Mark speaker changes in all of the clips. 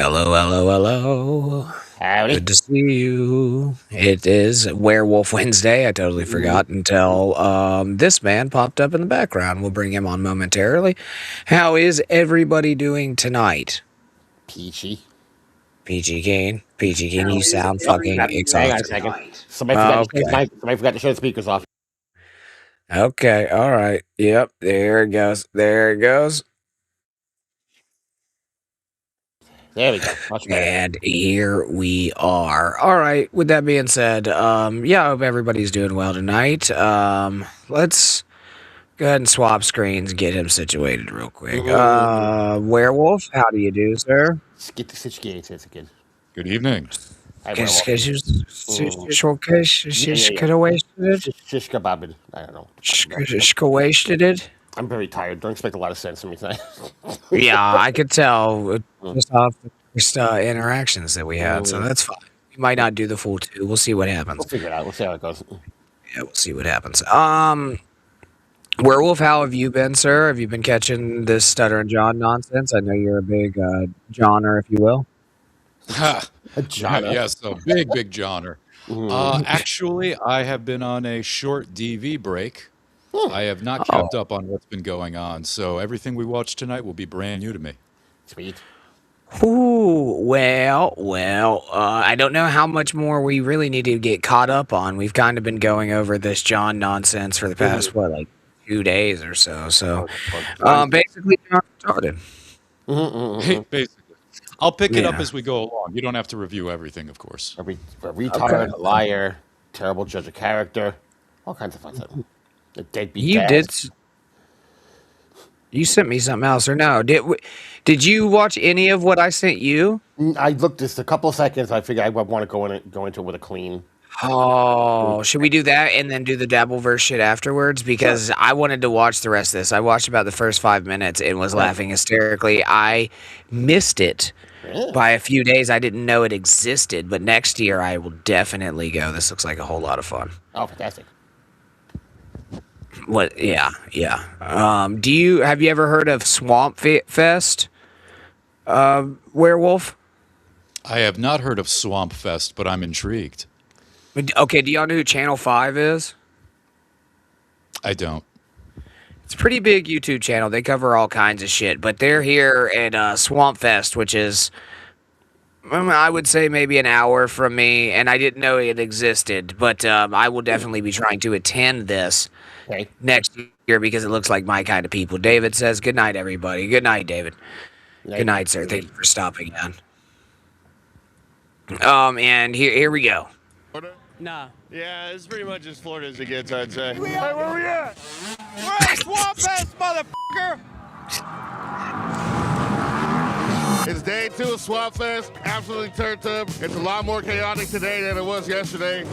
Speaker 1: Hello, hello, hello.
Speaker 2: Howdy.
Speaker 1: Good to see you. It is Werewolf Wednesday. I totally forgot until this man popped up in the background. We'll bring him on momentarily. How is everybody doing tonight?
Speaker 2: Peachy.
Speaker 1: PG Kane, you sound
Speaker 2: Hang
Speaker 1: fucking
Speaker 2: on a
Speaker 1: exhausted.
Speaker 2: second. Somebody
Speaker 1: Okay.
Speaker 2: forgot to shut the speakers off.
Speaker 1: Okay. All right. Yep. There it goes. There it goes.
Speaker 2: There we go. Much better.
Speaker 1: And here we are. All right. With that being said, yeah, I hope everybody's doing well tonight. Let's go ahead and swap screens, get him situated real quick. Werewolf, how do you do, sir?
Speaker 2: Let's get the situated again.
Speaker 3: Good evening.
Speaker 2: Hi, Werewolf. Shish kebabin. I don't know. I'm very tired. Don't expect a lot of sense from me tonight.
Speaker 1: Yeah, I could tell just off the first interactions that we had, so that's fine. We might not do the full 2. We'll see what happens.
Speaker 2: We'll figure it out. We'll see how it goes.
Speaker 1: Yeah, we'll see what happens. Werewolf, how have you been, sir? Have you been catching this Stutter and John nonsense? I know you're a big Johner, if you will.
Speaker 2: A John.
Speaker 3: Yes, a big Johnner. Actually, I have been on a short DV break. I have not kept up on what's been going on, so everything we watch tonight will be brand new to me.
Speaker 2: Sweet.
Speaker 1: Ooh, well, I don't know how much more we really need to get caught up on. We've kind of been going over this John nonsense for the past, like 2 days or so. So, basically, John started.
Speaker 3: Basically. I'll pick it up as we go along. You don't have to review everything, of course.
Speaker 2: A retard, a liar, terrible judge of character, all kinds of fun stuff. A deadbeat dad.
Speaker 1: You sent me something else, or no? Did you watch any of what I sent you?
Speaker 2: I looked just a couple of seconds. I figured I would want to go into it with a clean.
Speaker 1: Oh, should we do that and then do the Dabbleverse shit afterwards? Because I wanted to watch the rest of this. I watched about the first 5 minutes and was laughing hysterically. I missed it by a few days. I didn't know it existed, but next year I will definitely go. This looks like a whole lot of fun.
Speaker 2: Oh, fantastic.
Speaker 1: What? Yeah. Have you ever heard of Swamp Fest? Werewolf?
Speaker 3: I have not heard of Swamp Fest, but I'm intrigued.
Speaker 1: Okay, do y'all know who Channel 5 is?
Speaker 3: I don't.
Speaker 1: It's a pretty big YouTube channel. They cover all kinds of shit, but they're here at Swamp Fest, which is, I would say, maybe an hour from me, and I didn't know it existed, but I will definitely be trying to attend this next year because it looks like my kind of people. David says, good night, everybody. Good night, David. Good night, sir. Thank you for stopping in. And here we go.
Speaker 4: Nah.
Speaker 5: Yeah, it's pretty much as Florida as it gets, I'd say.
Speaker 4: Hey, where we at? We're at Swamp Fest, motherfucker!
Speaker 5: It's day 2 of Swamp Fest. Absolutely turned up. It's a lot more chaotic today than it was yesterday.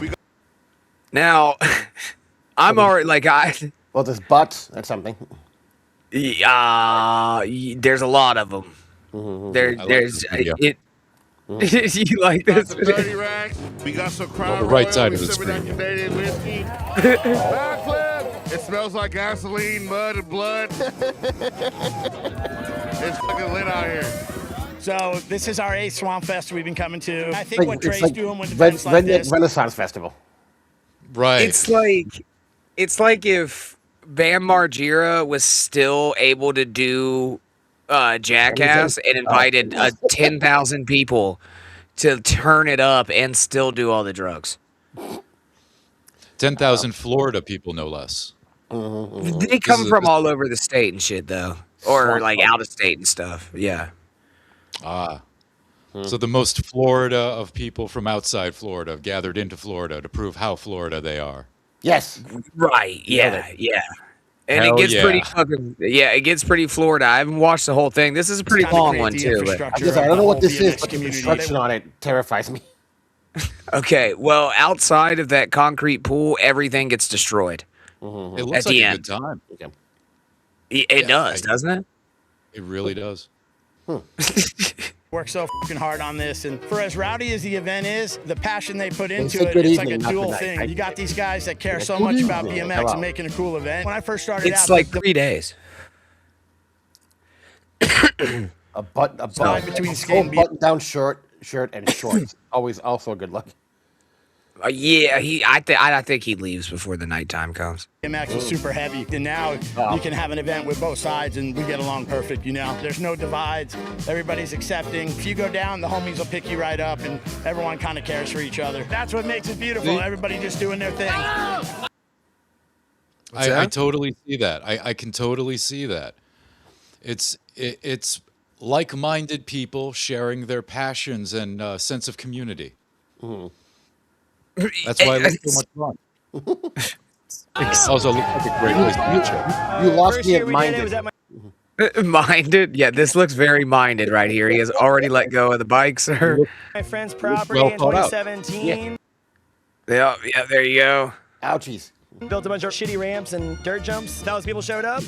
Speaker 1: Now, I'm already
Speaker 2: Well, there's butts. That's something.
Speaker 1: There's a lot of them. There's it. You like this?
Speaker 5: 30 racks. We got some Crown
Speaker 3: the right
Speaker 5: Royal.
Speaker 3: side
Speaker 5: We
Speaker 3: of the
Speaker 5: sipping that
Speaker 3: screen.
Speaker 5: Canadian whiskey. Backflip. It smells like gasoline, mud, and blood. It's fucking lit out here.
Speaker 4: So this is our 8th Swamp Fest we've been coming to. I think what Dre's doing with
Speaker 2: Red,
Speaker 4: events like this.
Speaker 2: Renaissance Festival.
Speaker 3: Right.
Speaker 1: It's like if Bam Margera was still able to do Jackass and invited 10,000 people to turn it up and still do all the drugs.
Speaker 3: 10,000 Florida people, no less.
Speaker 1: They come from all over the state and shit, though, or like out of state and stuff. Yeah.
Speaker 3: So the most Florida of people from outside Florida have gathered into Florida to prove how Florida they are.
Speaker 2: Yes.
Speaker 1: Right. Yeah. And
Speaker 3: Hell
Speaker 1: it gets
Speaker 3: yeah.
Speaker 1: pretty fucking it gets pretty Florida. I haven't watched the whole thing. This is a pretty long one too. But.
Speaker 2: I don't know what this is, but the construction on it terrifies me.
Speaker 1: Okay, well, outside of that concrete pool, everything gets destroyed.
Speaker 3: It looks
Speaker 1: At
Speaker 3: like
Speaker 1: the
Speaker 3: a
Speaker 1: end.
Speaker 3: good time.
Speaker 1: It does, doesn't it?
Speaker 3: It really does.
Speaker 4: Work so fucking hard on this, and for as rowdy as the event is, the passion they put into
Speaker 2: said
Speaker 4: it,
Speaker 2: good
Speaker 4: it's like
Speaker 2: evening,
Speaker 4: a
Speaker 2: not
Speaker 4: dual
Speaker 2: good night.
Speaker 4: thing. You got these guys that care so
Speaker 2: Good
Speaker 4: much about
Speaker 2: evening.
Speaker 4: BMX
Speaker 2: Hello.
Speaker 4: and making a cool event. When I first started
Speaker 1: It's
Speaker 4: out,
Speaker 1: like 3 days.
Speaker 2: a
Speaker 4: Line between
Speaker 2: full
Speaker 4: skin beat.
Speaker 2: button-down shirt and shorts. Always also a good look.
Speaker 1: Yeah, I think he leaves before the nighttime comes.
Speaker 4: BMX is super heavy, and now you can have an event with both sides, and we get along perfect. You know, there's no divides. Everybody's accepting. If you go down, the homies will pick you right up, and everyone kind of cares for each other. That's what makes it beautiful. Everybody just doing their thing.
Speaker 3: I totally see that. I can totally see that. It's like-minded people sharing their passions and sense of community. That's why I like so much fun. Also, looks like a great place to meet you.
Speaker 2: You lost me at minded.
Speaker 1: Minded? Yeah, this looks very minded right here. He has already let go of the bike, sir.
Speaker 6: My friend's property
Speaker 3: Well
Speaker 6: in
Speaker 3: thought out.
Speaker 6: 2017.
Speaker 1: Yeah, there you go.
Speaker 2: Ouchies.
Speaker 6: Built a bunch of shitty ramps and dirt jumps. Thousands of people showed up.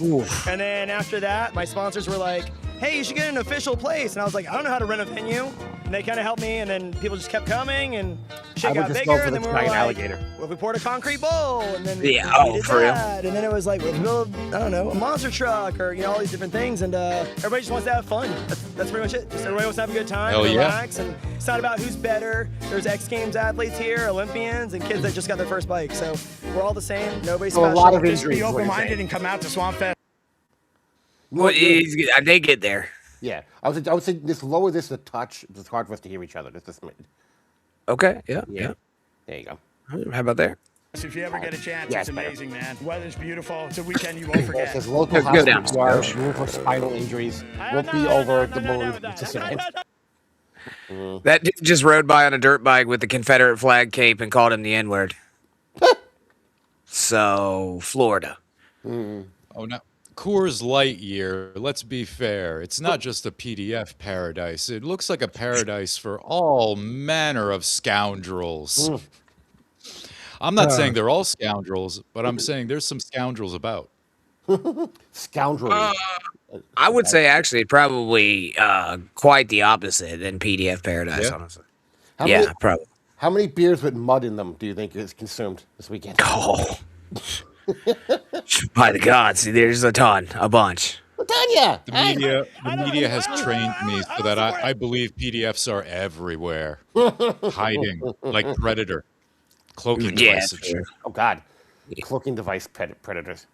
Speaker 6: And then after that, my sponsors were like, hey, you should get an official place. And I was like, I don't know how to rent a venue. And they kind of helped me, and then people just kept coming, and shit got bigger. And then we were like,
Speaker 2: alligator.
Speaker 6: well, we poured a concrete bowl, and then
Speaker 1: Yeah,
Speaker 6: we did
Speaker 1: for real.
Speaker 6: that. And then it was like, we'll build, I don't know, a monster truck, or, you know, all these different things. And everybody just wants to have fun. That's pretty much it. Just everybody wants to have a good time,
Speaker 3: Hell yeah.
Speaker 6: relax. And it's not about who's better. There's X Games athletes here, Olympians, and kids that just got their first bike. So we're all the same. Nobody's
Speaker 2: So a
Speaker 6: special.
Speaker 2: lot of
Speaker 4: Just be
Speaker 2: injuries. what you're
Speaker 4: open-minded
Speaker 2: saying.
Speaker 4: and come out to Swamp Fest.
Speaker 1: Well, they get there.
Speaker 2: Yeah, I was saying just lower this a touch. It's hard for us to hear each other. Just
Speaker 1: Okay, yeah.
Speaker 2: there you go.
Speaker 1: How about there?
Speaker 4: So if you ever get a chance,
Speaker 2: Yeah,
Speaker 4: it's
Speaker 2: it's better.
Speaker 4: amazing, man. Weather's beautiful. It's a weekend you won't
Speaker 2: It
Speaker 4: forget.
Speaker 2: says local
Speaker 1: Go down,
Speaker 2: hospital yard,
Speaker 1: Scosh.
Speaker 2: room for spinal injuries. Won't be over the moon. It's just
Speaker 1: That dude just rode by on a dirt bike with the Confederate flag cape and called him the N-word. So, Florida.
Speaker 3: Oh, no. Coors Light year, let's be fair. It's not just a PDF paradise. It looks like a paradise for all manner of scoundrels. I'm not saying they're all scoundrels, but I'm saying there's some scoundrels about.
Speaker 2: Scoundrel.
Speaker 1: I would say actually probably quite the opposite than PDF Paradise,
Speaker 3: Yeah?
Speaker 1: honestly.
Speaker 2: How
Speaker 1: Yeah,
Speaker 2: many,
Speaker 1: probably.
Speaker 2: how many beers with mud in them do you think is consumed this weekend?
Speaker 1: Oh. By the gods, there's a ton, a bunch.
Speaker 2: Tanya!
Speaker 3: The media has trained me so that I believe PDFs are everywhere, hiding like Predator, cloaking
Speaker 1: Yeah,
Speaker 3: device and shit.
Speaker 1: true.
Speaker 2: Oh, God. Cloaking device predators.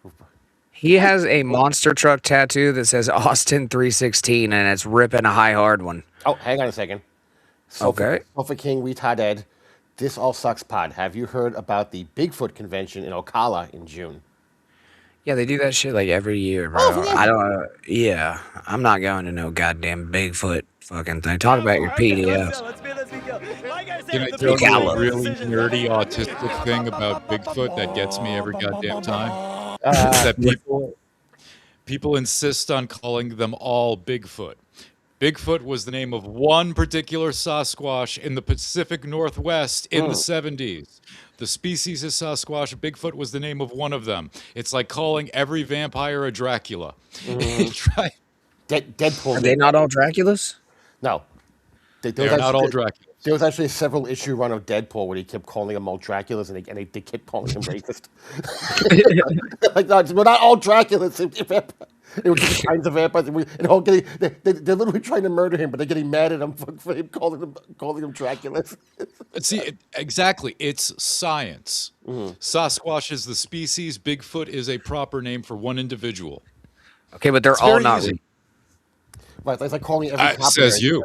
Speaker 1: He has a monster truck tattoo that says Austin 316, and it's ripping a high hard one.
Speaker 2: Oh, hang on a second.
Speaker 1: Okay.
Speaker 2: Sofa King, Retard Ed, This All Sucks Pod. Have you heard about the Bigfoot convention in Ocala in June?
Speaker 1: Yeah, they do that shit like every year, bro.
Speaker 2: Oh, yeah.
Speaker 1: I don't. Yeah, I'm not going to no goddamn Bigfoot fucking thing. Talk about your PDFs.
Speaker 6: Let's go. Like I said,
Speaker 3: Can I
Speaker 6: the
Speaker 3: tell you
Speaker 1: Gala.
Speaker 3: a really nerdy autistic thing about Bigfoot that gets me every goddamn time? That people insist on calling them all Bigfoot. Bigfoot was the name of one particular Sasquatch in the Pacific Northwest in the 70s. The species is Sasquatch. Bigfoot was the name of one of them. It's like calling every vampire a Dracula. Try-
Speaker 2: Deadpool.
Speaker 1: Are they not all Draculas?
Speaker 2: No.
Speaker 3: They're not all Draculas.
Speaker 2: There was actually a several issue run of Deadpool where he kept calling them all Draculas, and they kept calling him racist. Like, no, we're not all Draculas. It was different kinds of vampires. They're literally trying to murder him, but they're getting mad at him for him calling them Draculas.
Speaker 3: See, exactly. It's science. Sasquatch is the species. Bigfoot is a proper name for one individual.
Speaker 1: Okay, but they're
Speaker 3: It's
Speaker 1: all
Speaker 3: very
Speaker 1: not.
Speaker 3: easy.
Speaker 2: Right, it's like calling every copier
Speaker 3: says you.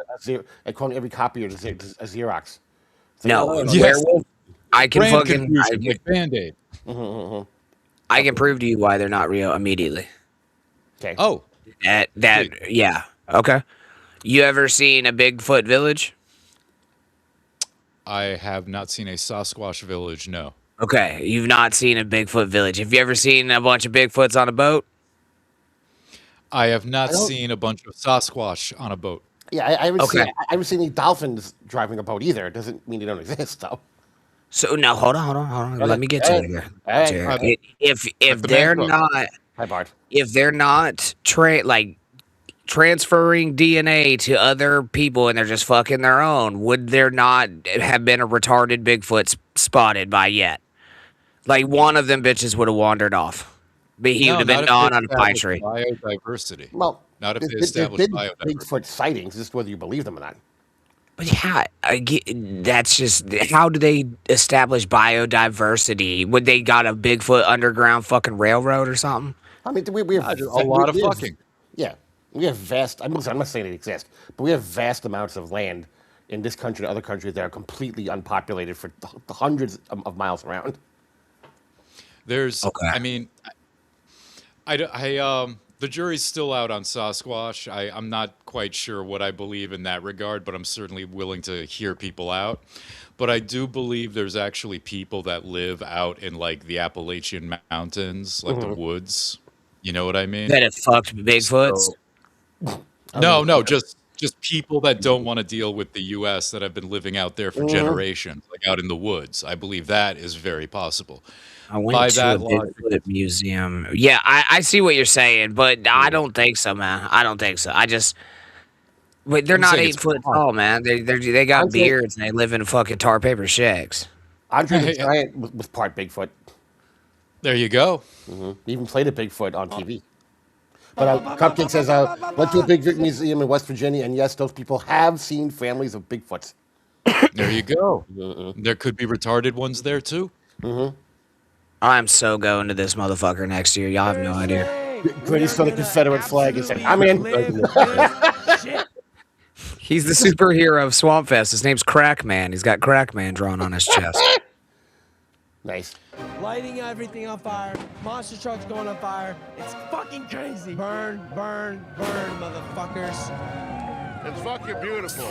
Speaker 2: like calling every copier a Xerox. It's like,
Speaker 1: No,
Speaker 3: Yes.
Speaker 1: werewolf. I can
Speaker 3: Brand
Speaker 1: fucking.
Speaker 3: confusion, like Band-Aid.
Speaker 1: I can prove to you why they're not real immediately.
Speaker 2: Okay.
Speaker 3: Oh,
Speaker 1: Yeah. Okay. You ever seen a Bigfoot village?
Speaker 3: I have not seen a Sasquatch village, no.
Speaker 1: Okay, you've not seen a Bigfoot village. Have you ever seen a bunch of Bigfoots on a boat?
Speaker 3: I have not
Speaker 2: don't-
Speaker 3: seen a bunch of Sasquatch on a boat.
Speaker 2: Yeah, I haven't
Speaker 1: Okay.
Speaker 2: seen. I haven't seen any dolphins driving a boat either. It doesn't mean they don't exist, though.
Speaker 1: So no, hold on. Let me get to it here.
Speaker 2: Hey.
Speaker 1: Jared. If
Speaker 3: the
Speaker 1: they're
Speaker 3: man
Speaker 1: not
Speaker 2: Hi, Bart.
Speaker 1: transferring DNA to other people and they're just fucking their own, would there not have been a retarded Bigfoot spotted by yet? Like one of them bitches would have wandered off, but he would have been
Speaker 3: not if
Speaker 1: gone
Speaker 3: it's
Speaker 1: on a pine
Speaker 3: established
Speaker 1: tree.
Speaker 3: Biodiversity.
Speaker 2: Well,
Speaker 3: Not if they
Speaker 2: There's
Speaker 3: establish
Speaker 2: been
Speaker 3: biodiversity.
Speaker 2: Bigfoot sightings, just whether you believe them or not.
Speaker 1: But yeah, that's just how do they establish biodiversity? Would they got a Bigfoot underground fucking railroad or something?
Speaker 2: I mean, we have
Speaker 3: Just a lot of fucking.
Speaker 2: Yeah, we have vast. I'm not saying it exists, but we have vast amounts of land in this country and other countries that are completely unpopulated for hundreds of miles around.
Speaker 3: There's,
Speaker 1: Okay.
Speaker 3: I mean, the jury's still out on Sasquatch. I'm not quite sure what I believe in that regard, but I'm certainly willing to hear people out. But I do believe there's actually people that live out in like the Appalachian Mountains, like the woods. You know what I mean?
Speaker 1: That it fucked Bigfoots.
Speaker 3: No, just people that don't want to deal with the U.S. that have been living out there for generations, like out in the woods. I believe that is very possible.
Speaker 1: I went
Speaker 3: By
Speaker 1: to
Speaker 3: that
Speaker 1: a
Speaker 3: logic-
Speaker 1: Bigfoot museum. Yeah, I see what you're saying, but I don't think so, man. I don't think so. Wait, they're
Speaker 3: I'm
Speaker 1: not
Speaker 3: saying
Speaker 1: 8
Speaker 3: it's
Speaker 1: foot
Speaker 3: fun.
Speaker 1: tall, man. They got
Speaker 2: I'm saying-
Speaker 1: beards and they live in fucking tar paper shacks.
Speaker 2: Andre the
Speaker 3: Hey,
Speaker 2: Giant was part Bigfoot.
Speaker 3: There you go.
Speaker 2: He even played a Bigfoot on TV. But Cupcake says, went to a Bigfoot museum in West Virginia, and yes, those people have seen families of Bigfoots.
Speaker 3: There you go. There could be retarded ones there too.
Speaker 1: I'm so going to this motherfucker next year. Y'all have no idea.
Speaker 2: Gritty saw the Confederate flag and said, I'm in.
Speaker 1: He's the superhero of Swamp Fest. His name's Crackman. He's got Crackman drawn on his chest.
Speaker 2: Nice.
Speaker 7: Lighting everything on fire. Monster trucks going on fire. It's fucking crazy. Burn, burn, burn, motherfuckers.
Speaker 5: It's fucking beautiful.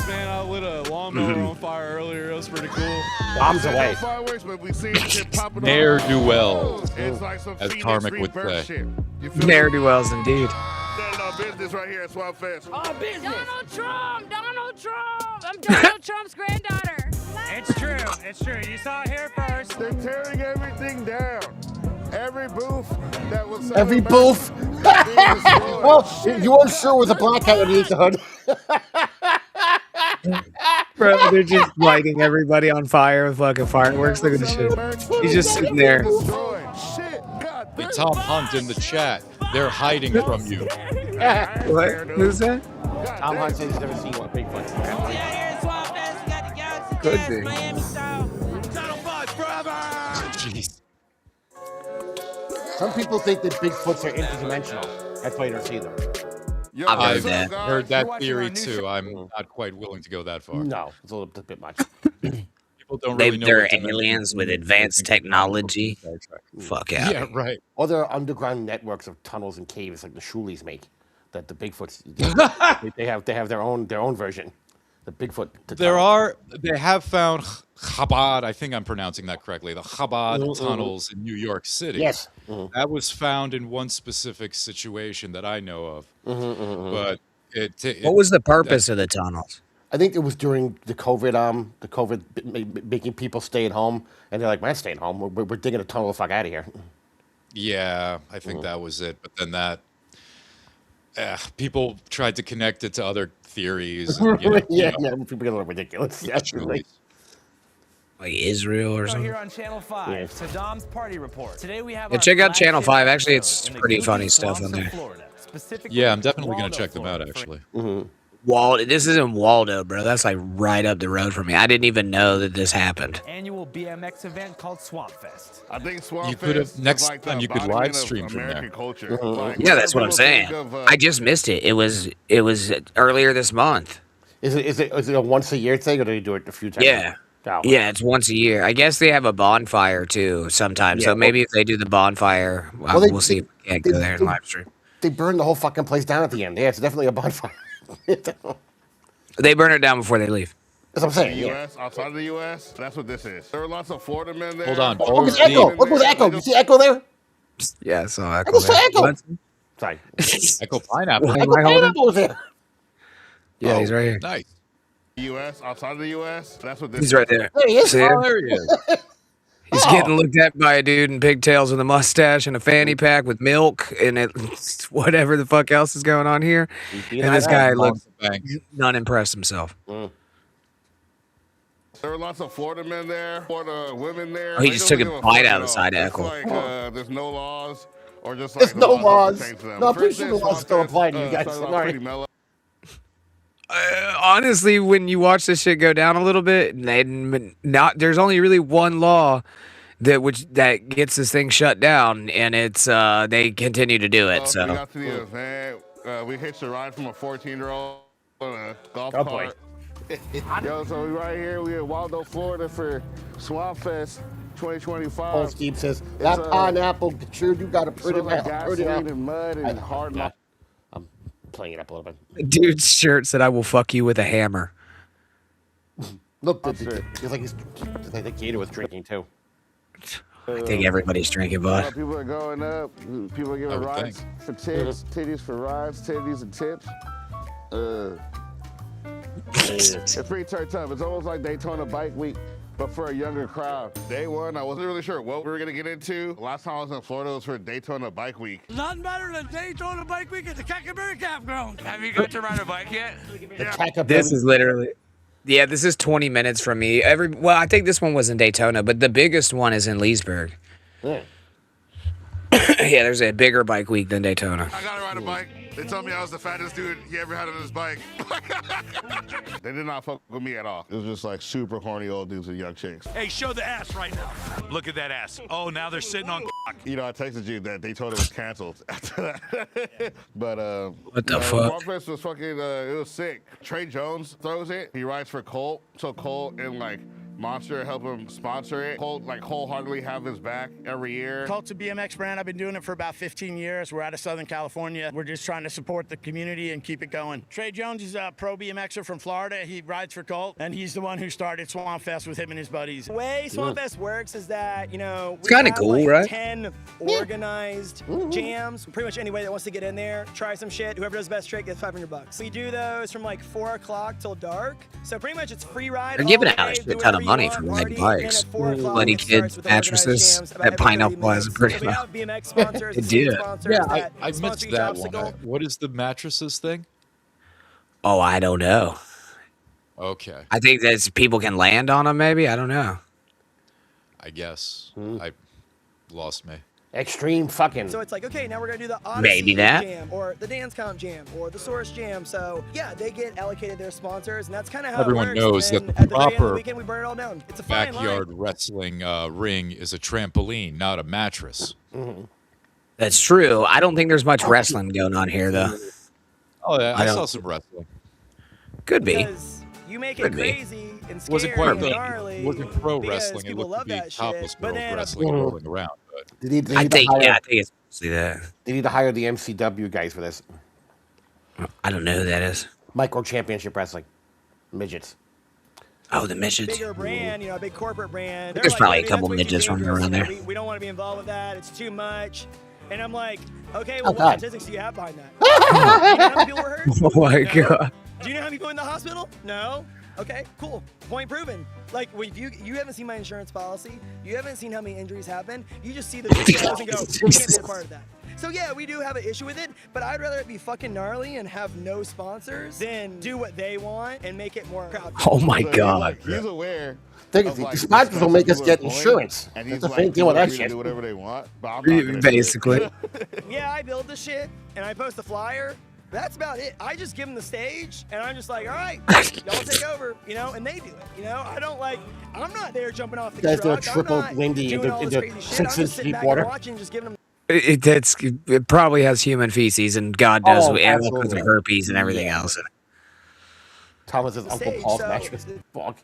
Speaker 8: Man, I lit a lawnmower on fire earlier. It was pretty cool.
Speaker 2: Bombs away.
Speaker 5: Fireworks, but we seen shit popping off.
Speaker 3: Ne'er-do-wells,
Speaker 5: It's like some
Speaker 3: as
Speaker 5: Phoenix
Speaker 3: Karmic would
Speaker 5: rebirth
Speaker 3: say.
Speaker 5: shit. You feel me?
Speaker 1: Ne'er-do-wells indeed.
Speaker 5: Standing on business right here at Swamp Fest.
Speaker 7: Oh, business.
Speaker 9: Donald Trump! Donald Trump! I'm Donald Trump's granddaughter.
Speaker 10: It's true. It's true. You saw it here first.
Speaker 5: They're tearing everything down. Every booth that was selling
Speaker 2: Every
Speaker 5: merch
Speaker 2: booth.
Speaker 5: is being destroyed.
Speaker 2: Well, you weren't sure it was a black guy underneath the hood.
Speaker 1: Bro, they're just lighting everybody on fire with fucking fireworks. Look at this shit. He's just sitting there.
Speaker 5: Destroyed. Shit, God
Speaker 3: The
Speaker 5: damn.
Speaker 3: Tom Hunt in the chat. They're hiding from you.
Speaker 1: What? Who's that?
Speaker 2: Tom Hunt says he's never seen one Bigfoot.
Speaker 1: Could be.
Speaker 3: Jeez.
Speaker 2: Some people think that Bigfoots are interdimensional. That's why you don't see them.
Speaker 5: Yo,
Speaker 1: I've heard
Speaker 5: what's up,
Speaker 1: that.
Speaker 5: guys?
Speaker 3: Heard that
Speaker 7: watching
Speaker 3: theory
Speaker 7: our new
Speaker 3: too.
Speaker 7: show.
Speaker 3: I'm not quite willing to go that far.
Speaker 2: No, it's a little bit much.
Speaker 3: People don't really know.
Speaker 1: They're
Speaker 3: what dimension
Speaker 1: aliens with
Speaker 3: is.
Speaker 1: advanced technology. Fuck out.
Speaker 3: Yeah, right.
Speaker 2: Or there are underground networks of tunnels and caves like the Shulis make. That the Bigfoots they have their own version. The Bigfoot.
Speaker 3: They have found Chabad, I think I'm pronouncing that correctly, the Chabad tunnels in New York City.
Speaker 2: Yes.
Speaker 3: That was found in one specific situation that I know of. But
Speaker 1: What was the purpose of the tunnels?
Speaker 2: I think it was during the COVID making people stay at home, and they're like, "Man, staying home. We're digging a tunnel the fuck out of here."
Speaker 3: yeah, I think that was it. But then people tried to connect it to other theories. And,
Speaker 2: yeah, people get a little ridiculous. Yeah,
Speaker 3: Truly.
Speaker 1: Like Israel or
Speaker 7: So
Speaker 1: something?
Speaker 7: here on Channel 5,
Speaker 2: Yeah.
Speaker 7: Saddam's Party Report. Today we have
Speaker 1: Yeah,
Speaker 7: our
Speaker 1: check out Channel
Speaker 7: flagship
Speaker 1: 5. Actually,
Speaker 7: episode
Speaker 1: it's
Speaker 7: in the
Speaker 1: pretty
Speaker 7: Goofy
Speaker 1: funny stuff
Speaker 7: Swamps
Speaker 1: on
Speaker 7: of
Speaker 1: there.
Speaker 7: Florida, specifically
Speaker 3: Yeah, I'm definitely going
Speaker 7: Waldo,
Speaker 3: to check them out,
Speaker 7: Florida,
Speaker 3: actually.
Speaker 1: This is in Waldo, bro. That's like right up the road from me. I didn't even know that this happened.
Speaker 7: annual BMX event called Swamp Fest.
Speaker 5: I think Swamp
Speaker 3: You could have-
Speaker 5: Fest is
Speaker 3: next
Speaker 5: like the
Speaker 3: time you could
Speaker 5: embodiment
Speaker 3: live
Speaker 5: of
Speaker 3: stream from there.
Speaker 5: American culture. Like,
Speaker 1: Yeah, that's what I'm
Speaker 5: people
Speaker 1: saying.
Speaker 5: think of,
Speaker 1: I just missed it. It was earlier this month.
Speaker 2: Is it a once a year thing, or do you do it a few times?
Speaker 1: Yeah.
Speaker 2: Oh.
Speaker 1: Yeah, it's once a year. I guess they have a bonfire too sometimes.
Speaker 2: Yeah,
Speaker 1: So maybe if they do the bonfire,
Speaker 2: they-
Speaker 1: we'll see if we can't go there and live stream.
Speaker 2: They burned the whole fucking place down at the end. Yeah, it's definitely a bonfire. That's what
Speaker 1: They burn it down before they leave.
Speaker 2: I'm saying.
Speaker 5: the
Speaker 2: Yeah.
Speaker 5: U.S., outside of the U.S., that's what this is. There are lots of Florida men there.
Speaker 3: Hold on.
Speaker 2: Oh, look, it's
Speaker 3: Steve.
Speaker 2: Echo. Look, with Echo. You see Echo there?
Speaker 1: Yeah, so I
Speaker 2: Echo, say Echo.
Speaker 1: What?
Speaker 2: Sorry.
Speaker 3: Echo Pineapple.
Speaker 1: Am
Speaker 2: Echo
Speaker 1: I holding?
Speaker 2: Pineapple was there.
Speaker 1: Yeah, he's right here.
Speaker 3: Nice.
Speaker 5: U.S., outside of the U.S., that's what this
Speaker 1: He's
Speaker 5: is.
Speaker 1: right there.
Speaker 2: There he is.
Speaker 1: See him?
Speaker 3: Oh, there he is.
Speaker 1: He's getting looked at by a dude in pigtails with a mustache and a fanny pack with milk and whatever the fuck else is going on here.
Speaker 2: being
Speaker 1: And this
Speaker 2: high
Speaker 1: guy
Speaker 2: up.
Speaker 1: looks
Speaker 3: Bank.
Speaker 1: not impressed himself.
Speaker 5: There are lots of Florida men there, Florida women there.
Speaker 1: Oh, he
Speaker 5: They
Speaker 1: just
Speaker 5: don't
Speaker 1: took a
Speaker 5: give
Speaker 1: bite
Speaker 5: fuck
Speaker 1: out
Speaker 5: at
Speaker 1: of the side
Speaker 5: all.
Speaker 1: of
Speaker 5: It's
Speaker 1: Echo.
Speaker 5: like there's no laws or just
Speaker 2: There's
Speaker 5: like
Speaker 2: no
Speaker 5: the laws
Speaker 2: laws.
Speaker 5: that pertain to them.
Speaker 2: No, I'm
Speaker 5: For
Speaker 2: pretty sure the
Speaker 5: instance,
Speaker 2: laws still
Speaker 5: Swamp
Speaker 2: apply to you
Speaker 5: Fest,
Speaker 2: guys.
Speaker 5: started
Speaker 2: All
Speaker 5: off
Speaker 2: right.
Speaker 5: pretty mellow.
Speaker 1: Honestly, when you watch this shit go down a little bit, there's only really one law that gets this thing shut down, and it's they continue to do it.
Speaker 5: We
Speaker 1: So
Speaker 5: got to the event. We hitched a ride from a 14-year-old on a golf
Speaker 2: Oh, boy.
Speaker 5: cart. Yo, so we right here. We in Waldo, Florida for Swamp Fest 2025.
Speaker 2: Paul Steve says, that pineapple, sure, you got a pretty
Speaker 5: Smells like
Speaker 2: mouth. Pretty
Speaker 5: gasoline
Speaker 2: mouth.
Speaker 5: and mud and hard.
Speaker 2: Yeah. I'm playing it up a little bit.
Speaker 1: dude's shirt said, "I will fuck you with a hammer."
Speaker 2: Look, it's like the Gator was drinking too.
Speaker 1: I think everybody's drinking, bud.
Speaker 5: People are going up. People are giving
Speaker 3: would
Speaker 5: rides for tips, titties for rides, titties and tips. It's pretty turned up. It's almost like Daytona Bike Week, but for a younger crowd. Day one, I wasn't really sure what we were gonna get into. Last time I was in Florida was for Daytona Bike Week.
Speaker 10: Nothing better than Daytona Bike Week at the Cackaberry Campground. Have you got to ride a bike yet?
Speaker 1: This is literally, yeah, this is 20 minutes from me. Well, I think this one was in Daytona, but the biggest one is in Leesburg.
Speaker 2: Yeah.
Speaker 1: Yeah, there's a bigger bike week than Daytona.
Speaker 5: I gotta ride a bike. They told me I was the fattest dude he ever had on his bike. They did not fuck with me at all. It was just like super horny old dudes and young chicks.
Speaker 10: Hey, show the ass right now. Look at that ass. Oh, now they're sitting on
Speaker 5: You know, I texted you that Daytona was canceled after that. But
Speaker 1: What the fuck?
Speaker 5: Swamp Fest was fucking it was sick. Trey Jones throws it. He rides for Colt. So Colt and like Monster help him sponsor it. Colt like wholeheartedly have his back every year.
Speaker 4: Colt's a BMX brand. I've been doing it for about 15 years. We're out of Southern California. We're just trying to support the community and keep it going. Trey Jones is a pro BMXer from Florida. He rides for Colt, and he's the one who started Swamp Fest with him and his buddies.
Speaker 6: The way Swamp Fest works is that,
Speaker 1: It's kinda cool, right?
Speaker 6: 10 organized jams. Pretty much anybody that wants to get in there, try some shit. Whoever does the best trick gets $500. We do those from like 4 o'clock till dark. So pretty much it's free ride.
Speaker 1: They're giving
Speaker 6: all
Speaker 1: out a
Speaker 6: day,
Speaker 1: shit
Speaker 6: do
Speaker 1: ton of
Speaker 6: whatever
Speaker 1: money
Speaker 6: you
Speaker 1: for
Speaker 6: want,
Speaker 1: riding
Speaker 6: party, and
Speaker 1: bikes.
Speaker 6: at 4 o'clock
Speaker 1: Bloody
Speaker 6: it
Speaker 1: kid
Speaker 6: starts with the organized
Speaker 1: mattresses
Speaker 6: jams about
Speaker 1: at
Speaker 6: every
Speaker 1: Pineapple
Speaker 6: 30
Speaker 1: Plaza
Speaker 6: minutes.
Speaker 1: pretty
Speaker 6: So we
Speaker 1: well.
Speaker 6: have BMX sponsors,
Speaker 1: They
Speaker 6: the
Speaker 1: do.
Speaker 6: skate sponsors
Speaker 3: Yeah,
Speaker 6: that
Speaker 3: I
Speaker 6: sponsor
Speaker 3: missed
Speaker 6: each
Speaker 3: that
Speaker 6: obstacle.
Speaker 3: one. What is the mattresses thing?
Speaker 1: Oh, I don't know.
Speaker 3: Okay,
Speaker 1: I think that's people can land on them. Maybe I don't know.
Speaker 3: I guess I lost me.
Speaker 2: Extreme fucking.
Speaker 6: So it's like, okay, now we're gonna do the Odyssey
Speaker 1: Maybe that.
Speaker 6: Jam or the Dance Comp Jam or the Source Jam. So yeah, they get allocated their sponsors, and that's kind of how
Speaker 3: Everyone
Speaker 6: it works.
Speaker 3: knows
Speaker 6: And
Speaker 3: that
Speaker 6: then
Speaker 3: the
Speaker 6: at the very end of
Speaker 3: proper
Speaker 6: the weekend, we burn it all down. It's a fine
Speaker 3: Backyard
Speaker 6: line.
Speaker 3: wrestling ring is a trampoline, not a mattress.
Speaker 1: That's true. I don't think there's much wrestling going on here, though.
Speaker 3: Oh yeah,
Speaker 1: I
Speaker 3: I
Speaker 1: don't-
Speaker 3: saw some wrestling.
Speaker 1: Could be.
Speaker 6: Because you make it
Speaker 1: Could be.
Speaker 6: crazy and scary
Speaker 3: Wasn't quite
Speaker 6: and
Speaker 3: pro.
Speaker 6: gnarly.
Speaker 3: Wasn't pro
Speaker 6: because
Speaker 3: wrestling. It
Speaker 6: people
Speaker 3: looked to
Speaker 6: love
Speaker 3: be
Speaker 6: that shit.
Speaker 3: topless
Speaker 6: But
Speaker 3: girls
Speaker 6: then
Speaker 3: wrestling and rolling around. But
Speaker 2: They need
Speaker 1: I
Speaker 2: to
Speaker 1: think.
Speaker 2: hire,
Speaker 1: Yeah, I think it's mostly that.
Speaker 2: they need to hire the MCW guys for this.
Speaker 1: I don't know who that is.
Speaker 2: Micro Championship Wrestling. Midgets.
Speaker 1: Oh, the midgets.
Speaker 6: bigger brand, you know, a big corporate brand. They're
Speaker 1: There's
Speaker 6: like,
Speaker 1: probably a
Speaker 6: "Dude,
Speaker 1: couple
Speaker 6: that's way too
Speaker 1: midgets running
Speaker 6: dangerous.
Speaker 1: around there.
Speaker 6: We don't want to be involved with that. It's too much. And I'm like, okay, well,
Speaker 2: Oh,
Speaker 6: what
Speaker 2: God.
Speaker 6: statistics do you have behind that? Do you know how many people were hurt?
Speaker 1: Oh my
Speaker 6: No.
Speaker 1: god.
Speaker 6: Do you know how many people in the hospital? No. Okay, cool. Point proven. Like, if you haven't seen my insurance policy, you haven't seen how many injuries happen. You just see the details and go, we can't be a part of that. So yeah, we do have an issue with it, but I'd rather it be fucking gnarly and have no sponsors than do what they want and make it more crowd.
Speaker 1: Oh my
Speaker 5: So
Speaker 1: god.
Speaker 5: he's aware.
Speaker 2: Think
Speaker 5: of,
Speaker 2: the
Speaker 5: like,
Speaker 2: sponsors will make us
Speaker 5: people
Speaker 2: get
Speaker 5: employing,
Speaker 2: insurance.
Speaker 5: And
Speaker 2: That's
Speaker 5: he's
Speaker 2: the same
Speaker 5: like,
Speaker 2: thing with
Speaker 5: people
Speaker 2: that
Speaker 5: are free to
Speaker 2: shit.
Speaker 5: do whatever they want, but I'm not gonna do it.
Speaker 1: Basically.
Speaker 6: Yeah, I build the shit and I post the flyer. That's about it. I just give them the stage and I'm just like, all right, y'all take over, you know, and they do it. You know, I'm not there jumping off the
Speaker 2: Guys do a
Speaker 6: truck.
Speaker 2: triple
Speaker 6: I'm not
Speaker 2: windy
Speaker 6: doing
Speaker 2: into-
Speaker 6: all this
Speaker 2: into
Speaker 6: crazy shit.
Speaker 2: 6
Speaker 6: I'm just
Speaker 2: inch
Speaker 6: sitting
Speaker 2: deep
Speaker 6: back
Speaker 2: water.
Speaker 6: and watching, just giving them.
Speaker 1: It probably has human feces and God knows
Speaker 2: Oh,
Speaker 1: what and all kinds
Speaker 2: absolutely.
Speaker 1: of herpes and everything else.
Speaker 2: Thomas's Uncle
Speaker 6: Stage,
Speaker 2: Paul's
Speaker 6: so-
Speaker 2: mattress. Fuck.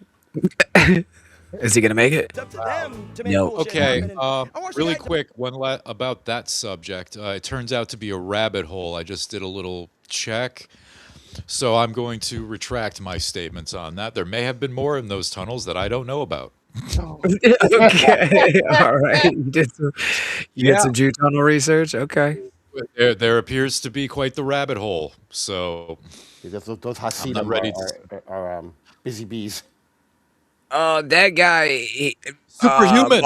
Speaker 1: Is he gonna make it?
Speaker 6: It's up to them to make
Speaker 1: No.
Speaker 6: cool shit
Speaker 3: okay,
Speaker 6: happen. And I watched the
Speaker 3: really
Speaker 6: guy-
Speaker 3: quick, about that subject. It turns out to be a rabbit hole. I just did a little check. So I'm going to retract my statements on that. There may have been more in those tunnels that I don't know about.
Speaker 1: Okay. All right. You did some Jew tunnel research? Okay.
Speaker 3: There appears to be quite the rabbit hole. So
Speaker 2: Those Hasidim
Speaker 3: not ready
Speaker 2: are busy bees.
Speaker 1: That guy
Speaker 3: Superhuman.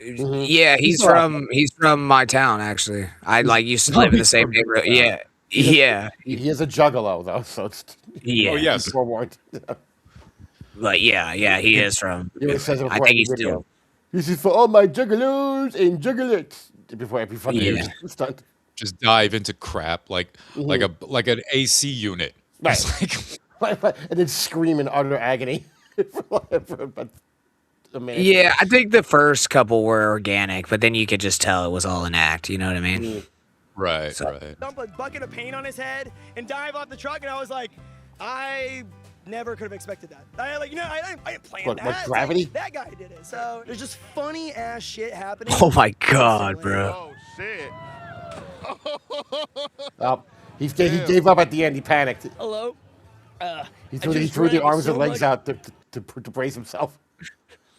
Speaker 1: Yeah, he's from my town actually. I used to live in the same neighborhood. Yeah. Yeah.
Speaker 2: He is a juggalo, though, so it's
Speaker 1: Yeah.
Speaker 3: Oh, yes.
Speaker 2: forewarned.
Speaker 1: But yeah, he is from
Speaker 2: He always says it
Speaker 1: I
Speaker 2: before
Speaker 1: think
Speaker 2: every
Speaker 1: he's
Speaker 2: video.
Speaker 1: still
Speaker 2: This is for all my juggalos and juggalettes. before every fucking
Speaker 1: Yeah.
Speaker 2: stunt.
Speaker 3: Just dive into crap like an AC unit.
Speaker 2: Right.
Speaker 3: It's like,
Speaker 2: And then scream in utter agony for about a minute.
Speaker 1: Yeah, I think the first couple were organic, but then you could just tell it was all an act. You know what I mean?
Speaker 3: right, right.
Speaker 6: Dump a bucket of paint on his head and dive off the truck, and I was like, I never could have expected that. I didn't plan
Speaker 2: What,
Speaker 6: that.
Speaker 2: like
Speaker 6: It's
Speaker 2: gravity?
Speaker 6: that guy did it. So there's just funny ass shit happening.
Speaker 1: Oh my god, bro.
Speaker 5: Oh shit.
Speaker 2: He gave up at the end. He panicked.
Speaker 7: Hello.
Speaker 2: He
Speaker 7: I
Speaker 2: threw
Speaker 7: just
Speaker 2: the
Speaker 7: drank
Speaker 2: arms
Speaker 7: so
Speaker 2: and legs
Speaker 7: much-
Speaker 2: out to brace himself.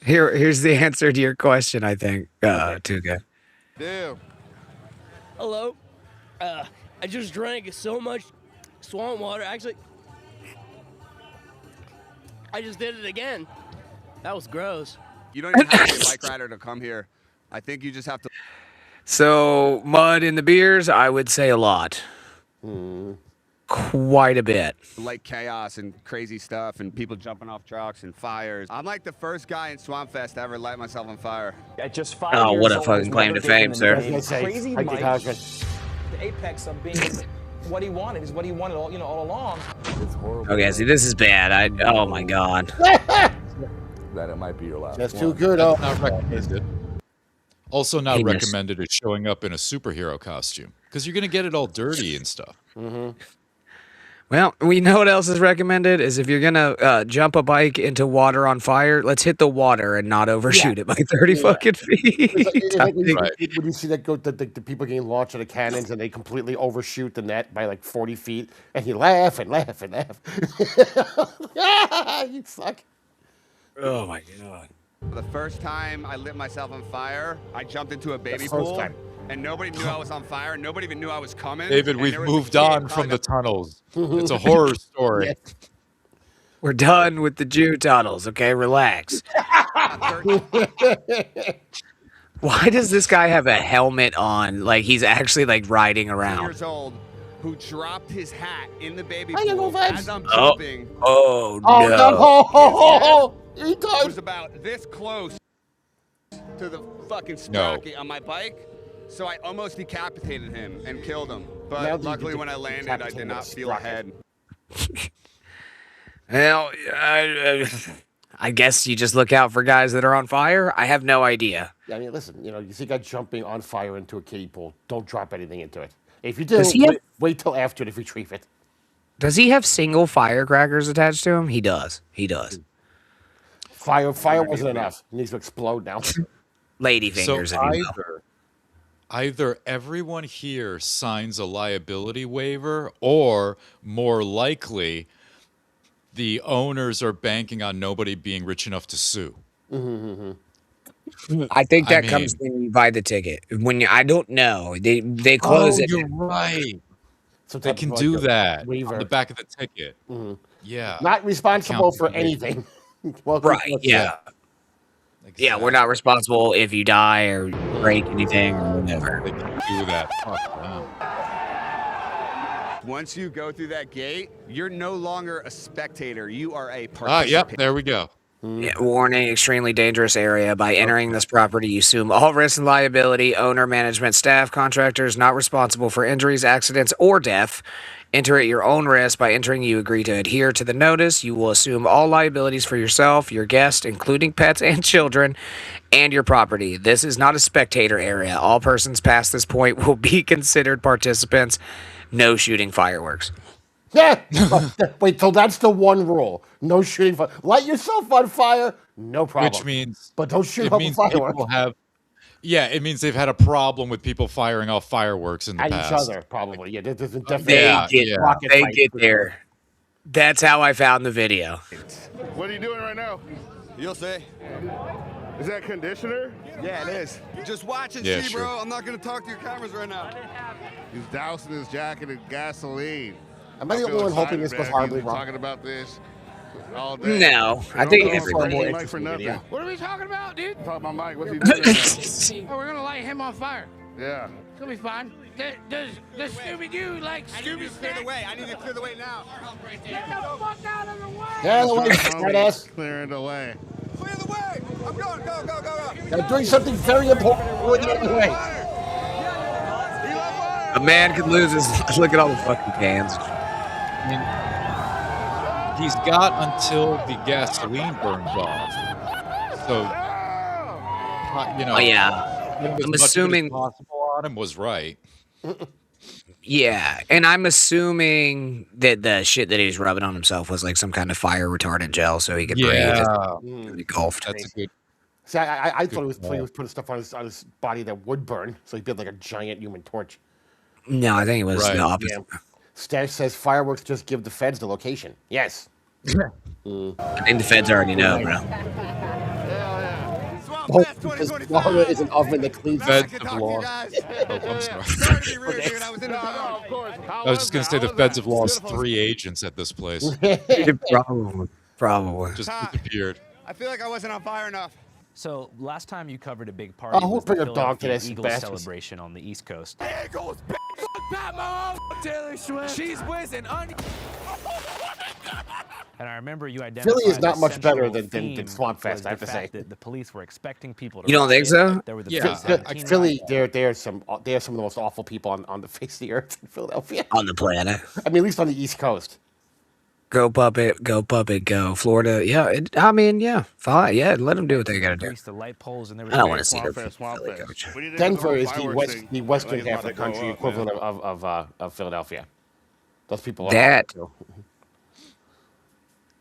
Speaker 1: Here's the answer to your question, I think, Tuga.
Speaker 5: Damn.
Speaker 7: Hello. I just drank so much swamp water. Actually, I just did it again. That was gross.
Speaker 10: You don't even have to be a bike rider to come here. I think you just have to
Speaker 1: So, mud in the beers, I would say a lot. Quite a bit.
Speaker 10: like chaos and crazy stuff and people jumping off trucks and fires. I'm like the first guy in Swampfest to ever light myself on fire.
Speaker 11: At just 5
Speaker 1: Oh,
Speaker 11: years
Speaker 1: what a
Speaker 11: old,
Speaker 1: fucking
Speaker 11: his
Speaker 1: claim
Speaker 11: mother
Speaker 1: to
Speaker 11: gave
Speaker 1: fame,
Speaker 11: him
Speaker 1: sir.
Speaker 11: the
Speaker 2: I was gonna say,
Speaker 11: Crazy
Speaker 2: Mike
Speaker 11: Mike,
Speaker 2: Husband.
Speaker 11: the apex of being what he wanted is what he wanted all along. It's horrible.
Speaker 1: Okay, see, this is bad. Oh my god.
Speaker 11: That it might be your last.
Speaker 2: That's too good. Oh,
Speaker 3: Not recommended. Also not
Speaker 1: He missed.
Speaker 3: recommended is showing up in a superhero costume because you're gonna get it all dirty and stuff.
Speaker 1: Well, we know what else is recommended is if you're gonna jump a bike into water on fire, let's hit the water and not overshoot it by 30 fucking feet.
Speaker 2: It's like when,
Speaker 3: Right.
Speaker 2: when you see that the people getting launched out of cannons and they completely overshoot the net by like 40 feet, and you laugh and laugh and laugh. You suck.
Speaker 1: Oh my god.
Speaker 10: The first time I lit myself on fire, I jumped into a baby
Speaker 2: first
Speaker 10: pool
Speaker 2: time.
Speaker 10: and nobody knew I was on fire. Nobody even knew I was coming.
Speaker 3: David,
Speaker 10: and
Speaker 3: we've
Speaker 10: there was a
Speaker 3: moved
Speaker 10: kid
Speaker 3: on
Speaker 10: probably
Speaker 3: from the tunnels. It's a horror story.
Speaker 2: Yeah.
Speaker 1: We're done with the Jew tunnels, okay? Relax.
Speaker 10: about 13
Speaker 1: Why does this guy have a helmet on? Like he's actually like riding around.
Speaker 10: years old who dropped his hat in the baby
Speaker 2: I got no
Speaker 10: pool
Speaker 2: vibes.
Speaker 10: as I'm
Speaker 1: Oh.
Speaker 10: jumping.
Speaker 1: Oh no.
Speaker 2: Oh, no. Oh, he
Speaker 10: It
Speaker 2: died.
Speaker 10: was about this close to the fucking
Speaker 3: No.
Speaker 10: sprocket on my bike. So I almost decapitated him and killed him.
Speaker 2: Now
Speaker 10: But
Speaker 2: you
Speaker 10: luckily
Speaker 2: de-
Speaker 10: when I landed, I
Speaker 2: decapitate
Speaker 10: did
Speaker 2: him
Speaker 10: not
Speaker 2: with a
Speaker 10: feel a
Speaker 2: sprocket.
Speaker 10: head.
Speaker 1: Well, I guess you just look out for guys that are on fire. I have no idea.
Speaker 2: I mean, listen, you see a guy jumping on fire into a kiddie pool. Don't drop anything into it. If you do,
Speaker 1: Does he have-
Speaker 2: wait till after to retrieve it.
Speaker 1: Does he have single firecrackers attached to him? He does. He does.
Speaker 2: Fire wasn't enough. It needs to explode now.
Speaker 1: Lady
Speaker 3: So
Speaker 1: fingers, if you will.
Speaker 3: either everyone here signs a liability waiver, or more likely, the owners are banking on nobody being rich enough to sue.
Speaker 1: I think
Speaker 3: I
Speaker 1: that comes
Speaker 3: mean-
Speaker 1: when you buy the ticket. I don't know. They close it.
Speaker 3: You're right.
Speaker 2: So
Speaker 3: They
Speaker 2: type
Speaker 3: can
Speaker 2: of
Speaker 3: do
Speaker 2: like a
Speaker 3: that
Speaker 2: waiver.
Speaker 3: on the back of the ticket. Yeah.
Speaker 2: Not responsible for
Speaker 3: Accountability.
Speaker 2: anything. Welcome
Speaker 1: Right,
Speaker 2: to the
Speaker 1: yeah. Yeah, we're not responsible if you die or break anything or whatever.
Speaker 3: They can do that. Fuck them.
Speaker 10: Once you go through that gate, you're no longer a spectator. You are a
Speaker 3: Ah,
Speaker 10: participant.
Speaker 3: yep. There we go.
Speaker 1: Yeah, warning, extremely dangerous area. By entering this property, you assume all risks and liability. Owner, management, staff, contractors not responsible for injuries, accidents, or death. Enter at your own risk. By entering, you agree to adhere to the notice. You will assume all liabilities for yourself, your guest, including pets and children, and your property. This is not a spectator area. All persons past this point will be considered participants. No shooting fireworks.
Speaker 2: Yeah. Wait, so that's the one rule. No shooting fire. Light yourself on fire, no problem.
Speaker 3: Which means
Speaker 2: but don't shoot
Speaker 3: it
Speaker 2: up a
Speaker 3: means
Speaker 2: firework
Speaker 3: people have. Yeah, it means they've had a problem with people firing off fireworks in the
Speaker 2: at
Speaker 3: past.
Speaker 2: each other, probably. Yeah, there's definitely
Speaker 1: They
Speaker 3: Yeah,
Speaker 1: get,
Speaker 3: yeah.
Speaker 2: rocket
Speaker 1: they
Speaker 2: fight
Speaker 1: get
Speaker 2: for
Speaker 1: there. That's how I found the video.
Speaker 5: What are you doing right now?
Speaker 10: You'll see.
Speaker 5: Is that conditioner?
Speaker 10: Yeah, it is. Just watch and
Speaker 3: Yeah,
Speaker 10: see,
Speaker 3: sure.
Speaker 10: bro. I'm not going to talk to your cameras right now.
Speaker 5: He's dousing his jacket in gasoline.
Speaker 2: Am I the
Speaker 5: feel
Speaker 2: only one hoping
Speaker 5: excited,
Speaker 2: this goes
Speaker 5: man.
Speaker 2: horribly
Speaker 5: He's been
Speaker 2: wrong?
Speaker 5: talking about this all day.
Speaker 1: No, I
Speaker 5: Don't
Speaker 1: think
Speaker 5: go
Speaker 1: it's
Speaker 5: for
Speaker 2: more
Speaker 5: Mike for
Speaker 2: interesting
Speaker 5: nothing.
Speaker 2: video.
Speaker 10: What are we talking about, dude?
Speaker 5: Talk about Mike. What's he doing right
Speaker 10: Oh, we're going to light him on fire.
Speaker 5: now? Yeah.
Speaker 10: It's going to be fine. Does Scooby-Doo like Scooby clear the way? I need to clear the way now. Get the fuck out of the way!
Speaker 2: Yeah, the way,
Speaker 5: Homie
Speaker 2: smartass.
Speaker 5: clearing the way.
Speaker 10: Clear the way! I'm going. Go.
Speaker 2: They're doing something very important. Ruin it anyway.
Speaker 1: A man could lose his. Look at all the fucking cans.
Speaker 3: I mean, he's got until the gasoline burns off. So, you know,
Speaker 1: Oh yeah,
Speaker 3: as
Speaker 1: I'm
Speaker 3: much of it as
Speaker 1: assuming.
Speaker 3: possible on him was right.
Speaker 1: Yeah, and I'm assuming that the shit that he's rubbing on himself was like some kind of fire retardant gel, so he could breathe.
Speaker 3: Yeah,
Speaker 1: He golfed.
Speaker 3: that's a good.
Speaker 2: See, I thought he was putting stuff on his body that would burn, so he'd be like a giant human torch.
Speaker 1: No, I think it was
Speaker 3: Right.
Speaker 1: the opposite.
Speaker 2: Yeah. Stash says fireworks just give the feds the location. Yes.
Speaker 1: I think the feds already know, bro.
Speaker 2: Oh, because Florida is an oven that cleans.
Speaker 3: Feds have lost. Oh, I'm sorry. I was just gonna say the feds have lost 3 agents at this place.
Speaker 1: Probably.
Speaker 3: Just disappeared.
Speaker 10: I feel like I wasn't on fire enough.
Speaker 12: So last time you covered a big party
Speaker 2: Oh, who'll
Speaker 12: was the
Speaker 2: bring a dog to
Speaker 12: Philadelphia
Speaker 2: this,
Speaker 12: Eagles
Speaker 2: bastards?
Speaker 12: celebration on the East Coast.
Speaker 10: Eagles, fuck Pat Mahomes, Taylor Swift. She's whizzing on.
Speaker 12: And I remember you identified
Speaker 2: Philly is not
Speaker 12: a
Speaker 2: much better
Speaker 12: central
Speaker 2: than
Speaker 12: theme
Speaker 2: Swamp Fest,
Speaker 12: was
Speaker 2: I have
Speaker 12: the
Speaker 2: to say.
Speaker 12: fact that the police were expecting people to
Speaker 1: You don't think
Speaker 12: riot.
Speaker 1: so?
Speaker 12: There were the
Speaker 3: Yeah,
Speaker 2: Philly, they are some of the most awful people on the face of the earth in Philadelphia.
Speaker 1: On the planet.
Speaker 2: I mean, at least on the East Coast.
Speaker 1: Go puppet, go. Florida, yeah. I mean, yeah, fine. Yeah, let them do what they gotta do.
Speaker 12: Greased the light poles and
Speaker 1: I
Speaker 12: everything.
Speaker 1: don't want to see their
Speaker 5: Swamp
Speaker 1: Philly
Speaker 5: Fest.
Speaker 1: coach.
Speaker 5: What do you think
Speaker 2: Denver
Speaker 5: about
Speaker 2: is
Speaker 5: the
Speaker 2: the
Speaker 5: fireworks thing?
Speaker 2: the western
Speaker 5: I think it's
Speaker 2: half of the
Speaker 5: about to go
Speaker 2: country,
Speaker 5: up,
Speaker 2: equivalent
Speaker 5: man.
Speaker 2: of Philadelphia. Those people are
Speaker 1: That-
Speaker 2: awful, too.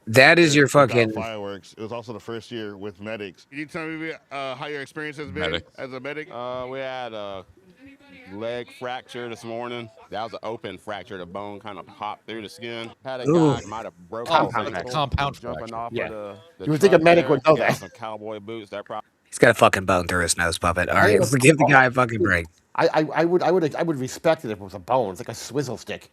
Speaker 1: That is your
Speaker 5: About
Speaker 1: fucking.
Speaker 5: fireworks. It was also the first year with medics. Can you tell me how your experience has been
Speaker 3: Medic.
Speaker 5: as a medic?
Speaker 13: We had a leg fracture this morning. That was an open fracture. The bone kind of popped through the skin. Had a
Speaker 1: Ooh.
Speaker 13: guy might have broken
Speaker 2: Compound
Speaker 13: his ankle
Speaker 2: fracture.
Speaker 3: Compound
Speaker 13: jumping
Speaker 3: fracture.
Speaker 13: off
Speaker 2: Yeah.
Speaker 13: of the
Speaker 2: You would think a
Speaker 13: truck
Speaker 2: medic
Speaker 13: there.
Speaker 2: would know
Speaker 13: He had
Speaker 2: that.
Speaker 13: Some cowboy boots. That probably.
Speaker 1: He's got a fucking bone through his nose, puppet. All right, let's give the guy a fucking break.
Speaker 2: I would respect it if it was a bone. It's like a swizzle stick.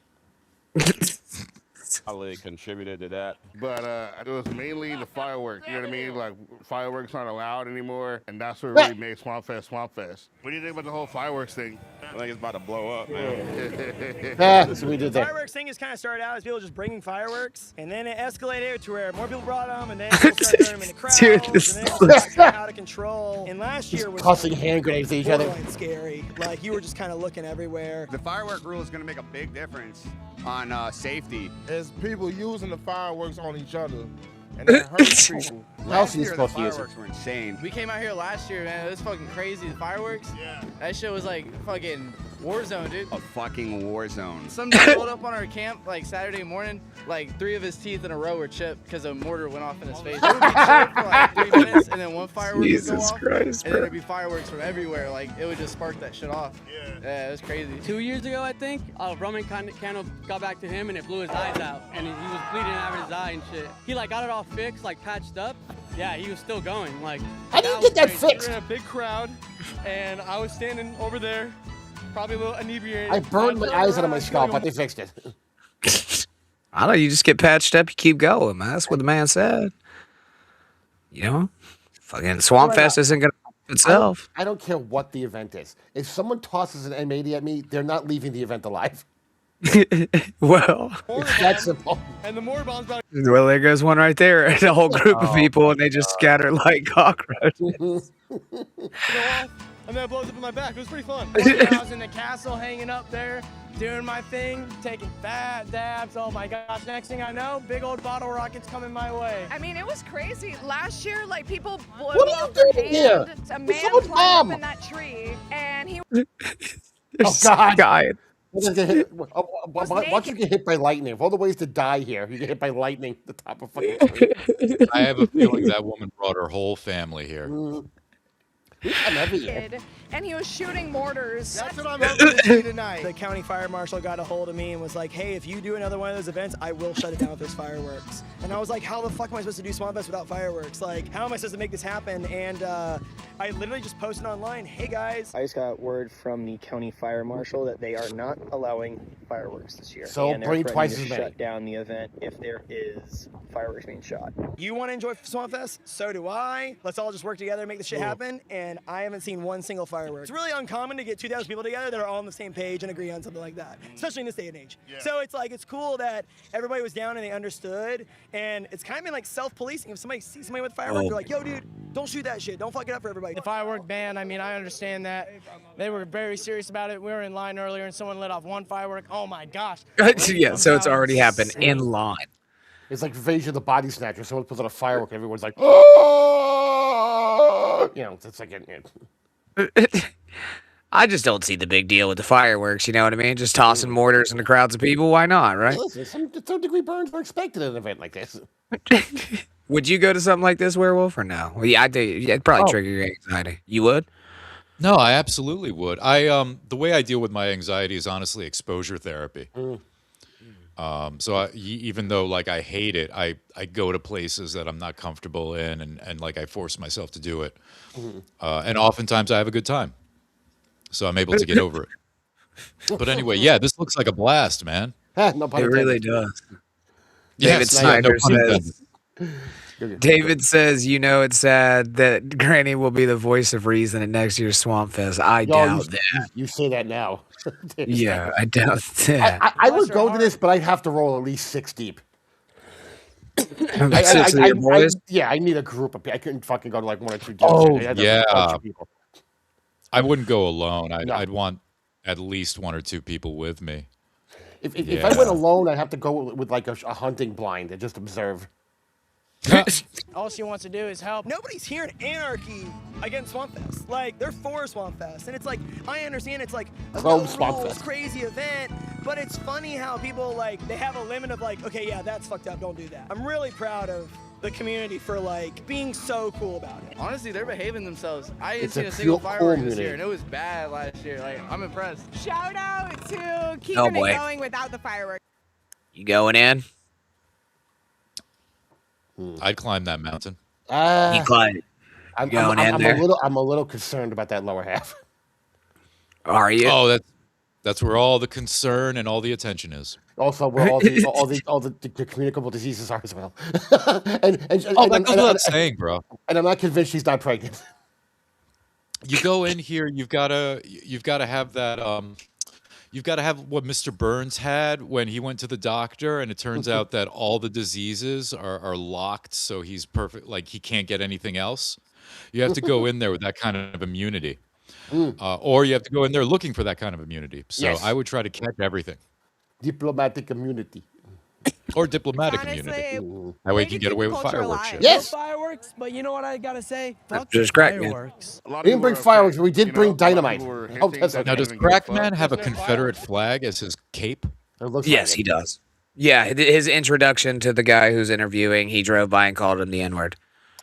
Speaker 13: Probably contributed to that.
Speaker 5: But it was mainly the fireworks. You know what I mean? Like fireworks aren't allowed anymore, and that's what really made Swamp Fest Swamp Fest. What do you think about the whole fireworks thing?
Speaker 13: I think it's about to blow up, man.
Speaker 2: That's what we did there.
Speaker 6: Fireworks thing just kind of started out as people just bringing fireworks, and then it escalated to where more people brought them, and then people started throwing them in the crowds,
Speaker 1: Dude,
Speaker 6: and
Speaker 1: this
Speaker 6: then it just got out of control. And last year was
Speaker 2: Tossing hand grenades at each other.
Speaker 6: borderline scary. Like you were just kind of looking everywhere.
Speaker 10: The firework rule is going to make a big difference on safety.
Speaker 14: There's people using the fireworks on each other, and that hurts people.
Speaker 2: How else are you supposed to use it?
Speaker 10: Fireworks were insane.
Speaker 11: We came out here last year, man. It was fucking crazy. The fireworks. Yeah. That shit was like fucking war zone, dude.
Speaker 10: A fucking war zone.
Speaker 11: Some dude pulled up on our camp like Saturday morning. Like 3 of his teeth in a row were chipped because a mortar went off in his face. It would be chipped for like 3 minutes, and then one firework would go
Speaker 1: Jesus
Speaker 11: off,
Speaker 1: Christ,
Speaker 11: and then
Speaker 1: bro.
Speaker 11: there'd be fireworks from everywhere. Like it would just spark that shit off. Yeah, it was crazy.
Speaker 15: 2 years ago, I think, a Roman candle got back to him and it blew his eyes out, and he was bleeding out of his eye and shit. He like got it all fixed, like patched up. Yeah, he was still going. Like,
Speaker 2: How do you get that
Speaker 15: was
Speaker 2: fixed?
Speaker 8: We were in a big crowd, and I was standing over there, probably a little inebriated.
Speaker 2: I burned my eyes out of my scalp, but they fixed it.
Speaker 1: I don't know. You just get patched up. You keep going, man. That's what the man said. You know, fucking Swamp Fest isn't gonna help itself.
Speaker 2: I don't care what the event is. If someone tosses an M80 at me, they're not leaving the event alive.
Speaker 1: Well,
Speaker 2: It's that simple.
Speaker 8: And the mortar bomb's about
Speaker 1: well, there goes one right there. And a whole group of people, and they just scatter like cockroaches.
Speaker 8: to go off, and then it blows up in my back. It was pretty fun.
Speaker 6: I was in the castle hanging up there, doing my thing, taking fat dabs. Oh my gosh, next thing I know, big old bottle rockets coming my way.
Speaker 9: I mean, it was crazy. Last year, like, people blew
Speaker 2: What are
Speaker 9: off
Speaker 2: you
Speaker 9: their
Speaker 2: doing here?
Speaker 9: hand. A
Speaker 2: It's
Speaker 9: man
Speaker 2: someone's
Speaker 9: climbed
Speaker 2: mom.
Speaker 9: up in that tree, and he
Speaker 2: Oh, God.
Speaker 1: Guy.
Speaker 2: Once you get hit by lightning, of all the ways to die here, you get hit by lightning at the top of fucking tree.
Speaker 3: I have a feeling that woman brought her whole family here.
Speaker 2: I'm heavy here.
Speaker 9: did, and he was shooting mortars.
Speaker 6: That's what I'm hoping to see tonight. The county fire marshal got a hold of me and was like, hey, if you do another one of those events, I will shut it down if there's fireworks. And I was like, how the fuck am I supposed to do Swamp Fest without fireworks? Like, how am I supposed to make this happen? And I literally just posted online, hey guys.
Speaker 16: I just got word from the county fire marshal that they are not allowing fireworks this year.
Speaker 2: So
Speaker 16: and they're
Speaker 2: bring
Speaker 16: threatening
Speaker 2: twice
Speaker 16: to
Speaker 2: as many.
Speaker 16: shut down the event if there is fireworks being shot.
Speaker 6: You want to enjoy Swamp Fest? So do I. Let's all just work together and make this shit happen. And I haven't seen one single firework. It's really uncommon to get 2,000 people together that are all on the same page and agree on something like that, especially in this day and age. So it's like, it's cool that everybody was down and they understood. And it's kind of been like self-policing. If somebody sees somebody with fireworks, they're like, yo, dude, Don't shoot that shit. Don't fuck it up for everybody.
Speaker 7: The firework ban, I mean, I understand that. They were very serious about it. We were in line earlier and someone lit off one firework. Oh my gosh.
Speaker 1: Yeah, so it's already happened in line.
Speaker 2: It's like Invasion of the Body Snatcher. Someone puts on a firework, everyone's like, oh! You know, it's like,
Speaker 1: I just don't see the big deal with the fireworks, you know what I mean? Just tossing mortars into crowds of people, why not, right?
Speaker 2: Listen, to some degree, burns are expected at an event like this.
Speaker 1: Would you go to something like this, Werewolf, or no? Well, yeah, I do. It'd probably trigger your anxiety. You would?
Speaker 3: No, I absolutely would. The way I deal with my anxiety is honestly exposure therapy. So even though like I hate it, I go to places that I'm not comfortable in, and like I force myself to do it. And oftentimes I have a good time. So I'm able to get over it. But anyway, yeah, this looks like a blast, man.
Speaker 2: No pun
Speaker 1: It really
Speaker 2: intended.
Speaker 1: does. David Snyder says, David says, you know, it's sad that Granny will be the voice of reason at next year's Swamp Fest. I doubt that.
Speaker 2: You say that now.
Speaker 1: Yeah, I doubt that.
Speaker 2: I would go to this, but I'd have to roll at least 6 deep.
Speaker 1: Six of your boys?
Speaker 2: Yeah, I need a group of people. I couldn't fucking go to like 1 or 2 dudes.
Speaker 3: Oh,
Speaker 2: I'd have
Speaker 3: yeah.
Speaker 2: a bunch of people.
Speaker 3: I wouldn't go alone.
Speaker 2: No.
Speaker 3: I'd want at least 1 or 2 people with me.
Speaker 2: If I went alone, I'd have to go with like a hunting blind and just observe.
Speaker 7: All she wants to do is help.
Speaker 6: Nobody's hearing anarchy against Swamp Fest. Like, they're for Swamp Fest. And it's like, I understand it's like a
Speaker 2: Pro
Speaker 6: no
Speaker 2: Swamp
Speaker 6: rules,
Speaker 2: Fest.
Speaker 6: crazy event, but it's funny how people, like, they have a limit of like, okay, yeah, that's fucked up, don't do that. I'm really proud of the community for, like, being so cool about it.
Speaker 11: Honestly, they're behaving themselves. I didn't
Speaker 2: It's
Speaker 11: see
Speaker 2: a
Speaker 11: a single
Speaker 2: cool
Speaker 11: firework this
Speaker 2: community.
Speaker 11: year, and it was bad last year. Like, I'm impressed.
Speaker 17: Shout out to keeping
Speaker 1: Oh,
Speaker 17: it
Speaker 1: boy.
Speaker 17: going without the fireworks.
Speaker 1: You going in?
Speaker 3: I'd climb that mountain.
Speaker 1: You climb.
Speaker 2: I'm
Speaker 1: going in there?
Speaker 2: I'm a little concerned about that lower half.
Speaker 1: Are you?
Speaker 3: Oh, that's where all the concern and all the attention is.
Speaker 2: Also, where all the communicable diseases are as well. and
Speaker 3: That goes without saying, bro.
Speaker 2: And I'm not convinced she's not pregnant.
Speaker 3: You go in here, you've got to have that. You've got to have what Mr. Burns had when he went to the doctor, and it turns out that all the diseases are locked, so he's perfect. Like he can't get anything else. You have to go in there with that kind of immunity, or you have to go in there looking for that kind of immunity. So
Speaker 2: Yes.
Speaker 3: I would try to catch everything,
Speaker 2: Diplomatic immunity.
Speaker 3: or diplomatic
Speaker 17: Honestly,
Speaker 3: immunity. That way you can get away with
Speaker 17: culture
Speaker 3: fireworks
Speaker 17: alive.
Speaker 3: shit.
Speaker 2: Yes.
Speaker 7: No fireworks, but you know what I gotta say? Fuck
Speaker 1: Just
Speaker 7: the
Speaker 1: crack, man.
Speaker 7: fireworks.
Speaker 5: A lot of
Speaker 2: We didn't
Speaker 5: people
Speaker 2: bring
Speaker 5: were
Speaker 2: fireworks,
Speaker 5: upset,
Speaker 2: but we did
Speaker 5: you
Speaker 2: bring
Speaker 5: know, a lot of
Speaker 2: dynamite.
Speaker 5: people were
Speaker 2: Help
Speaker 5: hinting
Speaker 2: us
Speaker 5: that
Speaker 2: out.
Speaker 3: Now,
Speaker 5: they
Speaker 3: does
Speaker 5: didn't give a fuck.
Speaker 3: Crackman have a Confederate flag as his cape?
Speaker 2: It looks
Speaker 1: Yes,
Speaker 2: like
Speaker 1: he
Speaker 2: it.
Speaker 1: does. Yeah, his introduction to the guy who's interviewing, he drove by and called him the N-word.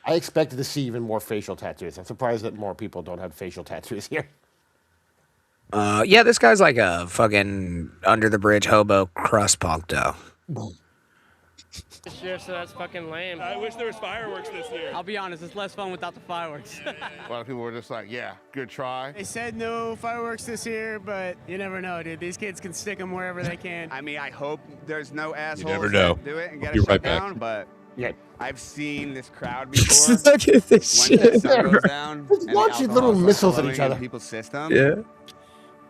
Speaker 2: I expected to see even more facial tattoos. I'm surprised that more people don't have facial tattoos here.
Speaker 1: Yeah, this guy's like a fucking under the bridge hobo crust punk though.
Speaker 10: This year, so that's fucking lame.
Speaker 8: I wish there was fireworks this year.
Speaker 15: I'll be honest, it's less fun without the fireworks.
Speaker 5: A lot of people were just like, yeah, good try.
Speaker 7: They said no fireworks this year, but you never know, dude. These kids can stick them wherever they can.
Speaker 18: I mean, I hope there's no assholes
Speaker 3: never know.
Speaker 18: that do it and
Speaker 3: I'll
Speaker 18: get
Speaker 3: be
Speaker 18: it shut
Speaker 3: right back.
Speaker 18: down, but
Speaker 2: Yeah.
Speaker 18: I've seen this crowd before.
Speaker 1: Look at this
Speaker 18: when the
Speaker 1: shit.
Speaker 18: sun goes down
Speaker 2: Just
Speaker 18: and the
Speaker 2: launching little
Speaker 18: alcohol
Speaker 2: missiles
Speaker 18: starts
Speaker 2: at each
Speaker 18: flowing
Speaker 2: other.
Speaker 18: in people's system.
Speaker 1: Yeah.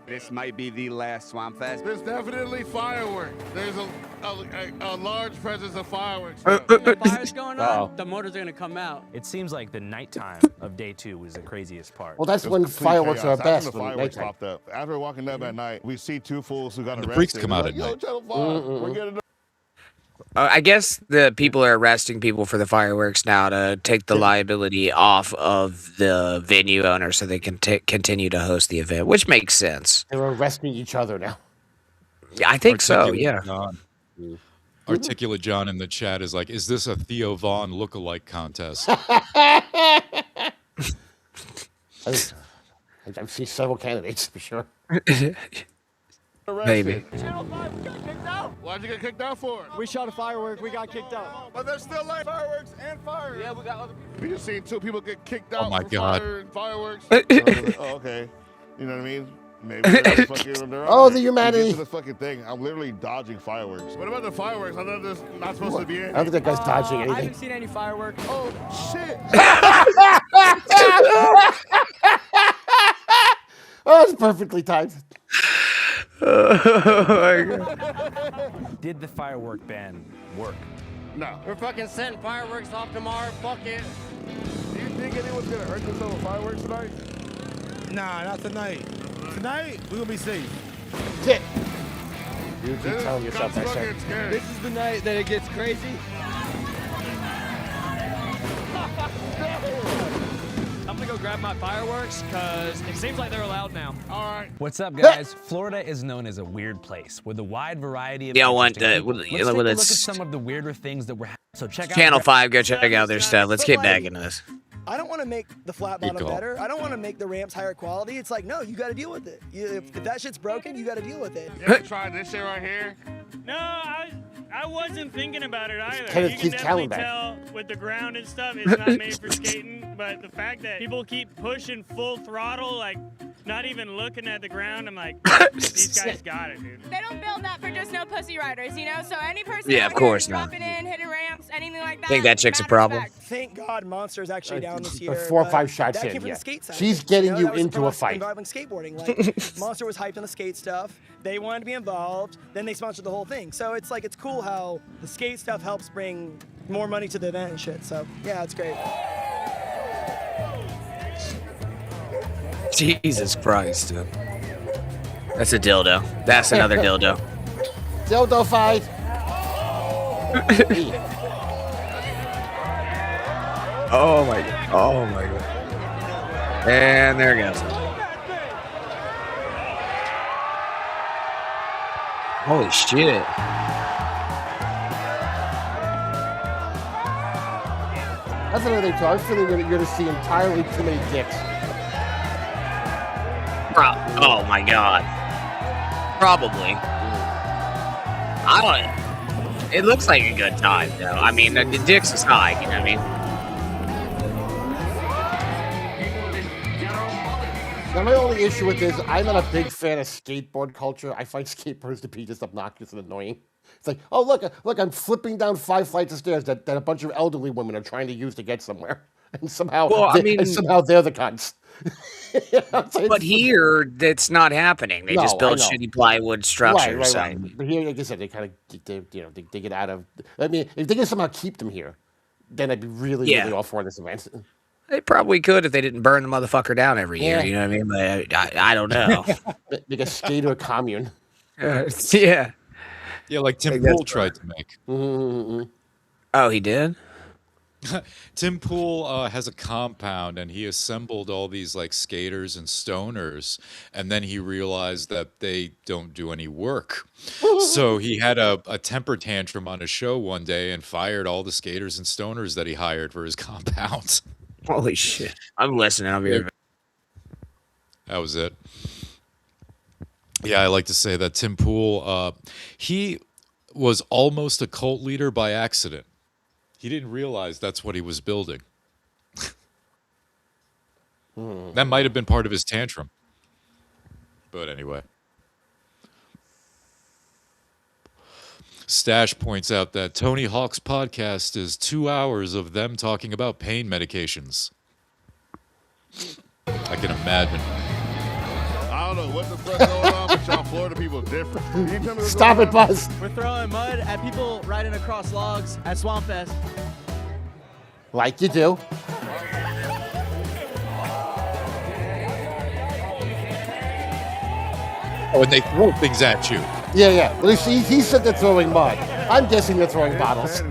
Speaker 18: This might be the last Swamp Fest.
Speaker 5: There's definitely fireworks. There's a large presence of fireworks.
Speaker 15: The fire's going on,
Speaker 2: Uh-oh.
Speaker 15: the motors are gonna come out.
Speaker 12: It seems like the nighttime of day 2 was the craziest part.
Speaker 2: Well, that's
Speaker 5: It was
Speaker 2: when
Speaker 5: complete
Speaker 2: fireworks
Speaker 5: chaos.
Speaker 2: are best.
Speaker 5: After the
Speaker 2: when
Speaker 5: fireworks
Speaker 2: nighttime.
Speaker 5: popped up. After walking up at night, we see 2 fools who got
Speaker 3: And the
Speaker 5: arrested.
Speaker 3: freaks come out
Speaker 5: We're
Speaker 3: at
Speaker 5: like,
Speaker 3: night.
Speaker 5: Yo, Channel 5, we're getting
Speaker 1: I guess the people are arresting people for the fireworks now to take the liability off of the venue owner so they can continue to host the event, which makes sense.
Speaker 2: They're arresting each other now.
Speaker 1: Yeah, I think so,
Speaker 3: Articulate
Speaker 1: yeah.
Speaker 3: John. Articulate John in the chat is like, is this a Theo Vaughn lookalike contest?
Speaker 2: I've seen several candidates for sure.
Speaker 1: Maybe.
Speaker 5: Channel 5 got kicked out. Why'd you get kicked out for?
Speaker 6: We shot a firework, we got kicked out.
Speaker 5: But there's still like fireworks and fire. Yeah, we got other people. We just seen 2 people get kicked out
Speaker 3: my
Speaker 5: for
Speaker 3: God.
Speaker 5: fire and fireworks. So I was like, oh, okay. You know what I mean? Maybe they're fucking, they're
Speaker 2: Oh,
Speaker 5: on
Speaker 2: the
Speaker 5: it.
Speaker 2: humanity.
Speaker 5: You get to the fucking thing. I'm literally dodging fireworks. What about the fireworks? I know there's not supposed to be
Speaker 2: I
Speaker 5: any.
Speaker 2: don't think that guy's dodging
Speaker 6: I
Speaker 2: anything.
Speaker 6: haven't seen any fireworks.
Speaker 5: Oh, shit.
Speaker 2: Oh, it's perfectly timed.
Speaker 1: Oh my God.
Speaker 12: Did the firework ban work?
Speaker 5: No.
Speaker 10: We're fucking setting fireworks off tomorrow. Fuck it.
Speaker 5: Do you think
Speaker 14: anyone's gonna hurt themselves with fireworks tonight?
Speaker 7: Nah, not tonight. Tonight, we're gonna be safe.
Speaker 2: Shit. You keep telling yourself that shit.
Speaker 15: This is the night that it gets crazy.
Speaker 19: I'm gonna go grab my fireworks because it seems like they're allowed now.
Speaker 5: All right.
Speaker 12: What's up, guys? Florida is known as a weird place with a wide variety of.
Speaker 1: Yeah, I want
Speaker 12: interesting
Speaker 1: the-
Speaker 12: people. Let's
Speaker 1: yeah,
Speaker 12: take a
Speaker 1: well,
Speaker 12: look at
Speaker 1: it's-
Speaker 12: some of the weirder things that we're. So check out
Speaker 1: Channel 5, go check out their stuff. Let's get back into this.
Speaker 6: I don't want to make the flat
Speaker 3: Good
Speaker 6: bottom
Speaker 3: call.
Speaker 6: better. I don't want to make the ramps higher quality. It's like, no, you got to deal with it. If that shit's broken, you got to deal with it.
Speaker 5: You ever tried this shit right here?
Speaker 20: No, I wasn't thinking about it either.
Speaker 2: Kenneth
Speaker 20: You can
Speaker 2: keeps
Speaker 20: definitely
Speaker 2: Callenbach.
Speaker 20: tell with the ground and stuff, it's not made for skating. But the fact that people keep pushing full throttle, like not even looking at the ground, I'm like, these guys got it, dude.
Speaker 17: They don't build that for just no pussy riders, you know? So any person
Speaker 1: Yeah,
Speaker 17: out
Speaker 1: of course
Speaker 17: here
Speaker 1: not.
Speaker 17: dropping in, hitting ramps, anything like that.
Speaker 1: Think that chick's a
Speaker 17: mad
Speaker 1: problem?
Speaker 17: respect.
Speaker 6: Thank God Monster's actually down this year.
Speaker 2: 4 or
Speaker 6: but
Speaker 2: 5 shots
Speaker 6: that
Speaker 2: in,
Speaker 6: came from
Speaker 2: yeah.
Speaker 6: the skate side.
Speaker 2: She's getting
Speaker 6: that
Speaker 2: you
Speaker 6: was
Speaker 2: into
Speaker 6: for
Speaker 2: a
Speaker 6: us
Speaker 2: fight.
Speaker 6: Involving skateboarding. Like, Monster was hyped on the skate stuff. They wanted to be involved. Then they sponsored the whole thing. So it's like, it's cool how the skate stuff helps bring more money to the event and shit. So yeah, it's great.
Speaker 1: Jesus Christ, dude. That's a dildo. That's another dildo.
Speaker 2: Dildo fight.
Speaker 1: Oh my god. Oh my god. And there it goes. Holy shit.
Speaker 2: That's another thing, too. I'm feeling you're going to see entirely too many dicks.
Speaker 1: Oh my god. Probably. I don't. It looks like a good time, though. I mean, the dicks aside, you know what I mean?
Speaker 2: Now, my only issue with this, I'm not a big fan of skateboard culture. I find skateboarders to be just obnoxious and annoying. It's like, oh, look, I'm flipping down 5 flights of stairs that a bunch of elderly women are trying to use to get somewhere. And somehow,
Speaker 1: Well, I mean-
Speaker 2: somehow they're the cunts.
Speaker 1: But here, that's not happening. They just
Speaker 2: No, I
Speaker 1: build
Speaker 2: know.
Speaker 1: shitty plywood structures.
Speaker 2: Right. But here, like I said, they kind of, they get out of. I mean, if they can somehow keep them here, then I'd be really,
Speaker 1: Yeah.
Speaker 2: really all for this event.
Speaker 1: They probably could if they didn't burn the motherfucker down every year.
Speaker 2: Yeah.
Speaker 1: You know what I mean? But I don't know.
Speaker 2: Make a skater commune.
Speaker 1: Yeah.
Speaker 3: Yeah, like Tim
Speaker 1: think that's
Speaker 3: Pool tried to make.
Speaker 1: Oh, he did?
Speaker 3: Tim Pool has a compound, and he assembled all these like skaters and stoners, and then he realized that they don't do any work. So he had a temper tantrum on a show one day and fired all the skaters and stoners that he hired for his compound.
Speaker 1: Holy shit. I'm listening. I'll be right back.
Speaker 3: That was it. Yeah, I like to say that Tim Pool, he was almost a cult leader by accident. He didn't realize that's what he was building. That might have been part of his tantrum. But anyway. Stash points out that Tony Hawk's podcast is 2 hours of them talking about pain medications. I can imagine.
Speaker 5: I don't know what the fuck going on, but y'all Florida people different. Can you tell me what's
Speaker 2: Stop
Speaker 5: going
Speaker 2: it,
Speaker 5: on?
Speaker 2: Buzz.
Speaker 11: We're throwing mud at people riding across logs at Swamp Fest.
Speaker 2: Like you do.
Speaker 3: Oh, and they throw things at you.
Speaker 2: Yeah. Well, he said they're throwing mud. I'm guessing they're throwing bottles.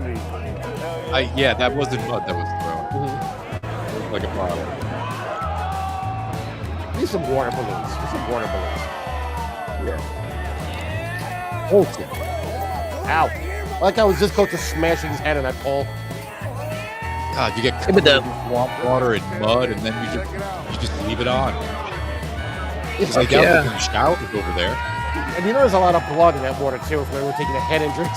Speaker 3: Yeah, that wasn't mud that was thrown. Like a bottle.
Speaker 2: Need some water balloons. Need some water balloons.
Speaker 3: Yeah.
Speaker 2: Oh. Ow. Like I was just close to smashing his head on that pole.
Speaker 3: God, you get
Speaker 1: but
Speaker 3: covered
Speaker 1: the-
Speaker 3: with swamp water and mud, and then you just leave it on. It's like
Speaker 1: Yeah.
Speaker 3: out in showers over there.
Speaker 2: And you know there's a lot of blood in that water, too, if they were taking a head injuries.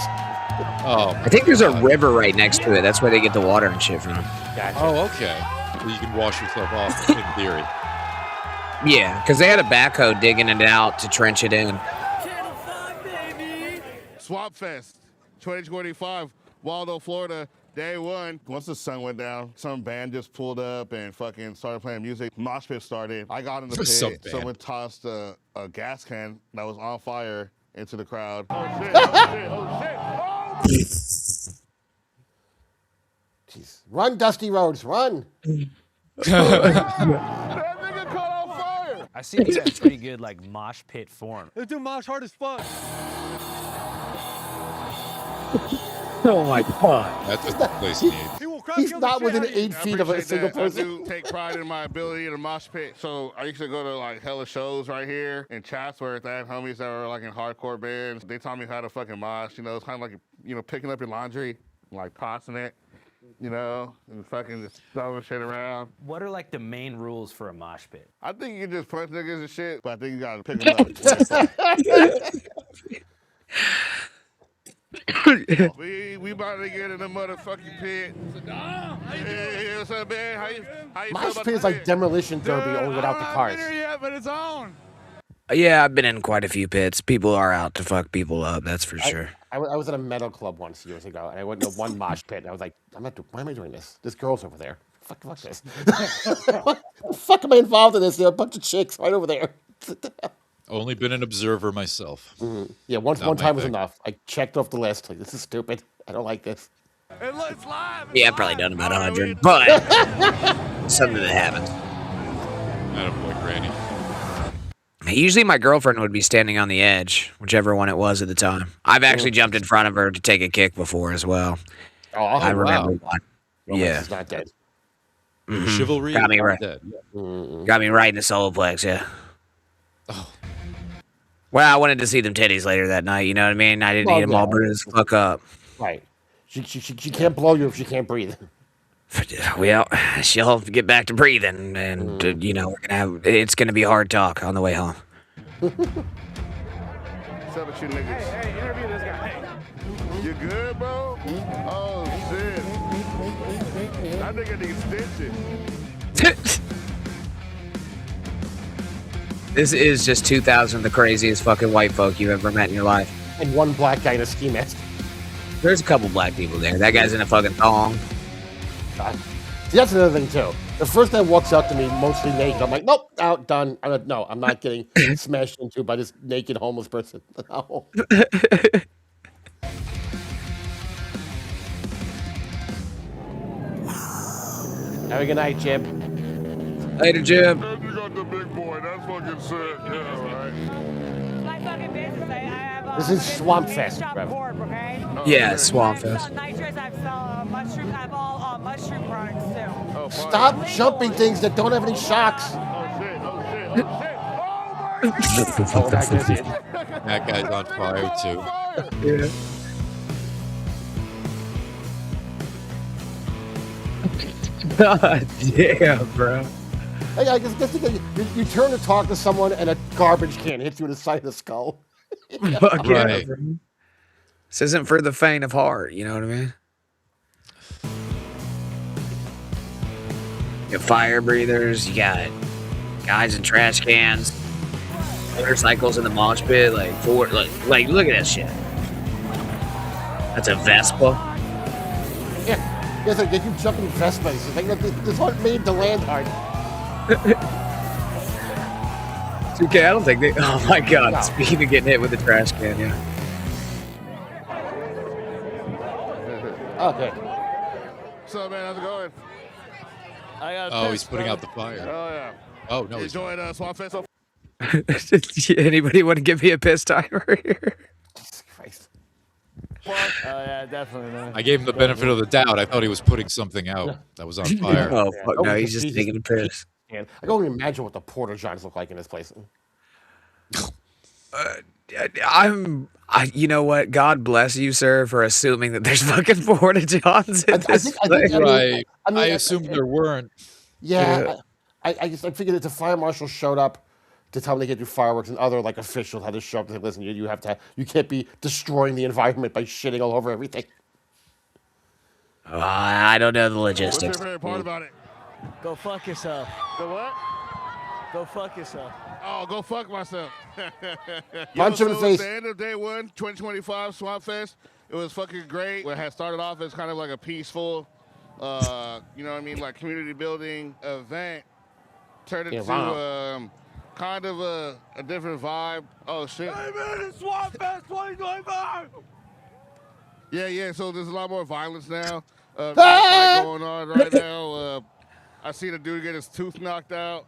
Speaker 3: Oh,
Speaker 1: I think there's a river right next to it. That's where they get the water and shit from.
Speaker 2: Gotcha.
Speaker 3: oh, okay. So you can wash yourself off in theory.
Speaker 1: Yeah, because they had a backhoe digging it out to trench it in.
Speaker 5: Swamp Fest 2025, Waldo, Florida, day one. Once the sun went down, some band just pulled up and fucking started playing music. Mosh pit started. I got in the
Speaker 3: Some
Speaker 5: pit.
Speaker 3: band.
Speaker 5: Someone tossed a gas can that was on fire into the crowd.
Speaker 2: Jeez. Run, Dusty Rhodes, run.
Speaker 12: I see you have pretty good like mosh pit form.
Speaker 19: Let's do mosh hard as fuck.
Speaker 1: Oh my god.
Speaker 3: That's what the place needs.
Speaker 2: He's not within 8 feet of a single
Speaker 5: I
Speaker 2: person.
Speaker 5: do take pride in my ability in a mosh pit. So I used to go to like hella shows right here in Chatsworth. I had homies that were like in hardcore bands. They taught me how to fucking mosh. You know, it's kind of like, you know, picking up your laundry, like tossing it, you know, and fucking just throwing shit around.
Speaker 12: What are like the main rules for a mosh pit?
Speaker 5: I think you can just punch niggas and shit, but I think you gotta pick them up. we about to get in the motherfucking pit. Hey, what's up, man? How you
Speaker 2: Mosh
Speaker 5: feel about
Speaker 2: pit is
Speaker 5: the
Speaker 2: like demolition derby, only without the cars.
Speaker 5: but it's on.
Speaker 1: Yeah, I've been in quite a few pits. People are out to fuck people up, that's for sure.
Speaker 2: I was at a metal club once years ago, and I went to one mosh pit, and I was like, why am I doing this? This girl's over there. Fuck this. What the fuck am I involved in this? There are a bunch of chicks right over there.
Speaker 3: Only been an observer myself.
Speaker 2: Yeah, one
Speaker 3: Not my
Speaker 2: time was
Speaker 3: thing.
Speaker 2: enough. I checked off the list. Like, this is stupid. I don't like this.
Speaker 1: Yeah, I've probably done about 100, but something that happens.
Speaker 3: Attaboy, Granny.
Speaker 1: Usually my girlfriend would be standing on the edge, whichever one it was at the time. I've actually jumped in front of her to take a kick before as well.
Speaker 2: Oh,
Speaker 1: I remember
Speaker 2: wow.
Speaker 1: one.
Speaker 2: Romance
Speaker 1: Yeah.
Speaker 2: is not dead.
Speaker 1: Mhm.
Speaker 3: Chivalry
Speaker 1: Got me
Speaker 3: is
Speaker 1: right.
Speaker 3: dead.
Speaker 1: Got me right in the solar plex, yeah. Well, I wanted to see them titties later that night, you know what I mean? I didn't
Speaker 2: Well,
Speaker 1: eat them all
Speaker 2: yeah.
Speaker 1: burnt as fuck up.
Speaker 2: Right. She can't blow you if she can't breathe.
Speaker 1: Well, she'll get back to breathing, and you know it's gonna be hard talk on the way home.
Speaker 5: What's up with you niggas? Hey, interview this guy. Hey. You good, bro? Oh, shit. I think I need stitches.
Speaker 1: This is just 2,000 the craziest fucking white folk you've ever met in your life.
Speaker 2: And one black guy in a ski mask.
Speaker 1: There's a couple black people there. That guy's in a fucking thong.
Speaker 2: See, that's another thing, too. The first guy walks up to me mostly naked. I'm like, nope, out, done. No, I'm not getting smashed into by this naked homeless person. No. Have a good night, Jim.
Speaker 1: Later, Jim.
Speaker 5: You got the big boy. That's fucking sick. Yeah, right.
Speaker 17: My fucking business. I have
Speaker 2: This is Swamp Fest, bro.
Speaker 17: okay?
Speaker 1: Yeah, Swamp
Speaker 17: I
Speaker 1: Fest.
Speaker 17: sell nitrous. I sell mushroom. I have all mushroom products too.
Speaker 2: Stop jumping things that don't have any shocks. Oh, that guy's it.
Speaker 3: That guy's on fire too.
Speaker 1: Yeah. God damn, bro.
Speaker 2: Hey, I guess you turn to talk to someone and a garbage can hits you in the side of the skull.
Speaker 1: Fuck yeah,
Speaker 3: Right.
Speaker 1: bro. This isn't for the faint of heart, you know what I mean? You got fire breathers, you got guys in trash cans, motorcycles in the mosh pit, like look at that shit. That's a Vespa.
Speaker 2: Yeah, it's like they keep jumping Vespas. It's like, look, this one made to land hard.
Speaker 1: It's okay, I don't think they. Oh my god,
Speaker 2: No.
Speaker 1: speaking of getting hit with a trash can, yeah.
Speaker 2: Okay.
Speaker 5: What's up, man? How's it going? I got
Speaker 3: Oh, he's putting out the fire.
Speaker 5: Oh, yeah.
Speaker 3: Oh, no, he's
Speaker 5: Enjoying Swamp Fest.
Speaker 1: Anybody want to give me a piss timer here?
Speaker 2: Jesus Christ.
Speaker 6: Oh yeah, definitely, man.
Speaker 3: I gave him the benefit of the doubt. I thought he was putting something out that was on fire.
Speaker 1: Oh fuck no,
Speaker 2: Oh,
Speaker 1: he's just taking a piss.
Speaker 2: Man, I don't even imagine what the porta johns look like in this place.
Speaker 1: You know what? God bless you, sir, for assuming that there's fucking porta johns in this place.
Speaker 3: Right.
Speaker 2: I mean,
Speaker 3: I assumed there weren't.
Speaker 2: Yeah, I figured if the fire marshal showed up to tell them they get do fireworks, and other like officials had to show up and say, listen, you can't be destroying the environment by shitting all over everything.
Speaker 1: I don't know the
Speaker 5: What's your
Speaker 1: logistics.
Speaker 5: favorite part about it?
Speaker 6: Go fuck yourself.
Speaker 5: The what?
Speaker 6: Go fuck yourself.
Speaker 5: Oh, go fuck myself.
Speaker 2: Punch him in the
Speaker 5: so
Speaker 2: face.
Speaker 5: It's the end of day one, 2025 Swamp Fest. It was fucking great. It had started off as kind of like a peaceful, you know what I mean, like community building event. Turned
Speaker 2: Yeah,
Speaker 5: into
Speaker 2: wow.
Speaker 5: kind of a different vibe. Oh shit.
Speaker 10: Hey man, it's Swamp Fest 2025!
Speaker 5: Yeah. So there's a lot more violence now. There's a fight going on right now. I seen a dude get his tooth knocked out.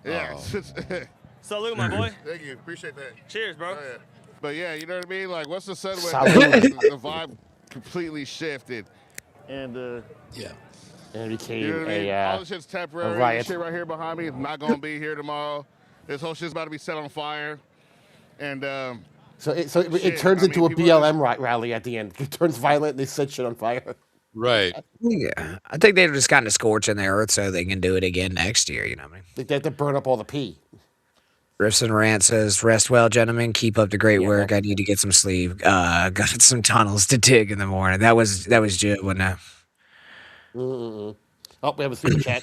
Speaker 5: Yeah.
Speaker 6: Oh. Salute, my boy.
Speaker 5: Thank you. Appreciate that.
Speaker 6: Cheers, bro.
Speaker 5: Oh, yeah. But yeah, you know what I mean? Like, once the sun went
Speaker 2: Salute.
Speaker 5: down, the vibe completely shifted. And,
Speaker 3: yeah.
Speaker 2: And it became
Speaker 5: you know what I mean? All
Speaker 2: a
Speaker 5: this shit's temporary.
Speaker 2: riot.
Speaker 5: This shit right here behind me is not going to be here tomorrow. This whole shit's about to be set on fire. And,
Speaker 2: So it
Speaker 5: shit,
Speaker 2: turns
Speaker 5: I mean,
Speaker 2: into a
Speaker 5: people
Speaker 2: BLM rally at the end. It turns violent and they set shit on fire.
Speaker 3: Right.
Speaker 1: Yeah, I think they're just kind of scorching the earth so they can do it again next year. You know what I mean?
Speaker 2: They have to burn up all the pee.
Speaker 1: Riffs and Rant says, "Rest well, gentlemen. Keep up the great work. I need to get some sleep. Got some tunnels to dig in the morning." That was Jib, wasn't it?
Speaker 2: Oh, we have a super chat.